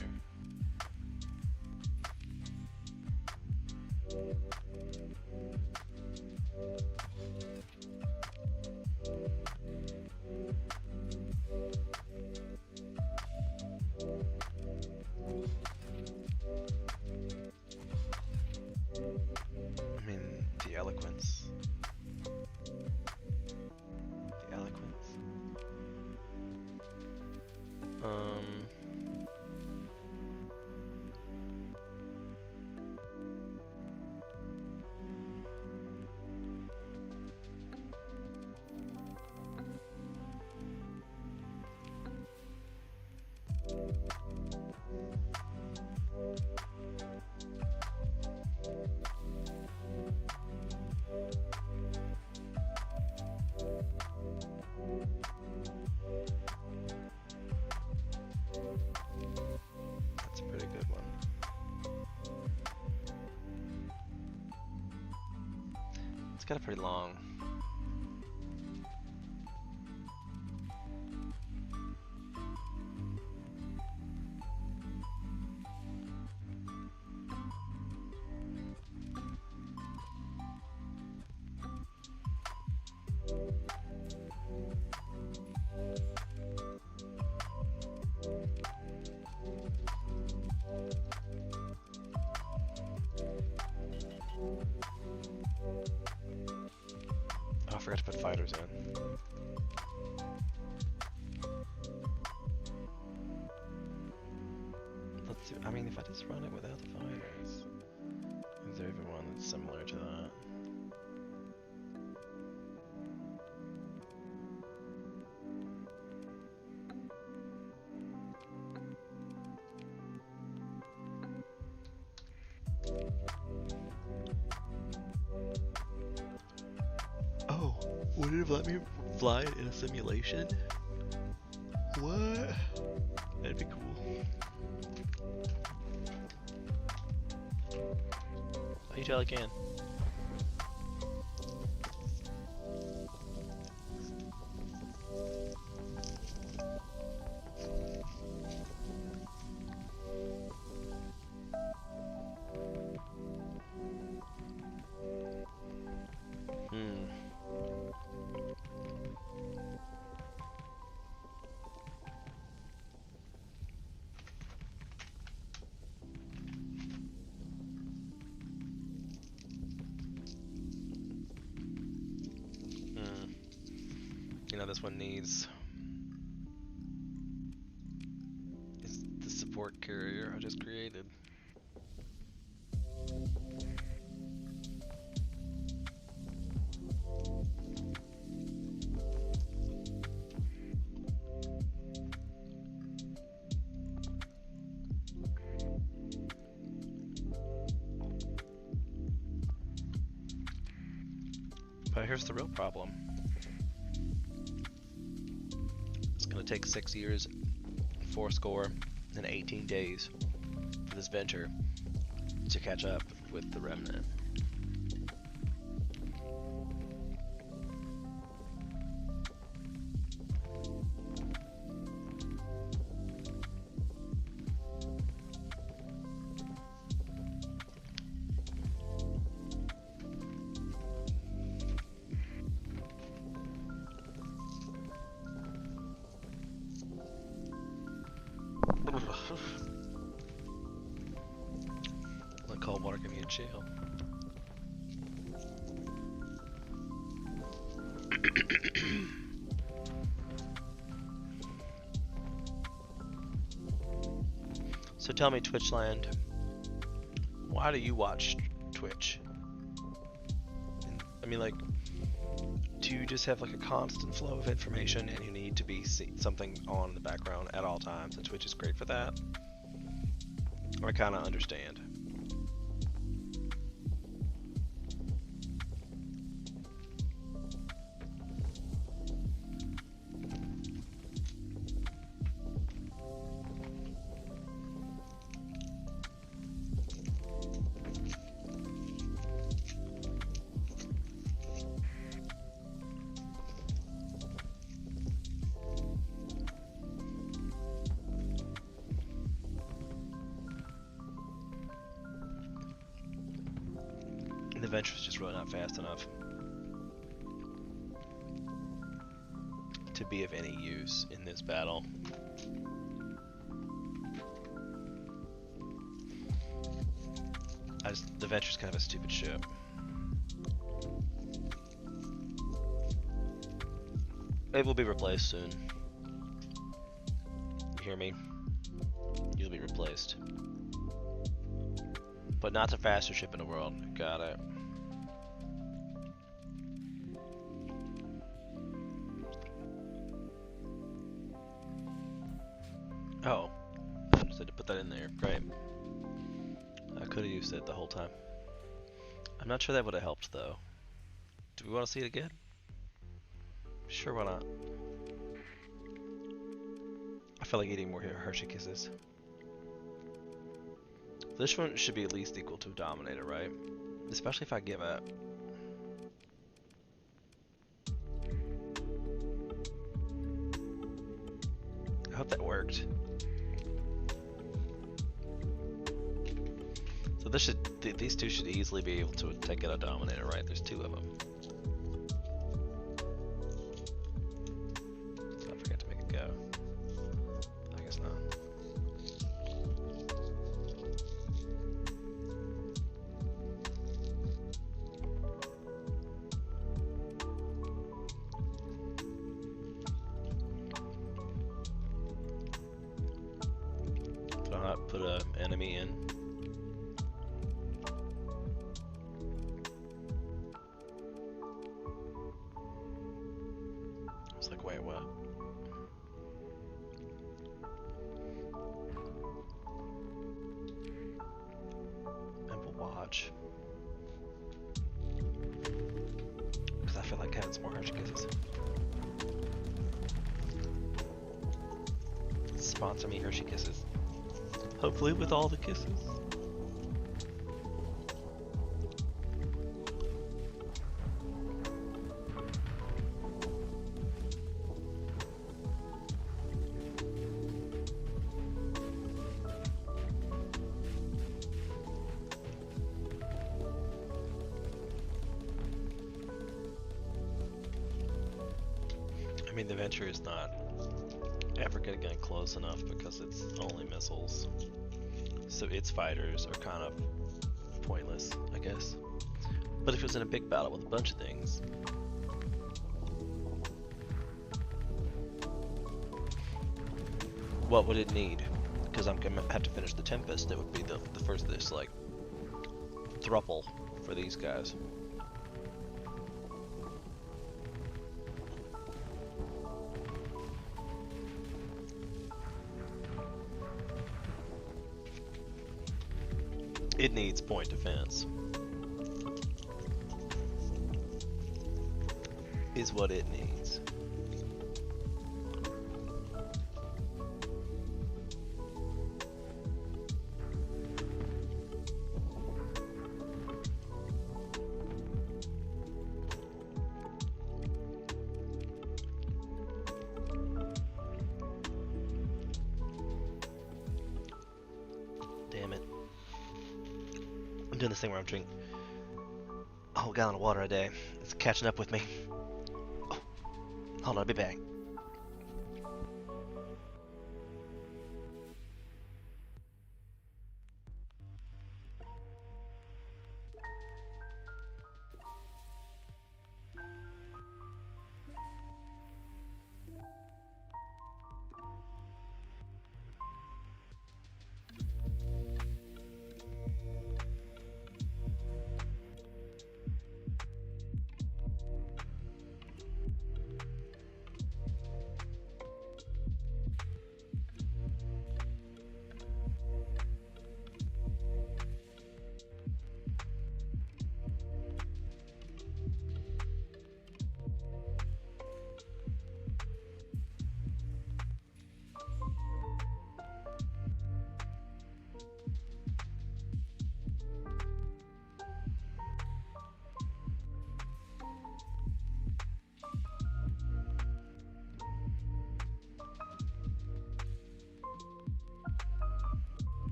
I mean, the eloquence. The eloquence. That's a pretty good one. It's got a pretty long. Oh, I forgot to put fighters in. Let's do, I mean, if I just run it without the fighters, is there even one that's similar to that? Oh, would it have let me fly it in a simulation? What? That'd be cool. You tell I can. You know, this one needs is the support carrier I just created. But here's the real problem. It's going to take 6 years, 4 and 18 days for this venture to catch up with the remnant. working here, chill. So tell me, Twitchland, why do you watch Twitch? I mean, like, do you just have like a constant flow of information and you need to be something on in the background at all times, and Twitch is great for that? I kind of understand. The venture's just really not fast enough to be of any use in this battle. The venture's kind of a stupid ship. It will be replaced soon. You hear me? You'll be replaced. But not the fastest ship in the world. Got it. Oh. I just had to put that in there. Great. I could have used it the whole time. I'm not sure that would have helped, though. Do we want to see it again? Sure, why not? I feel like eating more Hershey Kisses. This one should be at least equal to Dominator, right? Especially if I give up. I hope that worked. So this should, these two should easily be able to take out a Dominator, right? There's two of them. So I forgot to make it go. I guess not. Did I not put an enemy in? It's like, wait, what? And we'll watch. Because I feel like having some more Hershey Kisses. Sponsor me Hershey Kisses. Hopefully with all the kisses. I mean, the Venture is not ever gonna get close enough because it's only missiles. So its fighters are kind of pointless, I guess. But if it was in a big battle with a bunch of things, what would it need? Because I'm gonna have to finish the Tempest. That would be the first of this like thruple for these guys. It needs point defense. Is what it needs. Damn it. I'm doing this thing where I'm drinking a whole gallon of water a day. It's catching up with me. Oh, hold on, I'll be back.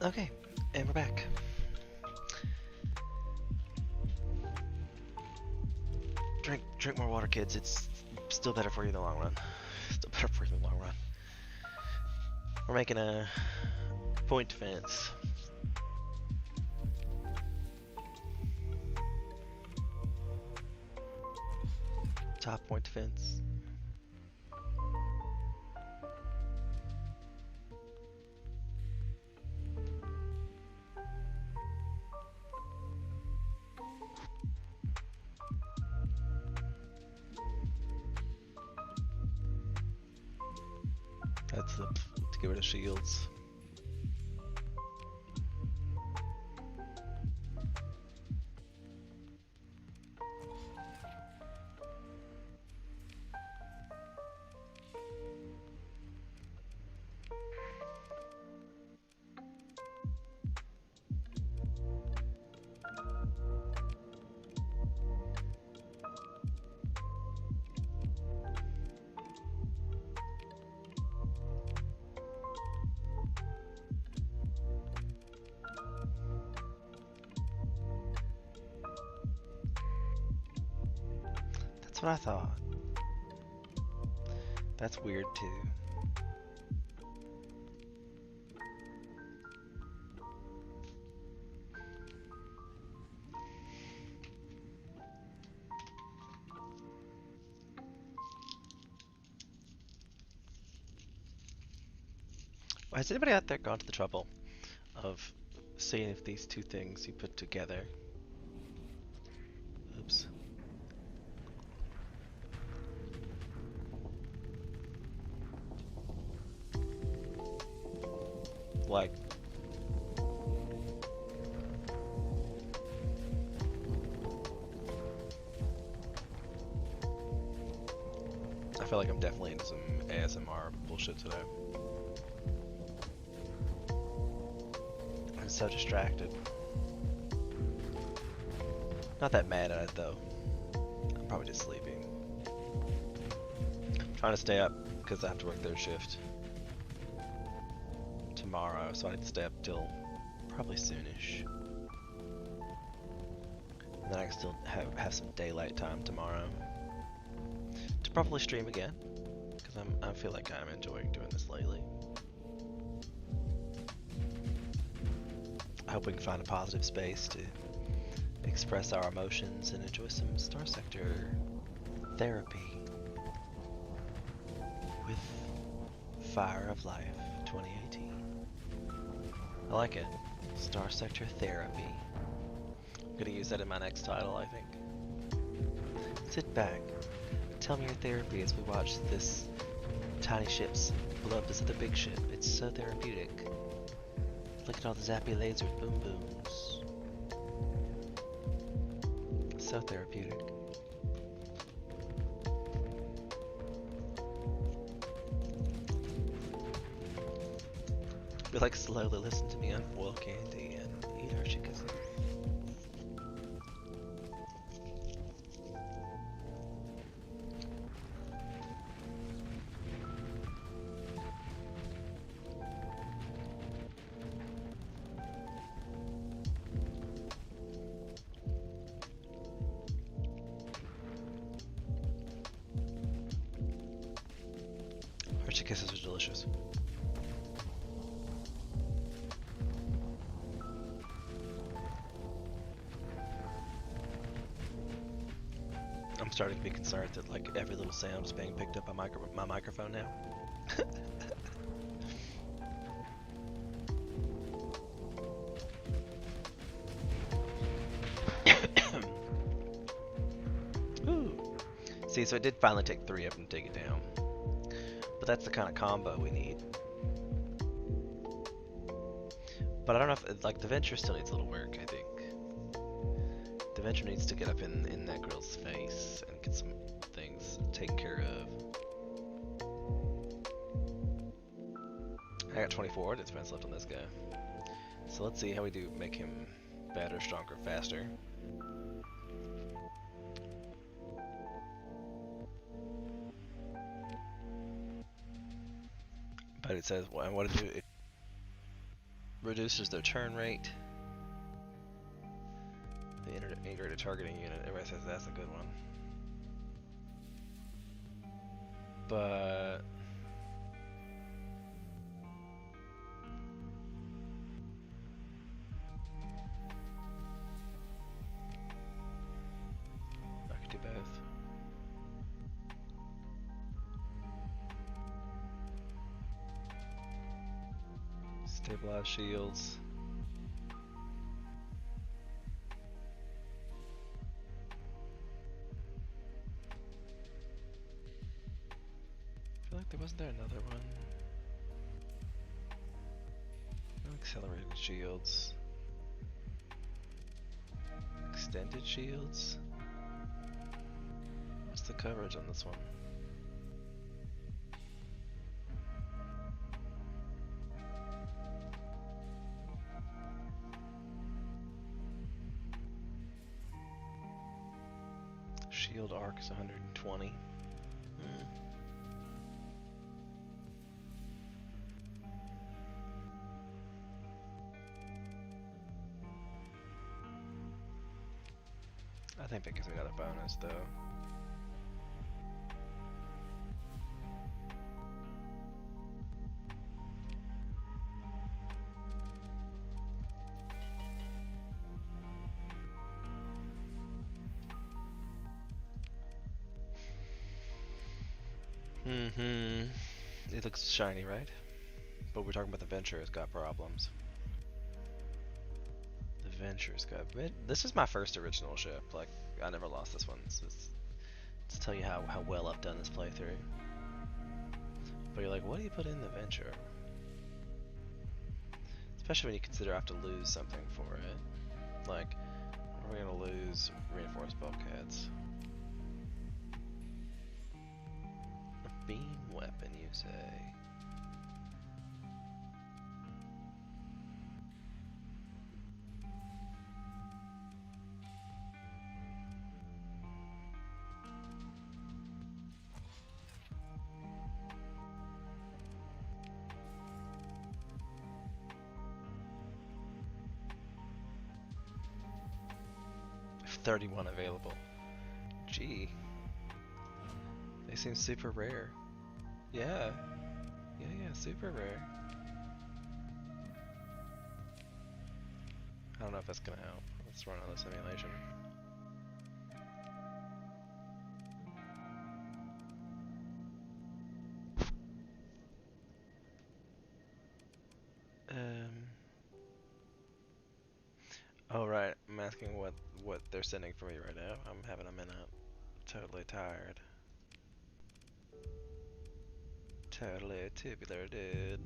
Okay, and we're back. Drink more water, kids. It's still better for you in the long run. Still better for you in the long run. We're making a point defense. Top point defense. That's to get rid of shields. That's what I thought. That's weird too. Has anybody out there gone to the trouble of seeing if these two things you put together? Oops. Like, I feel like I'm definitely into some ASMR bullshit today. I'm so distracted. Not that mad at it though. I'm probably just sleeping. I'm trying to stay up because I have to work third shift tomorrow, so I need to stay up till probably soonish. And then I can still have some daylight time tomorrow to probably stream again, because I feel like I'm enjoying doing this lately. I hope we can find a positive space to express our emotions and enjoy some Starsector therapy with Fire of Life 2018. I like it. Starsector therapy. I'm gonna use that in my next title, I think. Sit back. Tell me your therapy as we watch this tiny ship's blow up this other big ship. It's so therapeutic. Look at all the zappy lasers, boom booms. So therapeutic. We like slowly listen to me unfoil candy and eat Hershey Kisses. Hershey Kisses are delicious. I'm starting to be concerned that like every little sound is being picked up by my microphone now. Ooh. See, so it did finally take 3 of them to take it down. But that's the kind of combo we need. But I don't know if, like, the Venture still needs a little work, I think. The Venture needs to get up in that girl's face and get some things taken care of. I got 24 defense left on this guy. So let's see how we do make him better, stronger, faster. But it says, well, I want to do it. reduces their turn rate. The integrated targeting unit, everybody says that's a good one. But I could do both. Stabilize shields. I feel like wasn't there another one? Accelerated shields. Extended shields? What's the coverage on this one? Shield arc is 120. I think that gives me another bonus though. It looks shiny, right? But we're talking about the Venture has got problems. The Venture's got... This is my first original ship. Like, I never lost this one. So to tell you how well I've done this playthrough. But you're like, what do you put in the Venture? Especially when you consider I have to lose something for it. Like, we're gonna lose reinforced bulkheads. A beam weapon, you say? If 31 available. Gee. They seem super rare. Yeah. Yeah, super rare. I don't know if that's gonna help. Let's run another simulation. Oh right, I'm asking what they're sending for me right now. I'm having a minute. Totally tired. Totally tubular, dude.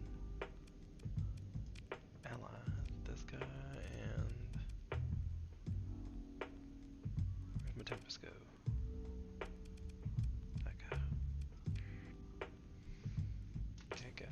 Ally, this guy, and where's my tempest go? That guy. Okay, go.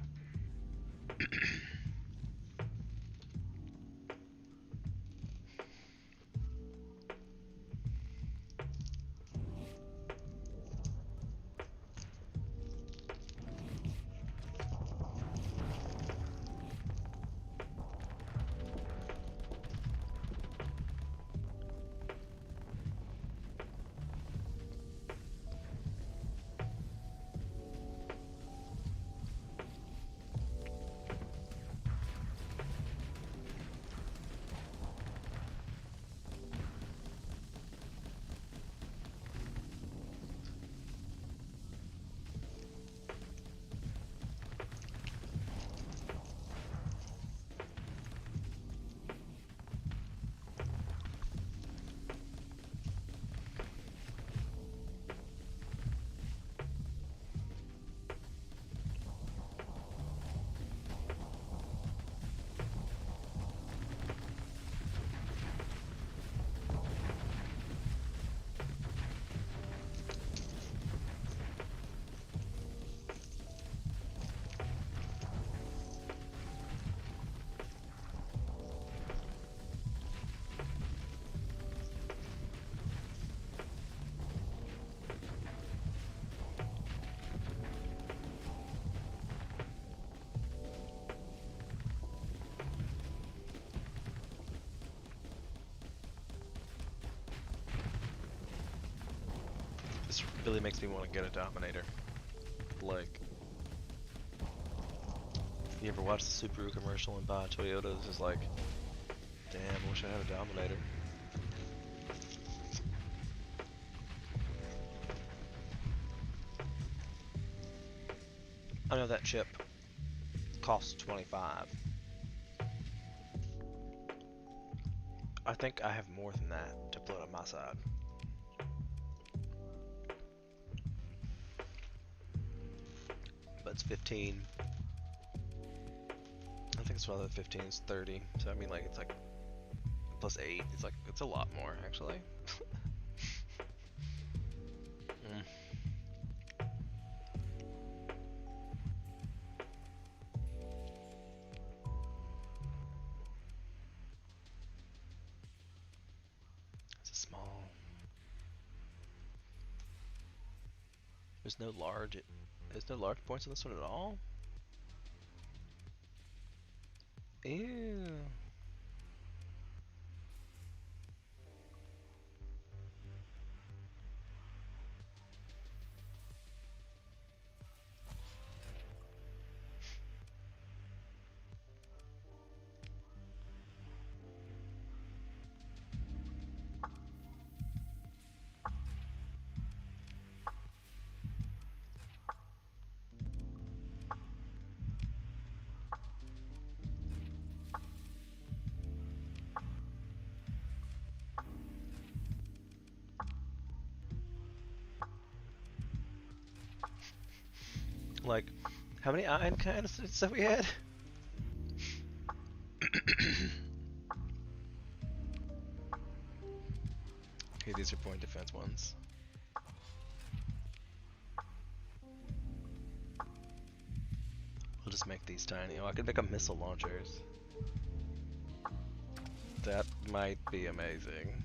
really makes me want to get a Dominator. Like, you ever watch the Subaru commercial and buy a Toyota? It's just like, damn, I wish I had a Dominator. I know that chip costs 25. I think I have more than that to put on my side. But it's 15. I think it's rather than 15, it's 30. So I mean, like, it's like plus 8. It's like, it's a lot more actually. Mm. It's a small. There's no large. There's no large points on this one at all. Ew. Like, how many iron canisters have we had? Okay, these are point defense ones. We'll just make these tiny. Oh, I could make them missile launchers. That might be amazing.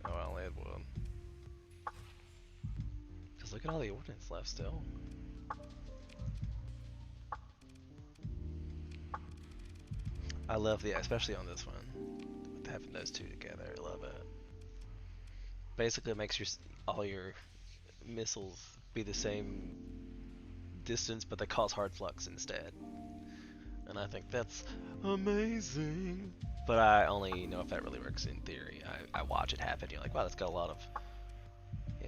Oh, I only had one. Just look at all the ordnance left still. I love the, especially on this one, with having those two together. I love it. Basically, it makes your all your missiles be the same distance, but they cause hard flux instead. And I think that's amazing. But I only know if that really works in theory. I watch it happen. You're like, wow, that's got a lot of, yeah.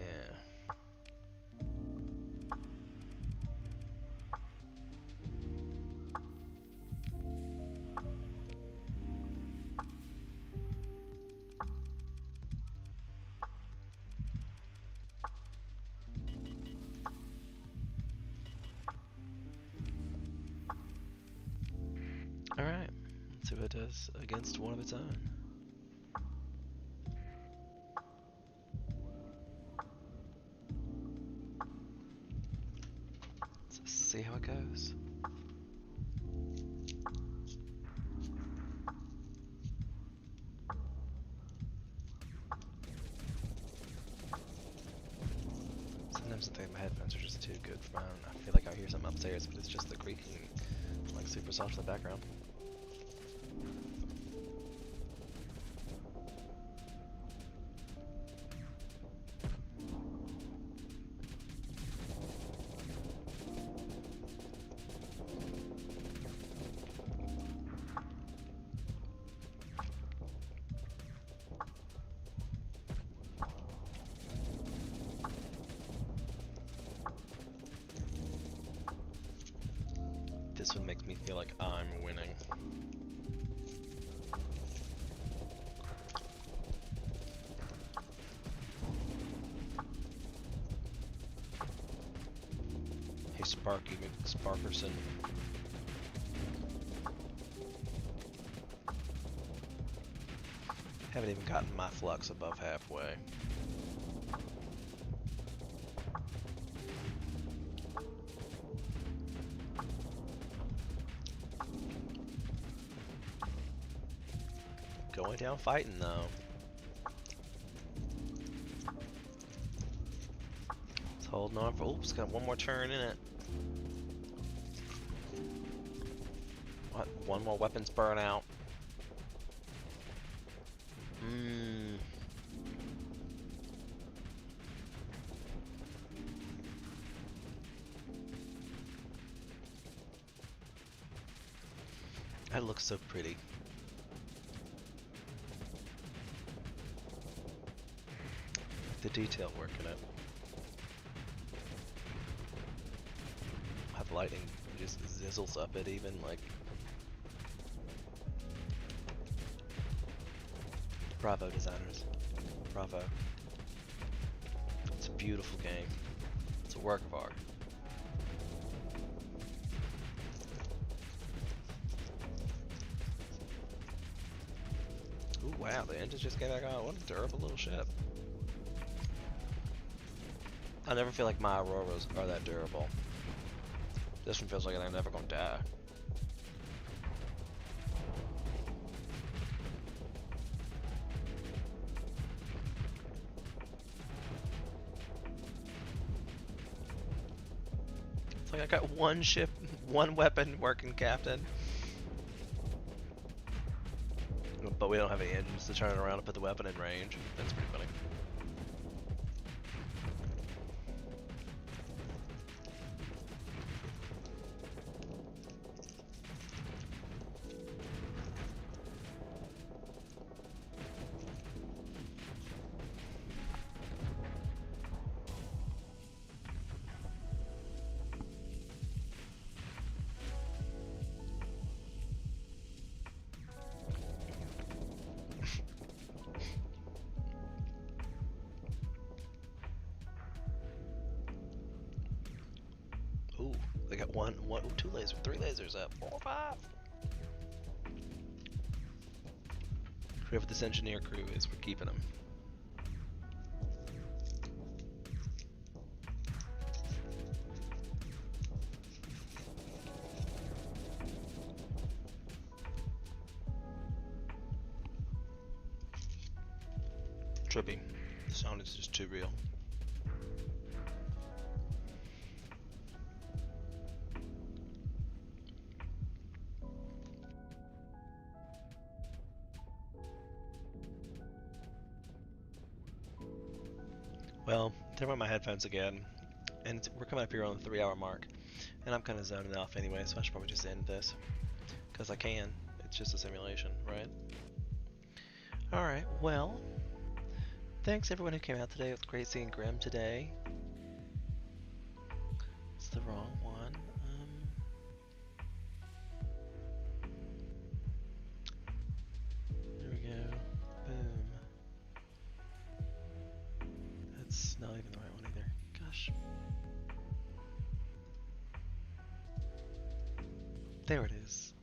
Alright, let's see what it does against one of its own. Let's see how it goes. Sometimes I think my headphones are just too good for mine. I feel like I hear something upstairs, but it's just the creaking, like super soft in the background. This one makes me feel like I'm winning. Hey Sparky McSparkerson. Haven't even gotten my flux above halfway. Going down fighting though. It's holding on for. Oops, got one more turn in it. What? One more weapons burn out. That looks so pretty. The detail work in it. How the lighting just zizzles up it even, like... Bravo, designers. Bravo. It's a beautiful game. It's a work of art. Ooh, wow, the engine just came back on. What a durable little ship. I never feel like my Auroras are that durable. This one feels like they're never gonna die. It's like I got one ship, one weapon working, Captain. But we don't have any engines to turn it around and put the weapon in range. That's pretty funny. Ooh, they got two lasers, 3 lasers up, 4, 5. Whoever this engineer crew is, we're keeping them. Trippy. The sound is just too real. Well, there went my headphones again, and we're coming up here on the 3-hour mark, and I'm kind of zoning off anyway, so I should probably just end this, because I can. It's just a simulation, right? Alright, well, thanks everyone who came out today. It was great seeing Grim today. It's the wrong one. There we go. Boom. That's not even the right one either. Gosh. There it is.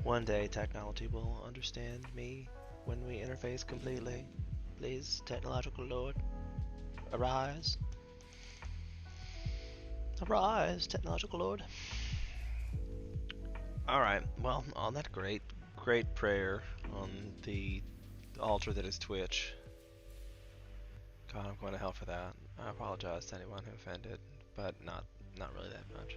One day technology will understand me when we interface completely. Please, technological lord, arise. Arise, technological lord. Alright, well, on that great prayer on the altar that is Twitch. God, I'm going to hell for that. I apologize to anyone who offended, but not really that much.